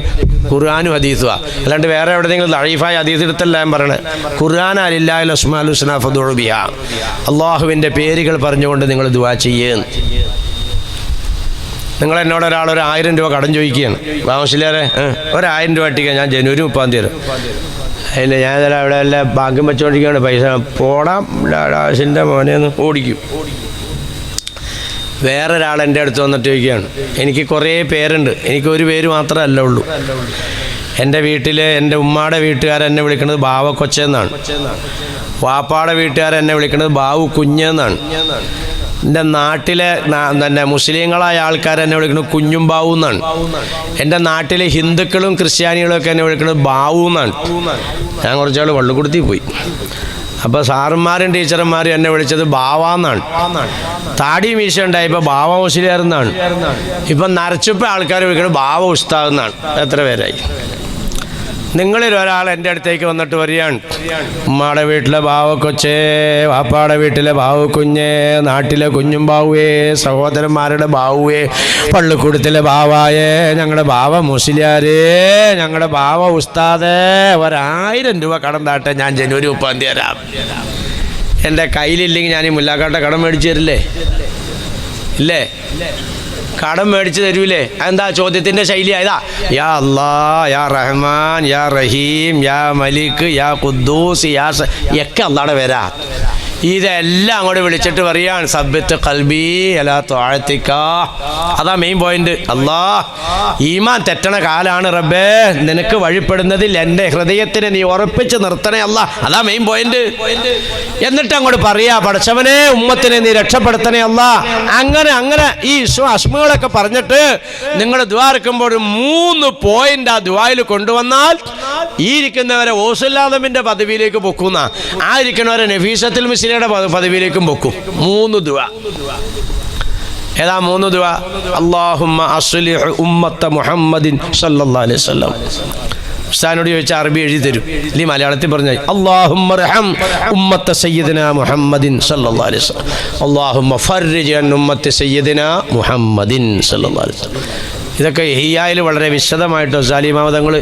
ഖുർആനും ഹദീസുവാ. അല്ലാണ്ട് വേറെ എവിടെയെങ്കിലും ദഈഫായ ഹദീസ് എടുത്തല്ല ഞാൻ പറയണേ. ഖുർആൻ ലില്ലാഹിൽ അസ്മാഉൽ ഹുസ്ന ഫദ്ഉ ബിഹാ. അള്ളാഹുവിൻ്റെ പേരുകൾ പറഞ്ഞുകൊണ്ട് നിങ്ങൾ ദുആ ചെയ്യുക. നിങ്ങൾ എന്നോട് ഒരാൾ ഒരു 1000 രൂപ കടം ചോദിക്കുകയാണ്. ബാമശിലേറെ 1000 രൂപ ഇട്ടിക്കാൻ ഞാൻ ജനുവരി 30 തീയതി അതിൽ ഞാൻ അവിടെ എല്ലാം ഭാഗ്യം വെച്ചുകൊണ്ടിരിക്കുകയാണ്. പൈസ പോടാം ഡാഷിൻ്റെ മോനെന്ന് ഓടിക്കും. വേറൊരാൾ എൻ്റെ അടുത്ത് വന്നിട്ട് ചോദിക്കുകയാണ്, എനിക്ക് കുറേ പേരുണ്ട്, എനിക്ക് ഒരു പേര് മാത്രമല്ല ഉള്ളൂ. എൻ്റെ വീട്ടിൽ എൻ്റെ ഉമ്മാടെ വീട്ടുകാരെന്നെ വിളിക്കുന്നത് ബാവ കൊച്ചെന്നാണ്, വാപ്പാടെ വീട്ടുകാരെന്നെ വിളിക്കുന്നത് ബാവു കുഞ്ഞെന്നാണ്, എൻ്റെ നാട്ടിലെ തന്നെ മുസ്ലിങ്ങളായ ആൾക്കാരെന്നെ വിളിക്കുന്നത് കുഞ്ഞും ബാവു എന്നാണ്, എൻ്റെ നാട്ടിലെ ഹിന്ദുക്കളും ക്രിസ്ത്യാനികളും ഒക്കെ എന്നെ വിളിക്കുന്നത് ബാവു എന്നാണ്. ഞാൻ കുറച്ചാൾ വള്ളുകുടുത്തി പോയി. അപ്പോൾ സാറന്മാരും ടീച്ചർമാരും എന്നെ വിളിച്ചത് ബാവാന്നാണ്. താടി മീശ ഉണ്ടായപ്പോൾ ബാവ മുസ്ലിയാരെന്നാണ്. ഇപ്പം നരച്ചപ്പോൾ ആൾക്കാർ വിളിക്കുന്നത് ബാവ ഉസ്താദ് എന്നാണ്. എത്ര പേരായി? നിങ്ങളിൽ ഒരാൾ എൻ്റെ അടുത്തേക്ക് വന്നിട്ട് വരികയാണ്, ഉമ്മാടെ വീട്ടിലെ ബാവ കൊച്ചേ, വാപ്പാടെ വീട്ടിലെ ബാവു കുഞ്ഞേ, നാട്ടിലെ കുഞ്ഞും ബാവുവേ, സഹോദരന്മാരുടെ ബാവുവേ, പള്ളിക്കൂടത്തിലെ ബാവായേ, ഞങ്ങളുടെ ബാവ മുസ്ലിയാരേ, ഞങ്ങളുടെ ബാവ ഉസ്താദേ, 1000 രൂപ കടം താട്ടെ, ഞാൻ ജനുവരി 30 തരാം. എൻ്റെ കയ്യിലില്ലെങ്കിൽ ഞാൻ ഈ മുല്ലാക്കാട്ടെ കടം മേടിച്ചു തരില്ലേ? ഇല്ലേ? കടം മേടിച്ച് തരൂലേ? എന്താ ചോദ്യത്തിൻ്റെ ശൈലി? ആയതാ യാ അല്ലാ, യാ റഹ്മാൻ, യാ റഹീം, യാ മലിക്, യാ ഖുദ്ദൂസ്, യാ ഒക്കെ അല്ലാടെ വരാ. ഇതെല്ലാം അങ്ങോട്ട് വിളിച്ചിട്ട് പറയാൻ സബ്ബത്ത് ഖൽബി അലാ ത്വാഅതിക. അതാ മെയിൻ പോയിന്റ്. അല്ലാ, ഈമാൻ തെറ്റണ കാലാണ് റബ്ബേ, നിനക്ക് വഴിപ്പെടുന്നതിൽ എൻ്റെ ഹൃദയത്തിനെ നീ ഉറപ്പിച്ച് നിർത്തണേ അല്ലാ. അതാ മെയിൻ പോയിന്റ്. എന്നിട്ട് അങ്ങോട്ട് പറയാ, പടച്ചവനെ ഉമ്മത്തിനെ നീ രക്ഷപ്പെടുത്തണേ അല്ലാ. അങ്ങനെ ഈ അസ്മകളൊക്കെ പറഞ്ഞിട്ട് നിങ്ങൾ ദുആ എടുക്കുമ്പോൾ 3 പോയിന്റ് ആ ദുആയിൽ കൊണ്ടുവന്നാൽ ഈ ഇരിക്കുന്നവരെ ഓസുല്ലാദമിന്റെ പദവിയിലേക്ക് പൊക്കുന്ന, ആ ഇരിക്കുന്നവരെ നഫീസത്തുൽ മിസ്രിയുടെ പദവിയിലേക്കും പൊക്കും. 3 ദുആ. ഏതാ 3 ദുആ? അല്ലാഹുമ്മ അസ്ലിഹ് ഉമ്മത്ത മുഹമ്മദിൻ സല്ലല്ലാഹു അലൈഹി വസല്ലം. ഉസ്താദിനോട് ചോദിച്ചാൽ അറബി എഴുതി തരും, ഇല്ലേ മലയാളത്തിൽ പറഞ്ഞാൽ അല്ലാഹുമ്മ റഹം ഉമ്മത്ത സയ്യിദിന മുഹമ്മദിൻ സല്ലല്ലാഹു അലൈഹി വസല്ലം, അല്ലാഹുമ്മ ഫർരിജ് അൻ ഉമ്മത്തി സയ്യിദിന മുഹമ്മദിൻ സല്ലല്ലാഹു അലൈഹി വസല്ലം. ഇതൊക്കെ ഇഹ്യായിൽ വളരെ വിശദമായിട്ട് സാലിമാവതങ്ങൾ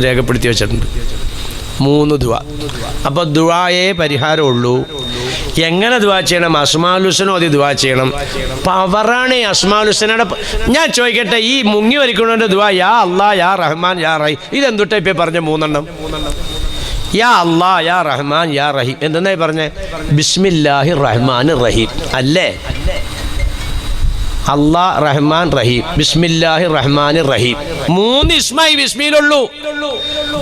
രേഖപ്പെടുത്തി വെച്ചിട്ടുണ്ട്. 3 ദുആ. അപ്പോൾ ദുആയേ പരിഹാരമുള്ളൂ. എങ്ങനെ ദുആ ചെയ്യണം? അസ്മാഉൽ ഹുസ്ന ഓതി ദുആ ചെയ്യണം. പവറാണ് ഈ അസ്മാഉൽ ഹുസ്നയുടെ. ഞാൻ ചോദിക്കട്ടെ, ഈ മുങ്ങി വരിക്കുന്നവൻ്റെ ദുആ യാ അല്ലാ, യാ റഹ്മാൻ, യാ റഹീം, ഇതെന്തുട്ടാ ഇപ്പം പറഞ്ഞ 3 യാ അല്ലാ, യാ റഹ്മാൻ, യാ റഹീം എന്തെന്നായി പറഞ്ഞേ? ബിസ്മില്ലാഹിർ റഹ്മാനിർ റഹീം അല്ലേ? അല്ലാ, റഹ്മാൻ, റഹീം, ബിസ്മില്ലാഹിർ റഹ്മാനിർ റഹീം. 3 ഇസ്മായി ബിസ്മിയിലുള്ളൂ.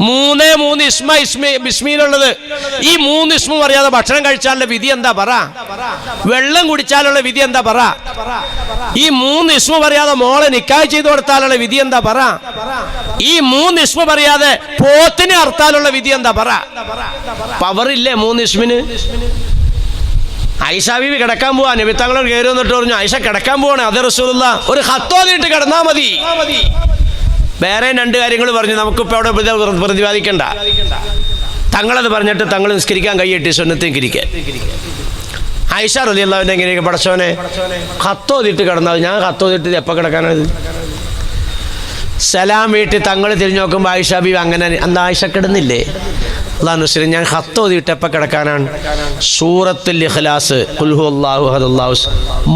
3 ഇസ്മ ബിസ്മിയിലുള്ളത്. ഈ 3 ഇസ്മും അറിയാതെ ഭക്ഷണം കഴിച്ചാലുള്ള വിധി എന്താ പറ? വെള്ളം കുടിച്ചാലുള്ള വിധി എന്താ പറ? ഈ 3 ഇസ്മ പറയാതെ മോളെ നിക്കാഹ് ചെയ്തു കൊടുത്താലുള്ള വിധി എന്താ പറ? ഈ 3 ഇസ്മ പറയാതെ പോത്തിനെ അർത്താലുള്ള വിധി എന്താ പറ? പവറില്ലേ 3 ഇസ്മിന്? ആയിഷ ബീവി കിടക്കാൻ പോവാ, നബി തങ്ങൾ കയറി വന്നിട്ട് പറഞ്ഞു, ആയിഷ കിടക്കാൻ പോവാണ്, അതേ റസൂലുള്ളാ, ഒരു ഖത്തോലിട്ട് കിടന്നാ മതി. വേറെ 2 കാര്യങ്ങൾ പറഞ്ഞു, നമുക്കിപ്പോൾ അവിടെ പ്രതിപാദിക്കണ്ട. തങ്ങളത് പറഞ്ഞിട്ട് തങ്ങൾ നിസ്കരിക്കാൻ കൈയ്യട്ടി സുന്നത്തേക്ക് ഇരിക്കാൻ. ആയിഷ റളിയല്ലാഹു അൻഹ എങ്ങനെയൊക്കെ പടച്ചോനെ ഖത്തോലിട്ട് കിടന്നാൽ, ഞാൻ ഖത്തോലിട്ട് എപ്പോൾ കിടക്കാനത്? സലാം വീട്ടിൽ തങ്ങൾ തിരിഞ്ഞു നോക്കുമ്പോൾ ആയിഷ ബീവി അങ്ങനെ, അന്ന് ആയിഷ കിടന്നില്ലേ? അല്ലാഹു ഞാൻ ഖത്ത് ഓതിയിട്ട് എപ്പോൾ കിടക്കാനാണ്? സൂറത്തുൽ ഇഖ്ലാസ് ഖുൽ ഹുവല്ലാഹു അഹദ് അല്ലാഹു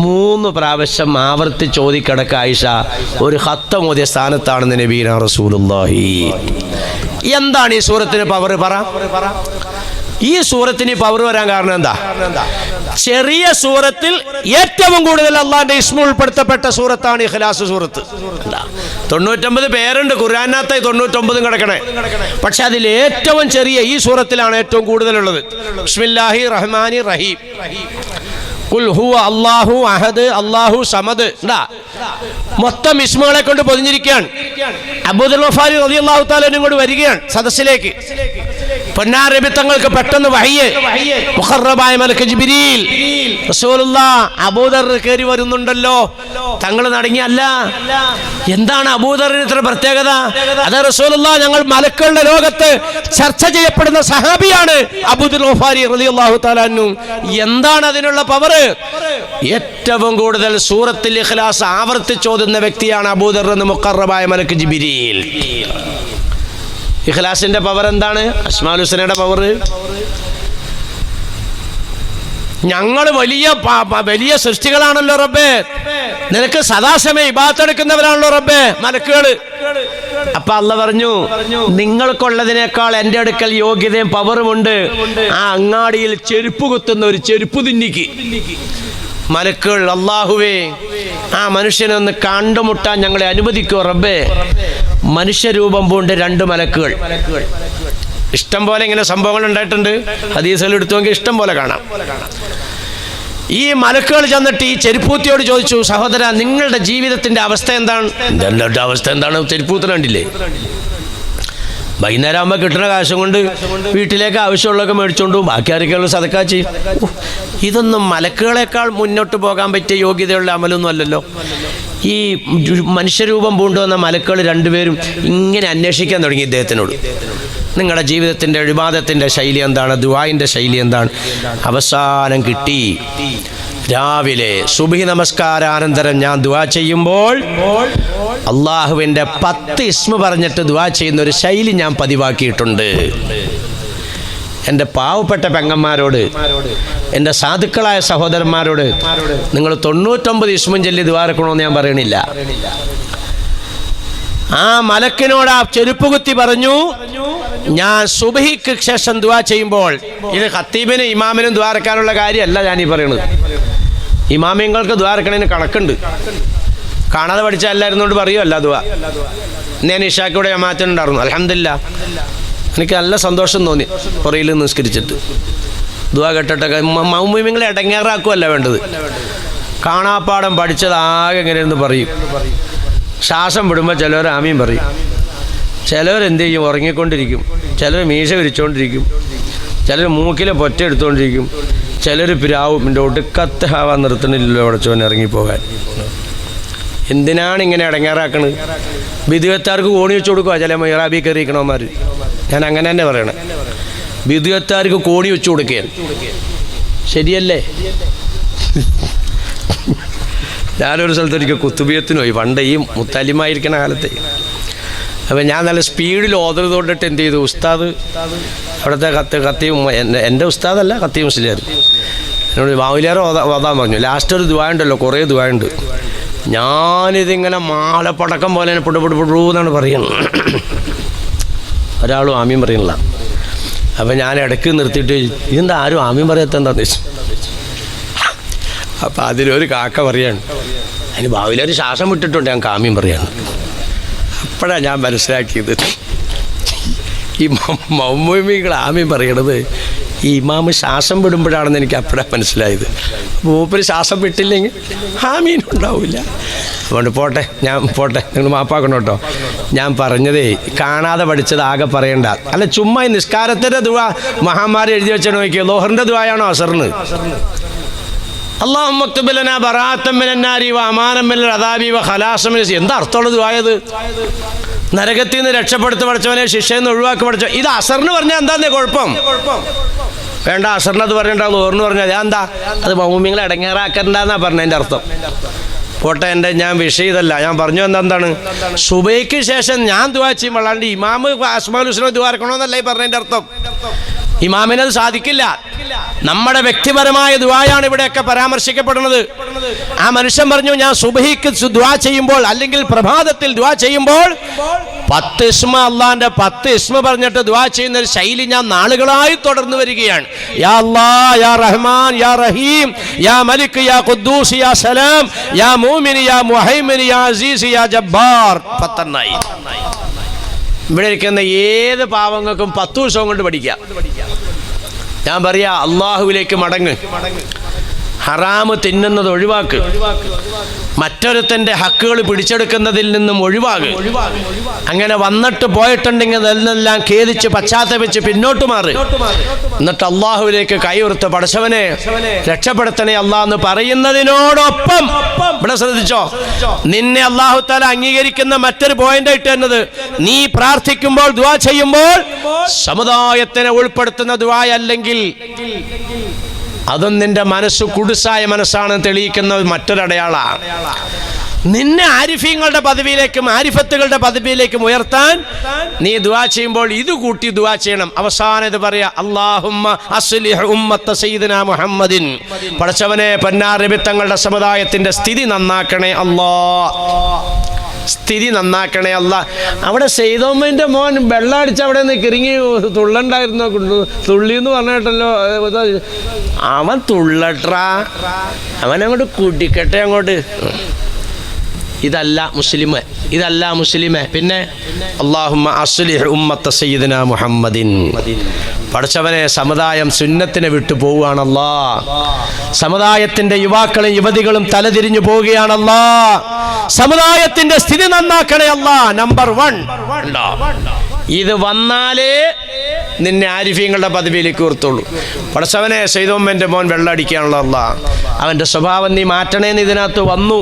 3 പ്രാവശ്യം ആവർത്തിച്ച് ഓതി കിടക്ക ആയിഷ. ഒരു ഖത്തം ഓതിയ സ്ഥാനത്താണെന്ന് നബീന റസൂലുള്ളാഹി. എന്താണ് ഈ സൂറത്തിന് പവർ? പറ. ഈ സൂറത്തിന് പവർ വരാൻ കാരണം എന്താ? ചെറിയ സൂറത്തിൽ ഏറ്റവും കൂടുതൽ അള്ളാന്റെ ഇസ്മ ഉൾപ്പെടുത്തപ്പെട്ട സൂറത്താണ് ഇഖ്ലാസ് സൂറത്ത്. 99 പേരുണ്ട് ഖുർആനകത്ത്, 99 കിടക്കണേ. പക്ഷെ അതിൽ ഏറ്റവും ചെറിയ ഈ സൂറത്തിലാണ് ഏറ്റവും കൂടുതലുള്ളത്. ബിസ്മില്ലാഹി റഹ്മാനി റഹീം. ഖുൽ ഹുവ അല്ലാഹു അഹദ് അല്ലാഹു സമദ്. മൊത്തം ഇസ്മുകളെ കൊണ്ട് പൊതിഞ്ഞിരിക്കുകയാണ്. അബൂദർ ഗഫാരി റളിയല്ലാഹു തആല ഇങ്ങോട്ട് വരികയാണ് സദസ്സിലേക്ക്. പൊന്നാരബി തങ്ങൾക്ക് പെട്ടെന്ന് വഹയ്യ്, മുഖറബായ മലക്ക് ജിബ്രീൽ, റസൂലുള്ളാഹ് അബൂദർ കയറി വരുന്നുണ്ടല്ലോ. തങ്ങൾ നടങ്ങിയല്ല. എന്താണ് അബൂദറിന് ഇത്ര പ്രത്യേകത? അതെ റസൂലുള്ളാഹ്, ഞങ്ങൾ മലക്കുകളുടെ ലോകത്ത് ചർച്ച ചെയ്യപ്പെടുന്ന സഹാബിയാണ് അബൂദർ ഗഫാരി റളിയല്ലാഹു തആല അൻഹു. എന്താണ് അതിനുള്ള പവർ? ഏറ്റവും കൂടുതൽ സൂറത്തുൽ ഇഖ്ലാസ് ആവർത്തിച്ചോതുന്ന വ്യക്തിയാണ് അബൂദർ എന്ന് മുഖറബായ മലക്ക് ജിബ്രീൽ. ഇഖ്ലാസിന്റെ പവർ എന്താണ്? അസ്മാഉൽ ഹുസ്നയുടെ പവർ. ഞങ്ങൾ വലിയ സൃഷ്ടികളാണല്ലോ റബ്ബേ, നിനക്ക് സദാസമയം ഇബാദത്ത് എടുക്കുന്നവരാണല്ലോ റബ്ബേ മലക്കുകള്. അപ്പൊ അല്ലാഹ് പറഞ്ഞു, നിങ്ങൾക്കുള്ളതിനേക്കാൾ എൻ്റെ അടുക്കൽ യോഗ്യതയും പവറുമുണ്ട് ആ അങ്ങാടിയിൽ ചെരുപ്പ് കുത്തുന്ന ഒരു ചെരുപ്പ് തിന്നിക്ക്. മലക്കുകൾ, അല്ലാഹുവേ ആ മനുഷ്യനെ ഒന്ന് കണ്ടുമുട്ടാൻ ഞങ്ങളെ അനുവദിക്കോ റബ്ബേ. മനുഷ്യരൂപം പൂണ്ട് 2 മലക്കുകൾ. ഇഷ്ടം പോലെ ഇങ്ങനെ സംഭവങ്ങൾ ഉണ്ടായിട്ടുണ്ട്. ഹദീസുകൾ എടുത്തു നോക്കി ഇഷ്ടം പോലെ കാണാം. ഈ മലക്കുകൾ ചെന്നിട്ട് ഈ ചെരുപ്പൂത്തിയോട് ചോദിച്ചു, സഹോദര നിങ്ങളുടെ ജീവിതത്തിന്റെ അവസ്ഥ എന്താണ്? എൻ്റെ അവസ്ഥ എന്താണ്? ചെരുപ്പൂത്തിന് കണ്ടില്ലേ? വൈകുന്നേരം ആകുമ്പോൾ കിട്ടുന്ന കാശും കൊണ്ട് വീട്ടിലേക്ക് ആവശ്യമുള്ളതൊക്കെ മേടിച്ചുകൊണ്ടു, ബാക്കി ആരൊക്കെയുള്ള സദക്കാ ചെയ്യും. ഇതൊന്നും മലക്കുകളെക്കാൾ മുന്നോട്ട് പോകാൻ പറ്റിയ യോഗ്യതയുള്ള അമലൊന്നും അല്ലല്ലോ. ഈ മനുഷ്യരൂപം പൂണ്ടുവന്ന മലക്കുകൾ 2 പേരും ഇങ്ങനെ അന്വേഷിക്കാൻ തുടങ്ങി ഇദ്ദേഹത്തിനോട്. നിങ്ങളുടെ ജീവിതത്തിൻ്റെ ഇബാദത്തിൻ്റെ ശൈലി എന്താണ്? ദുആഇൻ്റെ ശൈലി എന്താണ്? അവസാനം കിട്ടി. രാവിലെ സുബ്ഹി നമസ്കാരാനന്തരം ഞാൻ ദുആ ചെയ്യുമ്പോൾ അള്ളാഹുവിൻ്റെ 10 ഇസ്മ പറഞ്ഞിട്ട് ദുആ ചെയ്യുന്ന ഒരു ശൈലി ഞാൻ പതിവാക്കിയിട്ടുണ്ട്. എൻ്റെ പാവപ്പെട്ട പെങ്ങന്മാരോട്, എൻ്റെ സാധുക്കളായ സഹോദരന്മാരോട് നിങ്ങൾ 99 ഇസ്മും ചൊല്ലി ദുആ ഇറക്കണമെന്ന് ഞാൻ പറയണില്ല. ആ മലക്കിനോട് ആ ചെരുപ്പ് കുത്തി പറഞ്ഞു, ഞാൻ സുബ്ഹിക്ക് ശേഷം ദുആ ചെയ്യുമ്പോൾ, ഇത് ഖത്തീബിനും ഇമാമിനും ദുആ ഇറക്കാനുള്ള കാര്യമല്ല ഞാൻ ഈ പറയുന്നത്. ഇമാമിങ്ങൾക്ക് ദുആ ഇറക്കണതിന് കണക്കുണ്ട്. കാണാതെ പഠിച്ച എല്ലാവരും പറയുമല്ല ദുആ. ഞാൻ ഇശാക്കൂടെ ജമാഅത്തിനുണ്ടായിരുന്നു. അൽഹംദുലില്ലാ, എനിക്ക് നല്ല സന്തോഷം തോന്നി പുറയിൽ നിസ്കരിച്ചിട്ട്. ദുആ കേട്ടിട്ടൊക്കെ മൗമിങ്ങളെ ഇടങ്ങേറാക്കുമല്ല വേണ്ടത്. കാണാപ്പാടം പഠിച്ചത് ആകെ എങ്ങനെയെന്ന് പറയും. ശ്വാസം വിടുമ്പോൾ ചിലവർ ആമീൻ പറയും, ചിലവരെന്ത് ചെയ്യും, ഉറങ്ങിക്കൊണ്ടിരിക്കും, ചിലർ മീശ വിരിച്ചുകൊണ്ടിരിക്കും, ചിലർ മൂക്കിലെ പൊറ്റ എടുത്തുകൊണ്ടിരിക്കും, ചിലർ പിരാവും. എൻ്റെ ഒടുക്കത്തെ ആവാൻ നിർത്തണില്ലല്ലോ ഉടച്ചോൻ ഇറങ്ങിപ്പോകാൻ. എന്തിനാണ് ഇങ്ങനെ ഇടങ്ങേറാക്കണത്? ബിദുഅത്താർക്ക് കോണി വെച്ച് കൊടുക്കുക ചില മൈറാബി കയറിയിരിക്കണവന്മാർ. ഞാൻ അങ്ങനെ തന്നെ പറയണേ, ബിദുഅത്താർക്ക് കോണി വെച്ച് കൊടുക്കുകയാണ്. ശരിയല്ലേ? ഞാനൊരു സ്ഥലത്തൊരിക്കൽ കുത്തുബിയത്തിന് പോയി, പണ്ട് ഈ മുത്താലിമായിരിക്കണ കാലത്ത്. അപ്പം ഞാൻ നല്ല സ്പീഡിൽ ഓതൽ തൊണ്ടിട്ട് എന്ത് ചെയ്തു, ഉസ്താദ് അവിടുത്തെ കത്തീം, എൻ്റെ ഉസ്താദല്ല കത്തീം മുസ്ലിയാർ, എന്നോട് വാവിലേറെ ഓതാൻ പറഞ്ഞു. ലാസ്റ്റ് ഒരു ദുആ ഉണ്ടല്ലോ, കുറേ ദുആ ഉണ്ട്. ഞാനിതിങ്ങനെ മാലപ്പടക്കം പോലെ പൊടുപൊടുപൊടുന്നാണ് പറയുന്നത്. ഒരാളും ആമീൻ പറയുന്നില്ല. അപ്പം ഞാൻ ഇടയ്ക്ക് നിർത്തിയിട്ട്, ഇതെന്താ ആരും ആമീൻ പറയാത്തെന്താന്ന് വെച്ചു. അപ്പം അതിലൊരു കാക്ക പറയാണ്, അതിന് ഭാവിയിലൊരു ശ്വാസം വിട്ടിട്ടുണ്ട് ഞങ്ങൾക്ക് ആമീൻ പറയാണ്. അപ്പോഴാണ് ഞാൻ മനസ്സിലാക്കിയത്, ഈ മൗമികൾ ആമീൻ പറയണത് ഈ ഇമാമ് ശ്വാസം വിടുമ്പോഴാണെന്ന് എനിക്ക് അപ്പോഴാണ് മനസ്സിലായത്. മൂപ്പര് ശ്വാസം വിട്ടില്ലെങ്കിൽ ആമീൻ ഉണ്ടാവില്ല. അതുകൊണ്ട് പോട്ടെ, നിങ്ങൾ മാപ്പാക്കണം കേട്ടോ. ഞാൻ പറഞ്ഞതേ കാണാതെ പഠിച്ചത് ആകെ പറയണ്ട. അല്ല, ചുമ്മാ ഈ നിസ്കാരത്തിൻ്റെ ദുആ മഹാന്മാർ എഴുതി വെച്ചാൽ നോക്കിയോ, ലോഹറിൻ്റെ ദുആയാണോ അസറിന്? അല്ലാഹുമ്മ അക്തുബ് ലനാ ബറാഅത്തൻ മിനൻ നാരി വ അമാനൻ മിനൽ അദാബി വ ഖലാസൻ മിനൽ. എന്താ അർത്ഥമുള്ള ദുആയത്? നരകത്തിൽ നിന്ന് രക്ഷപ്പെടുത്തി പഠിച്ചവനെ, ശിക്ഷയിൽ നിന്ന് ഒഴിവാക്കി പഠിച്ചോ. ഇത് അസറിന് പറഞ്ഞാൽ എന്താന്നേ കുഴപ്പം? വേണ്ട, അസറിന് അത് പറയണ്ടാവും, ഓറിന് പറഞ്ഞാൽ എന്താ അത് മൗമിങ്ങളെ ഇടങ്ങേറാക്കണ്ടെന്നാ പറഞ്ഞതിൻ്റെ അർത്ഥം. പോട്ടെ, ഞാൻ വിഷയം ഇതല്ല. ഞാൻ പറഞ്ഞു എന്താണ്, സുബൈക്ക് ശേഷം ഞാൻ ദുആ ചെയ്യും, അല്ലാണ്ട് ഇമാമ് അസ്മാഉൽ ഹുസ്ന ദുആ ഇറക്കണമെന്നല്ല ഈ പറഞ്ഞതിൻ്റെ അർത്ഥം. ഇമാമിനത് സാധിക്കില്ല. നമ്മുടെ വ്യക്തിപരമായ ദുആയാണ് ഇവിടെയൊക്കെ പരാമർശിക്കപ്പെടുന്നത്. ആ മനുഷ്യൻ പറഞ്ഞു, ഞാൻ സുബ്ഹിക്ക് ദുആ ചെയ്യുമ്പോൾ അല്ലെങ്കിൽ പ്രഭാതത്തിൽ ദുആ ചെയ്യുമ്പോൾ 10 ഇസ്മ, അള്ളാന്റെ 10 ഇസ്മ പറഞ്ഞിട്ട് ദുആ ചെയ്യുന്ന ഒരു ശൈലി ഞാൻ നാളുകളായി തുടർന്നു വരികയാണ്. യാ അല്ലാഹ്, യാ റഹ്മാൻ, യാ റഹീം, യാ മലിക്, യാ ഖുദ്ദൂസ്, യാ സലാം, യാ മുഅ്മിൻ, യാ മുഹൈമിൻ, യാ അസീസ്, യാ ജബ്ബാർ. 10 ഇവിടെ ഇരിക്കുന്ന ഏത് പാവങ്ങൾക്കും 10 ദിവസം കൊണ്ട് പഠിക്കാം. ഞാൻ പറയാ, അള്ളാഹുവിലേക്ക് മടങ്ങ്, ഹറാമ് തിന്നുന്നത് ഒഴിവാക്ക്, മറ്റൊരുത്തൻ്റെ ഹക്കുകൾ പിടിച്ചെടുക്കുന്നതിൽ നിന്നും ഒഴിവാക്ക്. അങ്ങനെ വന്നിട്ട് പോയിട്ടുണ്ടെങ്കിൽ അതിനെല്ലാം ഖേദിച്ച് പശ്ചാത്തപിച്ച് പിന്നോട്ട് മാറ്. എന്നിട്ട് അള്ളാഹുവിലേക്ക് കൈയുയർത്ത്, പടച്ചവനെ രക്ഷപ്പെടുത്തണേ അള്ളാഹ് എന്ന് പറയുന്നതിനോടൊപ്പം ഇവിടെ ശ്രദ്ധിച്ചോ, നിന്നെ അള്ളാഹു തആല അംഗീകരിക്കുന്ന മറ്റൊരു പോയിന്റ് ആയിട്ട് എന്നത്, നീ പ്രാർത്ഥിക്കുമ്പോൾ ദുആ ചെയ്യുമ്പോൾ സമുദായത്തിനെ ഉൾപ്പെടുത്തുന്ന ദുആ അല്ലെങ്കിൽ അതും നിന്റെ മനസ്സ് കുടുസായ മനസ്സാണെന്ന് തെളിയിക്കുന്ന മറ്റൊരടയാളാണ്. നിന്നെ ആരിഫീങ്ങളുടെ പദവിയിലേക്കും ആരിഫത്തുകളുടെ പദവിയിലേക്കും ഉയർത്താൻ നീ ദുആ ചെയ്യുമ്പോൾ ഇത് കൂട്ടി ദുആ ചെയ്യണം. അവസാനം ഇത് പറയാ, അല്ലാഹുമ്മ അസ്ലിഹ് ഉമ്മത്ത സയ്യിദിനാ മുഹമ്മദിൻ. പടച്ചവനെ, പൊന്നാർ നബി തങ്ങളുടെ സമുദായത്തിന്റെ സ്ഥിതി നന്നാക്കണേ അല്ലാഹ്, സ്ഥിതി നന്നാക്കണേ അല്ലാഹ്. അവിടെ സെയ്തോമ്മന്റെ മോൻ വെള്ളമടിച്ച് അവിടെ നിന്ന് കിറങ്ങി തുള്ളണ്ടായിരുന്നോ, തുള്ളിന്ന് പറഞ്ഞിട്ടല്ലോ. അവൻ തുള്ളട്രാ, അവനങ്ങോട്ട് കുടിക്കട്ടെ അങ്ങോട്ട്. ഇതല്ല മുസ്ലിമേ. പിന്നെ അല്ലാഹുമ്മ അസ്ലിഹ് ഉമ്മത്ത സയ്യിദിനാ മുഹമ്മദിൻ. പടച്ചവനെ, സമുദായം സുന്നത്തിനെ വിട്ടു പോവുകയാണല്ലാ. സമുദായത്തിന്റെ യുവാക്കളും യുവതികളും തലതിരിഞ്ഞു പോവുകയാണല്ലാ. സമുദായത്തിന്റെ സ്ഥിതി നന്നാക്കണേ അല്ലാ. നമ്പർ 1 ഇത് വന്നാലേ നിന്നെ ആരിഫീങ്ങളുടെ പദവിയിലേക്ക് ഉയർത്തുള്ളൂ. പടച്ചവനെ സൈദോമ്മൻ്റെ മോൻ വെള്ളം അടിക്കാനുള്ള അല്ലാഹ് അവൻ്റെ സ്വഭാവം നീ മാറ്റണേന്ന് ഇതിനകത്ത് വന്നു.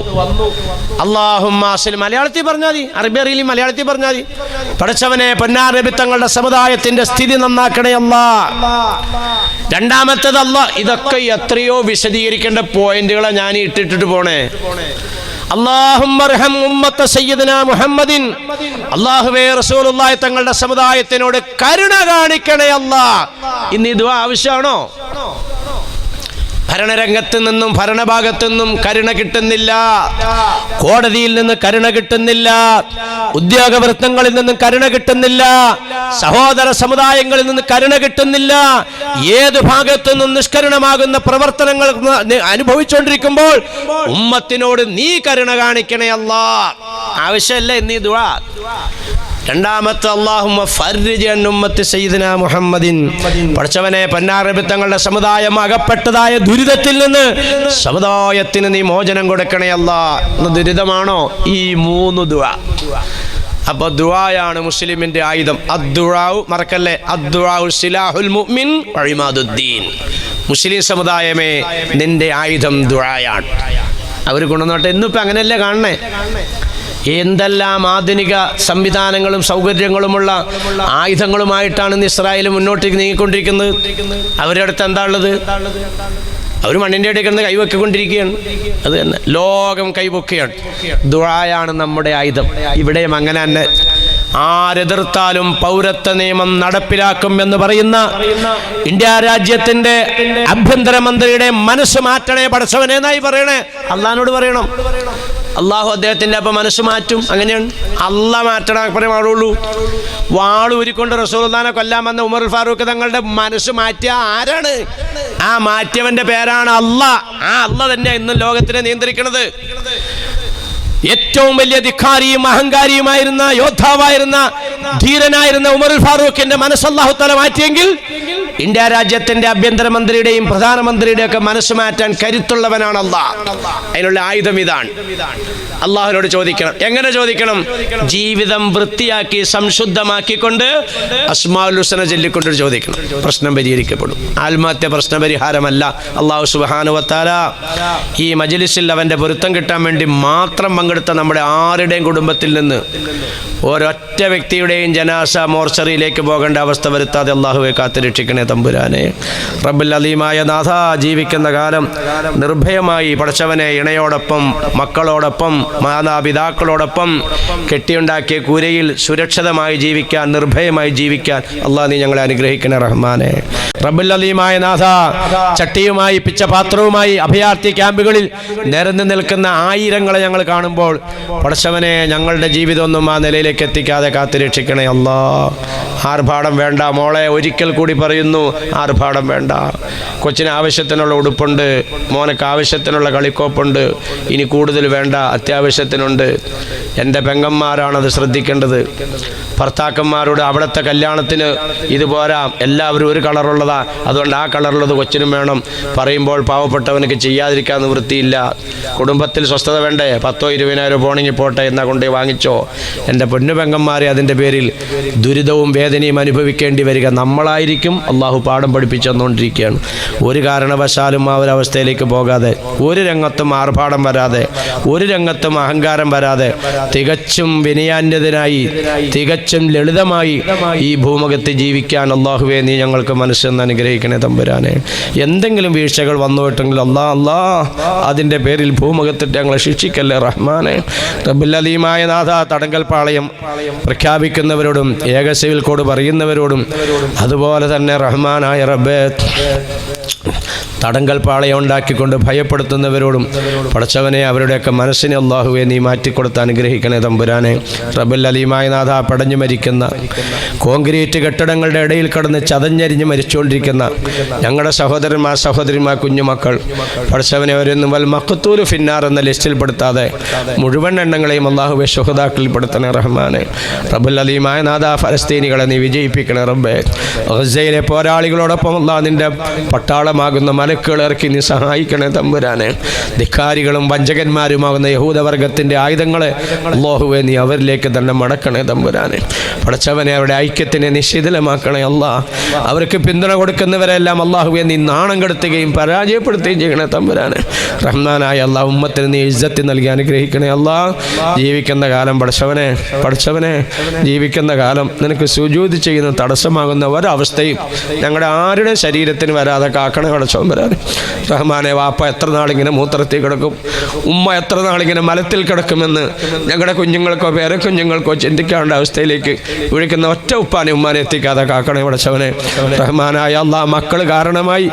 അല്ലാഹുമ്മ അസ്ലിം മലയാളത്തിൽ പറഞ്ഞാൽ മതി, അറബി അറിയില്ല മലയാളത്തിൽ പറഞ്ഞാൽ മതി. പടച്ചവനെ പൊന്നാർ നബി തങ്ങളുടെ സമുദായത്തിന്റെ സ്ഥിതി നന്നാക്കണേ അല്ലാഹ്. രണ്ടാമത്തേത് അല്ലാഹ്, ഇതൊക്കെ എത്രയോ വിശദീകരിക്കേണ്ട പോയിന്റുകളെ ഞാൻ ഇട്ടിട്ട് പോണേ. അല്ലാഹുമ്മ അർഹം ഉമ്മത്ത സയ്യിദനാ മുഹമ്മദിൻ, അല്ലാഹുവേ റസൂലുള്ളാഹി തങ്ങളുടെ സമുദായത്തിനോട് കരുണ കാണിക്കണേ അല്ലാഹ്. ഇന്ന് ഈ ദുആ ആവശ്യമാണോ? ഭരണരംഗത്ത് നിന്നും ഭരണഭാഗത്തു നിന്നും കരുണ കിട്ടുന്നില്ല, കോടതിയിൽ നിന്ന് കരുണ കിട്ടുന്നില്ല, ഉദ്യോഗവൃത്തങ്ങളിൽ നിന്നും കരുണ കിട്ടുന്നില്ല, സഹോദര സമുദായങ്ങളിൽ നിന്ന് കരുണ കിട്ടുന്നില്ല. ഏത് ഭാഗത്തു നിന്നും നിഷ്കരുണമാകുന്ന പ്രവർത്തനങ്ങൾ അനുഭവിച്ചുകൊണ്ടിരിക്കുമ്പോൾ ഉമ്മത്തിനോട് നീ കരുണ കാണിക്കണേ അല്ലാഹ്. ആവശ്യമല്ലേ എന്നീ ദുആ. രണ്ടാമത്തെ അല്ലാഹുമ്മ ഫർരിജ് അൻ ഉമ്മത്തി സയ്യിദനാ മുഹമ്മദിൻ, പടച്ചവനെ പൊന്നാർ നബി തങ്ങളുടെ സമുദായം അകപ്പെട്ടതായ ദുരിതത്തിൽ നിന്ന് സമുദായത്തിന് നീ മോചനം കൊടുക്കണേ അല്ലാഹ്. ദുരിതമാണോ ഈ 3 ദുആ? അപ്പൊ ദുആയാണ് മുസ്ലിമിന്റെ ആയുധം. അദ്ദുആഉ മറക്കല്ലേ, അദ്ദുആഉ സിലാഹുൽ മുഅ്മിൻ വഇമാദുദ്ദീൻ. മുസ്ലിം സമുദായമേ നിന്റെ ആയുധം ദുആയാണ്. അവർ കൊണ്ടുവന്നോട്ടെ. ഇന്നിപ്പോൾ അങ്ങനെയല്ലേ കാണണേ? എന്തെല്ലാം ആധുനിക സംവിധാനങ്ങളും സൗകര്യങ്ങളുമുള്ള ആയുധങ്ങളുമായിട്ടാണ് ഇന്ന് ഇസ്രായേൽ മുന്നോട്ടേക്ക് നീങ്ങിക്കൊണ്ടിരിക്കുന്നത്. അവരുടെ അടുത്ത് എന്താ ഉള്ളത്? അവർ മണ്ണിൻ്റെ ഇടയിൽ കിടന്ന് കൈവെക്കൊണ്ടിരിക്കുകയാണ്. അത് തന്നെ ലോകം കൈവൊക്കുകയാണ്. ദുആയാണ് നമ്മുടെ ആയുധം. ഇവിടെയും അങ്ങനെ തന്നെ. ആരെതിർത്താലും പൗരത്വ നിയമം നടപ്പിലാക്കും എന്ന് പറയുന്ന ഇന്ത്യ രാജ്യത്തിന്റെ ആഭ്യന്തരമന്ത്രിയുടെ മനസ്സ് മാറ്റണേ പടച്ചവനെന്നായി പറയണേ. അള്ളാഹിനോട് പറയണം. അള്ളാഹു അദ്ദേഹത്തിന്റെ അപ്പം മനസ്സ് മാറ്റും. അങ്ങനെയാണ് അള്ളാഹ് മാറ്റണം പറയുള്ളൂ. വാളൂരിക്കൊണ്ട് റസൂലുള്ളാഹിനെ കൊല്ലാൻ വന്ന ഉമർ ഫാറൂഖ് തങ്ങളുടെ മനസ്സ് മാറ്റിയ ആരാണ്? ആ മാറ്റിയവന്റെ പേരാണ് അള്ളാഹ്. ആ അള്ളാഹ് തന്നെ ഇന്നും ലോകത്തിനെ നിയന്ത്രിക്കുന്നത്. ഏറ്റവും വലിയ ധിക്കാരിയും അഹങ്കാരിയുമായിരുന്ന യോദ്ധാവായിരുന്ന ധീരനായിരുന്ന ഉമർ ഫാറൂഖിന്റെ മനസ്സ് അല്ലാഹു തആല മാറ്റിയെങ്കിൽ ഇന്ത്യ രാജ്യത്തിന്റെ ആഭ്യന്തരമന്ത്രിയുടെയും പ്രധാനമന്ത്രിയുടെയും ഒക്കെ മനസ്സ് മാറ്റാൻ കരുത്തുള്ളവനാണ് അല്ലാഹ്. അതിനുള്ള ആയുധം ഇതാണ്. അള്ളാഹുവിനോട് ചോദിക്കണം. എങ്ങനെ ചോദിക്കണം? ജീവിതം വൃത്തിയാക്കി സംശുദ്ധമാക്കിക്കൊണ്ട് അസ്മാഉൽ ഹുസ്ന ചൊല്ലിക്കൊണ്ട് ചോദിക്കണം. പ്രശ്നം പരിഹരിക്കപ്പെടും. ആത്മഹത്യ പ്രശ്ന പരിഹാരമല്ല. അല്ലാഹു സുബ്ഹാനഹു വ തആല ഈ മജ്ലിസിൽ അവന്റെ പൊരുത്തം കിട്ടാൻ വേണ്ടി മാത്രം പങ്കെടുത്ത നമ്മുടെ ആരുടെയും കുടുംബത്തിൽ നിന്ന് ഒരൊറ്റ വ്യക്തിയുടെയും ജനാസ മോർച്ചറിയിലേക്ക് പോകേണ്ട അവസ്ഥ വരുത്താതെ അള്ളാഹുവെ കാത്തുരക്ഷിക്കണേ തമ്പുരാനെ. റബ്ബുൽ അലീമായ നാഥ, ജീവിക്കുന്ന കാലം നിർഭയമായി പടച്ചവനെ ഇണയോടൊപ്പം മക്കളോടൊപ്പം മാതാപിതാക്കളോടൊപ്പം കെട്ടിയുണ്ടാക്കിയ കൂരയിൽ സുരക്ഷിതമായി ജീവിക്കാൻ, നിർഭയമായി ജീവിക്കാൻ അള്ളാഹ് നീ ഞങ്ങളെ അനുഗ്രഹിക്കണേ റഹ്മാനെ. റബ്ബുൽ അലീമായ നാഥ, ചട്ടിയുമായി പിച്ചപാത്രവുമായി അഭയാർത്ഥി ക്യാമ്പുകളിൽ നിരന്നു നിൽക്കുന്ന ആയിരങ്ങളെ ഞങ്ങൾ കാണുമ്പോൾ പടച്ചവനെ ഞങ്ങളുടെ ജീവിതമൊന്നും ആ നിലയിലേക്ക് എത്തിക്കാതെ കാത്തുരക്ഷിക്കണേ അല്ലാ. ആർഭാടം വേണ്ട മോളെ, ഒരിക്കൽ കൂടി പറയുന്നു, ആർഭാടം വേണ്ട. കൊച്ചിന് ആവശ്യത്തിനുള്ള ഉടുപ്പുണ്ട്, മോനക്ക് ആവശ്യത്തിനുള്ള കളിക്കോപ്പുണ്ട്, ഇനി കൂടുതൽ വേണ്ട, അത്യാവശ്യത്തിനുണ്ട്. എൻ്റെ പെങ്ങന്മാരാണത് ശ്രദ്ധിക്കേണ്ടത്. ഭർത്താക്കന്മാരോട് അവിടുത്തെ കല്യാണത്തിന് ഇത് പോരാ, എല്ലാവരും ഒരു കളറുള്ളതാ, അതുകൊണ്ട് ആ കളറുള്ളത് കൊച്ചിനും വേണം പറയുമ്പോൾ പാവപ്പെട്ടവനക്ക് ചെയ്യാതിരിക്കാൻ നിവൃത്തിയില്ല. കുടുംബത്തിൽ സ്വസ്ഥത വേണ്ടേ? 10,000-20,000 പോണെങ്കിൽ പോട്ടെ, എന്നാ കൊണ്ടേ വാങ്ങിച്ചോ. എൻ്റെ പൊന്നു പെങ്ങന്മാരെ അതിൻ്റെ പേരിൽ ദുരിതവും വേദനയും അനുഭവിക്കേണ്ടി വരിക നമ്മളായിരിക്കും. അള്ളാഹു പാഠം പഠിപ്പിച്ചു തന്നുകൊണ്ടിരിക്കുകയാണ്. ഒരു കാരണവശാലും ആ ഒരു അവസ്ഥയിലേക്ക് പോകാതെ, ഒരു രംഗത്തും ആർഭാടം വരാതെ, ഒരു രംഗത്തും അഹങ്കാരം വരാതെ, തികച്ചും വിനയാന്യതനായി, തികച്ചും ലളിതമായി ഈ ഭൂമുഖത്ത് ജീവിക്കാൻ അള്ളാഹുവേ നീ ഞങ്ങൾക്ക് മനസ്സെന്ന് അനുഗ്രഹിക്കണേ തമ്പുരാനെ. എന്തെങ്കിലും വീഴ്ചകൾ വന്നുപോയിട്ടെങ്കിൽ അല്ലാ അതിൻ്റെ പേരിൽ ഭൂമുഖത്തിട്ട് ഞങ്ങളെ ശിക്ഷിക്കല്ലേ റഹ്മാനെ. റബ്ബുൽ അലീമായ നാഥ, തടങ്കൽ പാളയം പ്രഖ്യാപിക്കുന്നവരോടും ഏക സിവിൽ കോഡ് പറയുന്നവരോടും അതുപോലെ തന്നെ റഹ്മാനായ റബ്ബേ തടങ്കൽ പാളയം ഉണ്ടാക്കിക്കൊണ്ട് ഭയപ്പെടുത്തുന്നവരോടും പടച്ചവനെ അവരുടെയൊക്കെ മനസ്സിനെ അല്ലാഹുവെ നീ മാറ്റിക്കൊടുത്ത് അനുഗ്രഹിക്കണേ തമ്പുരാനെ. റബ്ബുൽ അലീമായ നാഥ, പടഞ്ഞു മരിക്കുന്ന കോൺക്രീറ്റ് കെട്ടിടങ്ങളുടെ ഇടയിൽ കടന്ന് ചതഞ്ഞരിഞ്ഞ് മരിച്ചുകൊണ്ടിരിക്കുന്ന ഞങ്ങളുടെ സഹോദരന്മാർ കുഞ്ഞുമക്കൾ പടച്ചവനെ അവരൊന്നും വൽ മഖ്തൂലു ഫിന്നാർ എന്ന ലിസ്റ്റിൽപ്പെടുത്താതെ മുഴുവൻ എണ്ണങ്ങളെയും അല്ലാഹുവെ ശുഹദാക്കളിൽപ്പെടുത്തണേ റഹ്മാനെ. റബ്ബുൽ അലീമായ നാഥ, ഫലസ്തീനികളെ നീ വിജയിപ്പിക്കണേ റബ്ബേ. ഗസയിലെ പോരാളികളോടൊപ്പം അല്ലാഹ് നിന്റെ പട്ടാളമാകുന്ന മലക്കുകൾ ഇറക്കി നീ സഹായിക്കണേ തമ്പുരാനെ. ധിക്കാരികളും വഞ്ചകന്മാരുമാകുന്ന യഹൂദവർഗത്തിൻ്റെ ആയുധങ്ങളെ അല്ലാഹുവേ നീ അവരിലേക്ക് തന്നെ മടക്കണേ തമ്പുരാനെ. പടച്ചവനെ അവരുടെ ഐക്യത്തിനെ നിശ്ചിതമാക്കണേ അല്ലാ. അവർക്ക് പിന്തുണ കൊടുക്കുന്നവരെല്ലാം അല്ലാഹുവേ നീ നാണം കെടുത്തുകയും പരാജയപ്പെടുത്തുകയും ചെയ്യണേ തമ്പുരാനെ. റഹ്മാനായ അല്ലാ, ഉമ്മത്തിന് നീ ഇസ്സത്ത് നൽകി അനുഗ്രഹിക്കണേ അല്ലാ. ജീവിക്കുന്ന കാലം പടച്ചവനെ ജീവിക്കുന്ന കാലം നിനക്ക് സുജൂദ് ചെയ്യുന്ന തടസ്സമാകുന്ന ഒരവസ്ഥയും ഞങ്ങളുടെ ആരുടെ ശരീരത്തിന് വരാതെ കാക്കണേ പടച്ചവൻ വരാതെ. റഹ്മാനെ, വാപ്പ എത്ര നാളിങ്ങനെ മൂത്രത്തിൽ കിടക്കും, ഉമ്മ എത്ര നാളിങ്ങനെ മലത്തിൽ കിടക്കുമെന്ന് ഞങ്ങളുടെ കുഞ്ഞുങ്ങൾക്കോ പേരക്കുഞ്ഞുങ്ങൾക്കോ ചിന്തിക്കാനുള്ള അവസ്ഥയിലേക്ക് വിളിക്കുന്ന ഒറ്റ ഉപ്പാനെ ഉമ്മാനെ എത്തിക്കാതെ കാക്കണേ പടച്ചവനെ. റഹ്മാനായ അല്ലാ, മക്കൾ കാരണമായി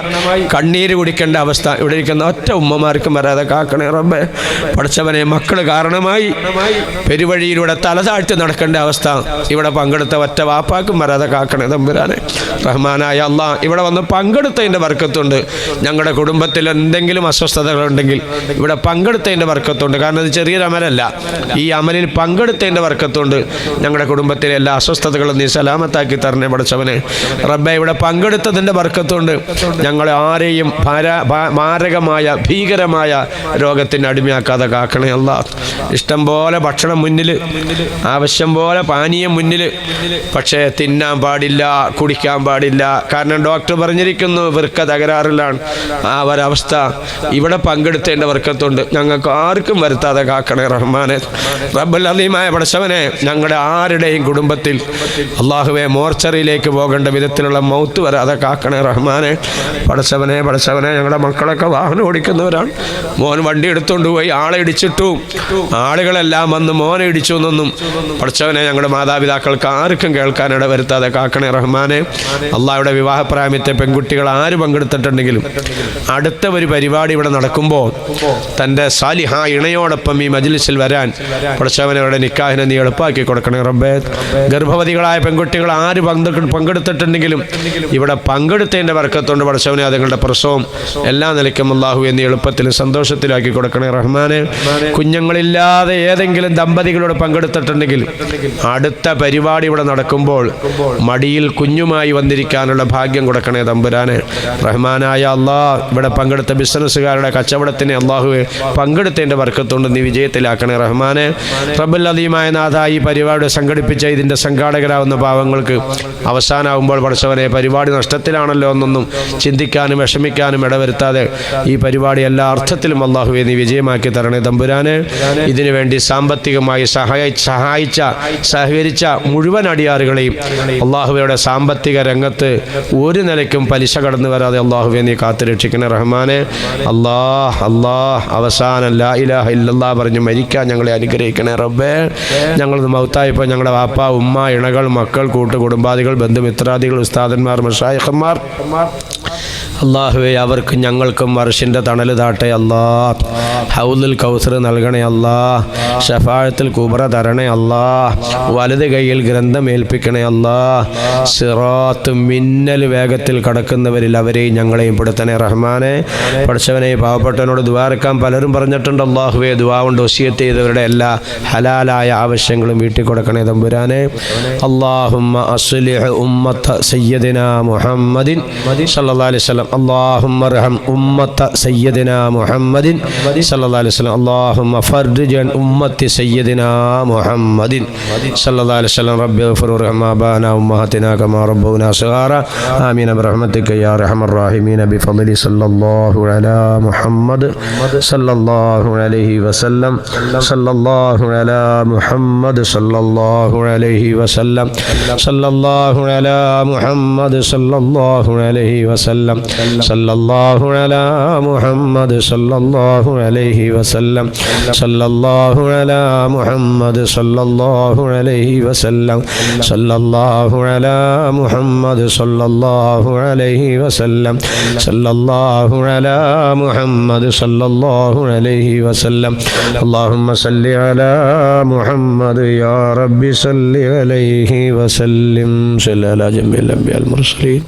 കണ്ണീര് കുടിക്കേണ്ട അവസ്ഥ ഇവിടെ ഇരിക്കുന്ന ഒറ്റ ഉമ്മമാർക്കും വരാതെ കാക്കണേ റബ്ബേ. പടച്ചവനെ, മക്കൾ കാരണമായി പെരുവഴിയിലൂടെ തലതാഴ്ത്തി നടക്കേണ്ട അവസ്ഥ ഇവിടെ പങ്കെടുത്ത ഒറ്റ വാപ്പാക്കും വരാതെ കാക്കണേ തമ്പുരാനെ. റഹ്മാനായ അല്ലാ, ഇവിടെ വന്ന് പങ്കെടുത്തതിൻ്റെ ബർക്കത്തുണ്ട്. ഞങ്ങളുടെ കുടുംബത്തിൽ എന്തെങ്കിലും അസ്വസ്ഥതകളുണ്ടെങ്കിൽ ഇവിടെ പങ്കെടുത്തതിൻ്റെ ബർക്കത്തുണ്ട്. കാരണം ഇത് ചെറിയൊരു അമലല്ല, ഈ അമലിൽ പങ്കെടുത്തതിൻ്റെ ബർക്കത്തുണ്ട്. ഞങ്ങളുടെ കുടുംബത്തിലെ എല്ലാ അസ്വസ്ഥതകളും നീ സലാമത്താക്കി തരണേ പടച്ചവനെ. റബ്ബേ, ഇവിടെ പങ്കെടുത്തതിൻ്റെ ബർക്കത്തുണ്ട്. ഞങ്ങളെ ആരെയും മാരകമായ ഭീകരമായ രോഗത്തിന് അടിമയാക്കാതെ കാക്കണേ അല്ലാ. ഇഷ്ടം പോലെ ഭക്ഷണം മുന്നിൽ, ആവശ്യം പോലെ പാനീയം മുന്നിൽ, പക്ഷേ തിന്നാൻ പാടില്ല, കുടിക്കാൻ പാടില്ല. കാരണം ഡോക്ടർ പറഞ്ഞിരിക്കുന്നു വൃക്ക തകരാറിലാണ്. ആ ഒരവസ്ഥ ഇവിടെ പങ്കെടുത്തേണ്ട വർക്കത്തുണ്ട്. ഞങ്ങൾക്ക് ആർക്കും വരുത്താതെ കാക്കണേ റഹ്മാനെ. റബ്ബുൽ അലീമായ പടച്ചവനെ, ഞങ്ങളുടെ ആരുടെയും കുടുംബത്തിൽ അല്ലാഹുവേ മോർച്ചറിയിലേക്ക് പോകേണ്ട വിധത്തിലുള്ള മൗത്ത് വരാതെ കാക്കണേ റഹ്മാനെ. പടച്ചവനെ, ഞങ്ങളുടെ മക്കളൊക്കെ വാഹനം ഓടിക്കുന്നവരാണ്. മോൻ വണ്ടി എടുത്തുകൊണ്ട് പോയി ആളെ ഇടിച്ചിട്ടു, ആളുകളെല്ലാം വന്ന് മോനെ ഇടിച്ചു എന്നൊന്നും പടച്ചവനെ ഞങ്ങളുടെ മാതാപിതാക്കൾക്ക് ആർക്കും കേൾക്കാനിട വരുത്താതെ കാക്കണേ റഹ്മാനെ. അള്ളാഹുടെ വിവാഹപ്രായത്തെ പെൺകുട്ടികൾ ആര് പങ്കെടുത്തിട്ടുണ്ടെങ്കിലും അടുത്ത ഒരു പരിപാടി ഇവിടെ നടക്കുമ്പോൾ തൻ്റെ സാലിഹ ഇണയോടൊപ്പം ഈ മജ്ലിസിൽ വരാൻ പടച്ചവനവരുടെ നിക്കാഹിനെ നീ എളുപ്പമാക്കി കൊടുക്കണേ റബ്ബേ. ഗർഭവതികളായ പെൺകുട്ടികൾ ആര് പങ്കെടുത്തിട്ടുണ്ടെങ്കിലും ഇവിടെ പങ്കെടുത്തതിൻ്റെ വർക്കത്തുകൊണ്ട് പടച്ചവനെ അതുങ്ങളുടെ പ്രസവം എല്ലാ നിലയ്ക്കും അല്ലാഹുവേ നീ എളുപ്പത്തിലും സന്തോഷത്തിലാക്കി കൊടുക്കണേ റഹ്മാനെ. കുഞ്ഞുങ്ങളില്ലാതെ ഏതെങ്കിലും ദമ്പതികളോട് പങ്കെടുത്തിട്ടുണ്ടെങ്കിൽ അടുത്ത പരിപാടി ഇവിടെ നടക്കുമ്പോൾ മടിയിൽ കുഞ്ഞുമായി വന്നിരിക്കാനുള്ള ഭാഗ്യം കൊടുക്കണേ തമ്പുരാനെ. റഹ്മാനായ അല്ലാ, ഇവിടെ പങ്കെടുത്ത ബിസിനസ്സുകാരുടെ കച്ചവടത്തിന് അല്ലാഹുവേ പങ്കെടുത്തതിൻ്റെ വർക്കത്തുകൊണ്ട് നീ വിജയത്തിലാക്കണേ റഹ്മാനെ. റബ്ബുൽ അദീമായ നാഥ, ഈ പരിപാടി സംഘടിപ്പിച്ച ഇതിൻ്റെ സംഘാടകരാവുന്ന പാവങ്ങൾക്ക് അവസാനമാകുമ്പോൾ പടച്ചവനെ പരിപാടി നഷ്ടത്തിലാണല്ലോ എന്നൊന്നും ചിന്തിക്കാനും വിഷമിക്കാനും ഇടവരുത്താതെ ഈ പരിപാടി എല്ലാ അർത്ഥത്തിലും അല്ലാഹുവേ നീ വിജയമാക്കി തരണേ തമ്പുരാനെ. ഇതിനു വേണ്ടി സാമ്പത്തികമായി സഹകരിച്ച മുഴുവൻ അടിയാറുകളെയും അല്ലാഹുവയുടെ സാമ്പത്തിക രംഗത്ത് ഒരു നിലയ്ക്കും പലിശ കടന്നു വരാതെ അല്ലാഹുവേ നീ കാത്തുരക്ഷിക്കണേ റഹ്മാനെ. അവസാനം ലാ ഇലാഹ ഇല്ലല്ലാഹ് പറഞ്ഞ് മരിക്കാൻ ഞങ്ങളെ അനുഗ്രഹിക്കണേ റബ്ബേ. ഞങ്ങളത് മൗത്തായപ്പോൾ ഞങ്ങളുടെ വാപ്പ, ഉമ്മ, ഇണകൾ, മക്കൾ, കൂട്ടുകുടുംബാദികൾ, ബന്ധുമിത്രാദികൾ, ഉസ്താദന്മാർ, മശായിഖന്മാർ അല്ലാഹുവേ അവർക്ക് ഞങ്ങൾക്കും അർശിൻ്റെ തണൽ താട്ടെ അല്ലാ. ഹൗലുൽ കൗസർ നൽകണേ അല്ലാ. ശഫാഅത്തുൽ കുബ്ര തരണേ അല്ലാ. വലത് കൈയിൽ ഗ്രന്ഥം ഏൽപ്പിക്കണേ അല്ലാ. സിറാത്ത് മിന്നൽ വേഗത്തിൽ കടക്കുന്നവരിൽ അവരെയും ഞങ്ങളെയും പെടുത്തണേ റഹ്മാനെ. പഠിച്ചവനെ, പാവപ്പെട്ടവനോട് ദുആ എടുക്കാൻ പലരും പറഞ്ഞിട്ടുണ്ട്. അല്ലാഹുവേ, ദുആ കൊണ്ട് വസിയത്ത് ചെയ്തവരുടെ എല്ലാ ഹലാലായ ആവശ്യങ്ങളും വീട്ടിൽ കൊടുക്കണേ തമ്പുരാനെ. അല്ലാഹുമ്മ അസ്ലിഹ് ഉമ്മത സയ്യിദിനാ മുഹമ്മദിൻ സല്ലല്ലാഹു അലൈഹി വസല്ലം. اللهم ارحم أمة سيدنا محمد صلى الله عليه وسلم. اللهم فرج عن أمة سيدنا محمد صلى الله عليه وسلم. رب اغفر وارحم آباءنا وأمهاتنا كما ربونا صغارا. آمين برحمتك يا أرحم الراحمين. بفضل صلى الله على محمد صلى الله عليه وسلم. صلى الله على محمد صلى الله عليه وسلم. صلى الله على محمد صلى الله عليه وسلم. صلى الله على محمد صلى الله عليه وسلم. صلى الله على محمد صلى الله عليه وسلم. صلى الله على محمد صلى الله عليه وسلم. صلى الله على محمد صلى الله عليه وسلم. اللهم صل على محمد يا رب صل عليه وسلم. صل على جميع الأنبياء المرسلين.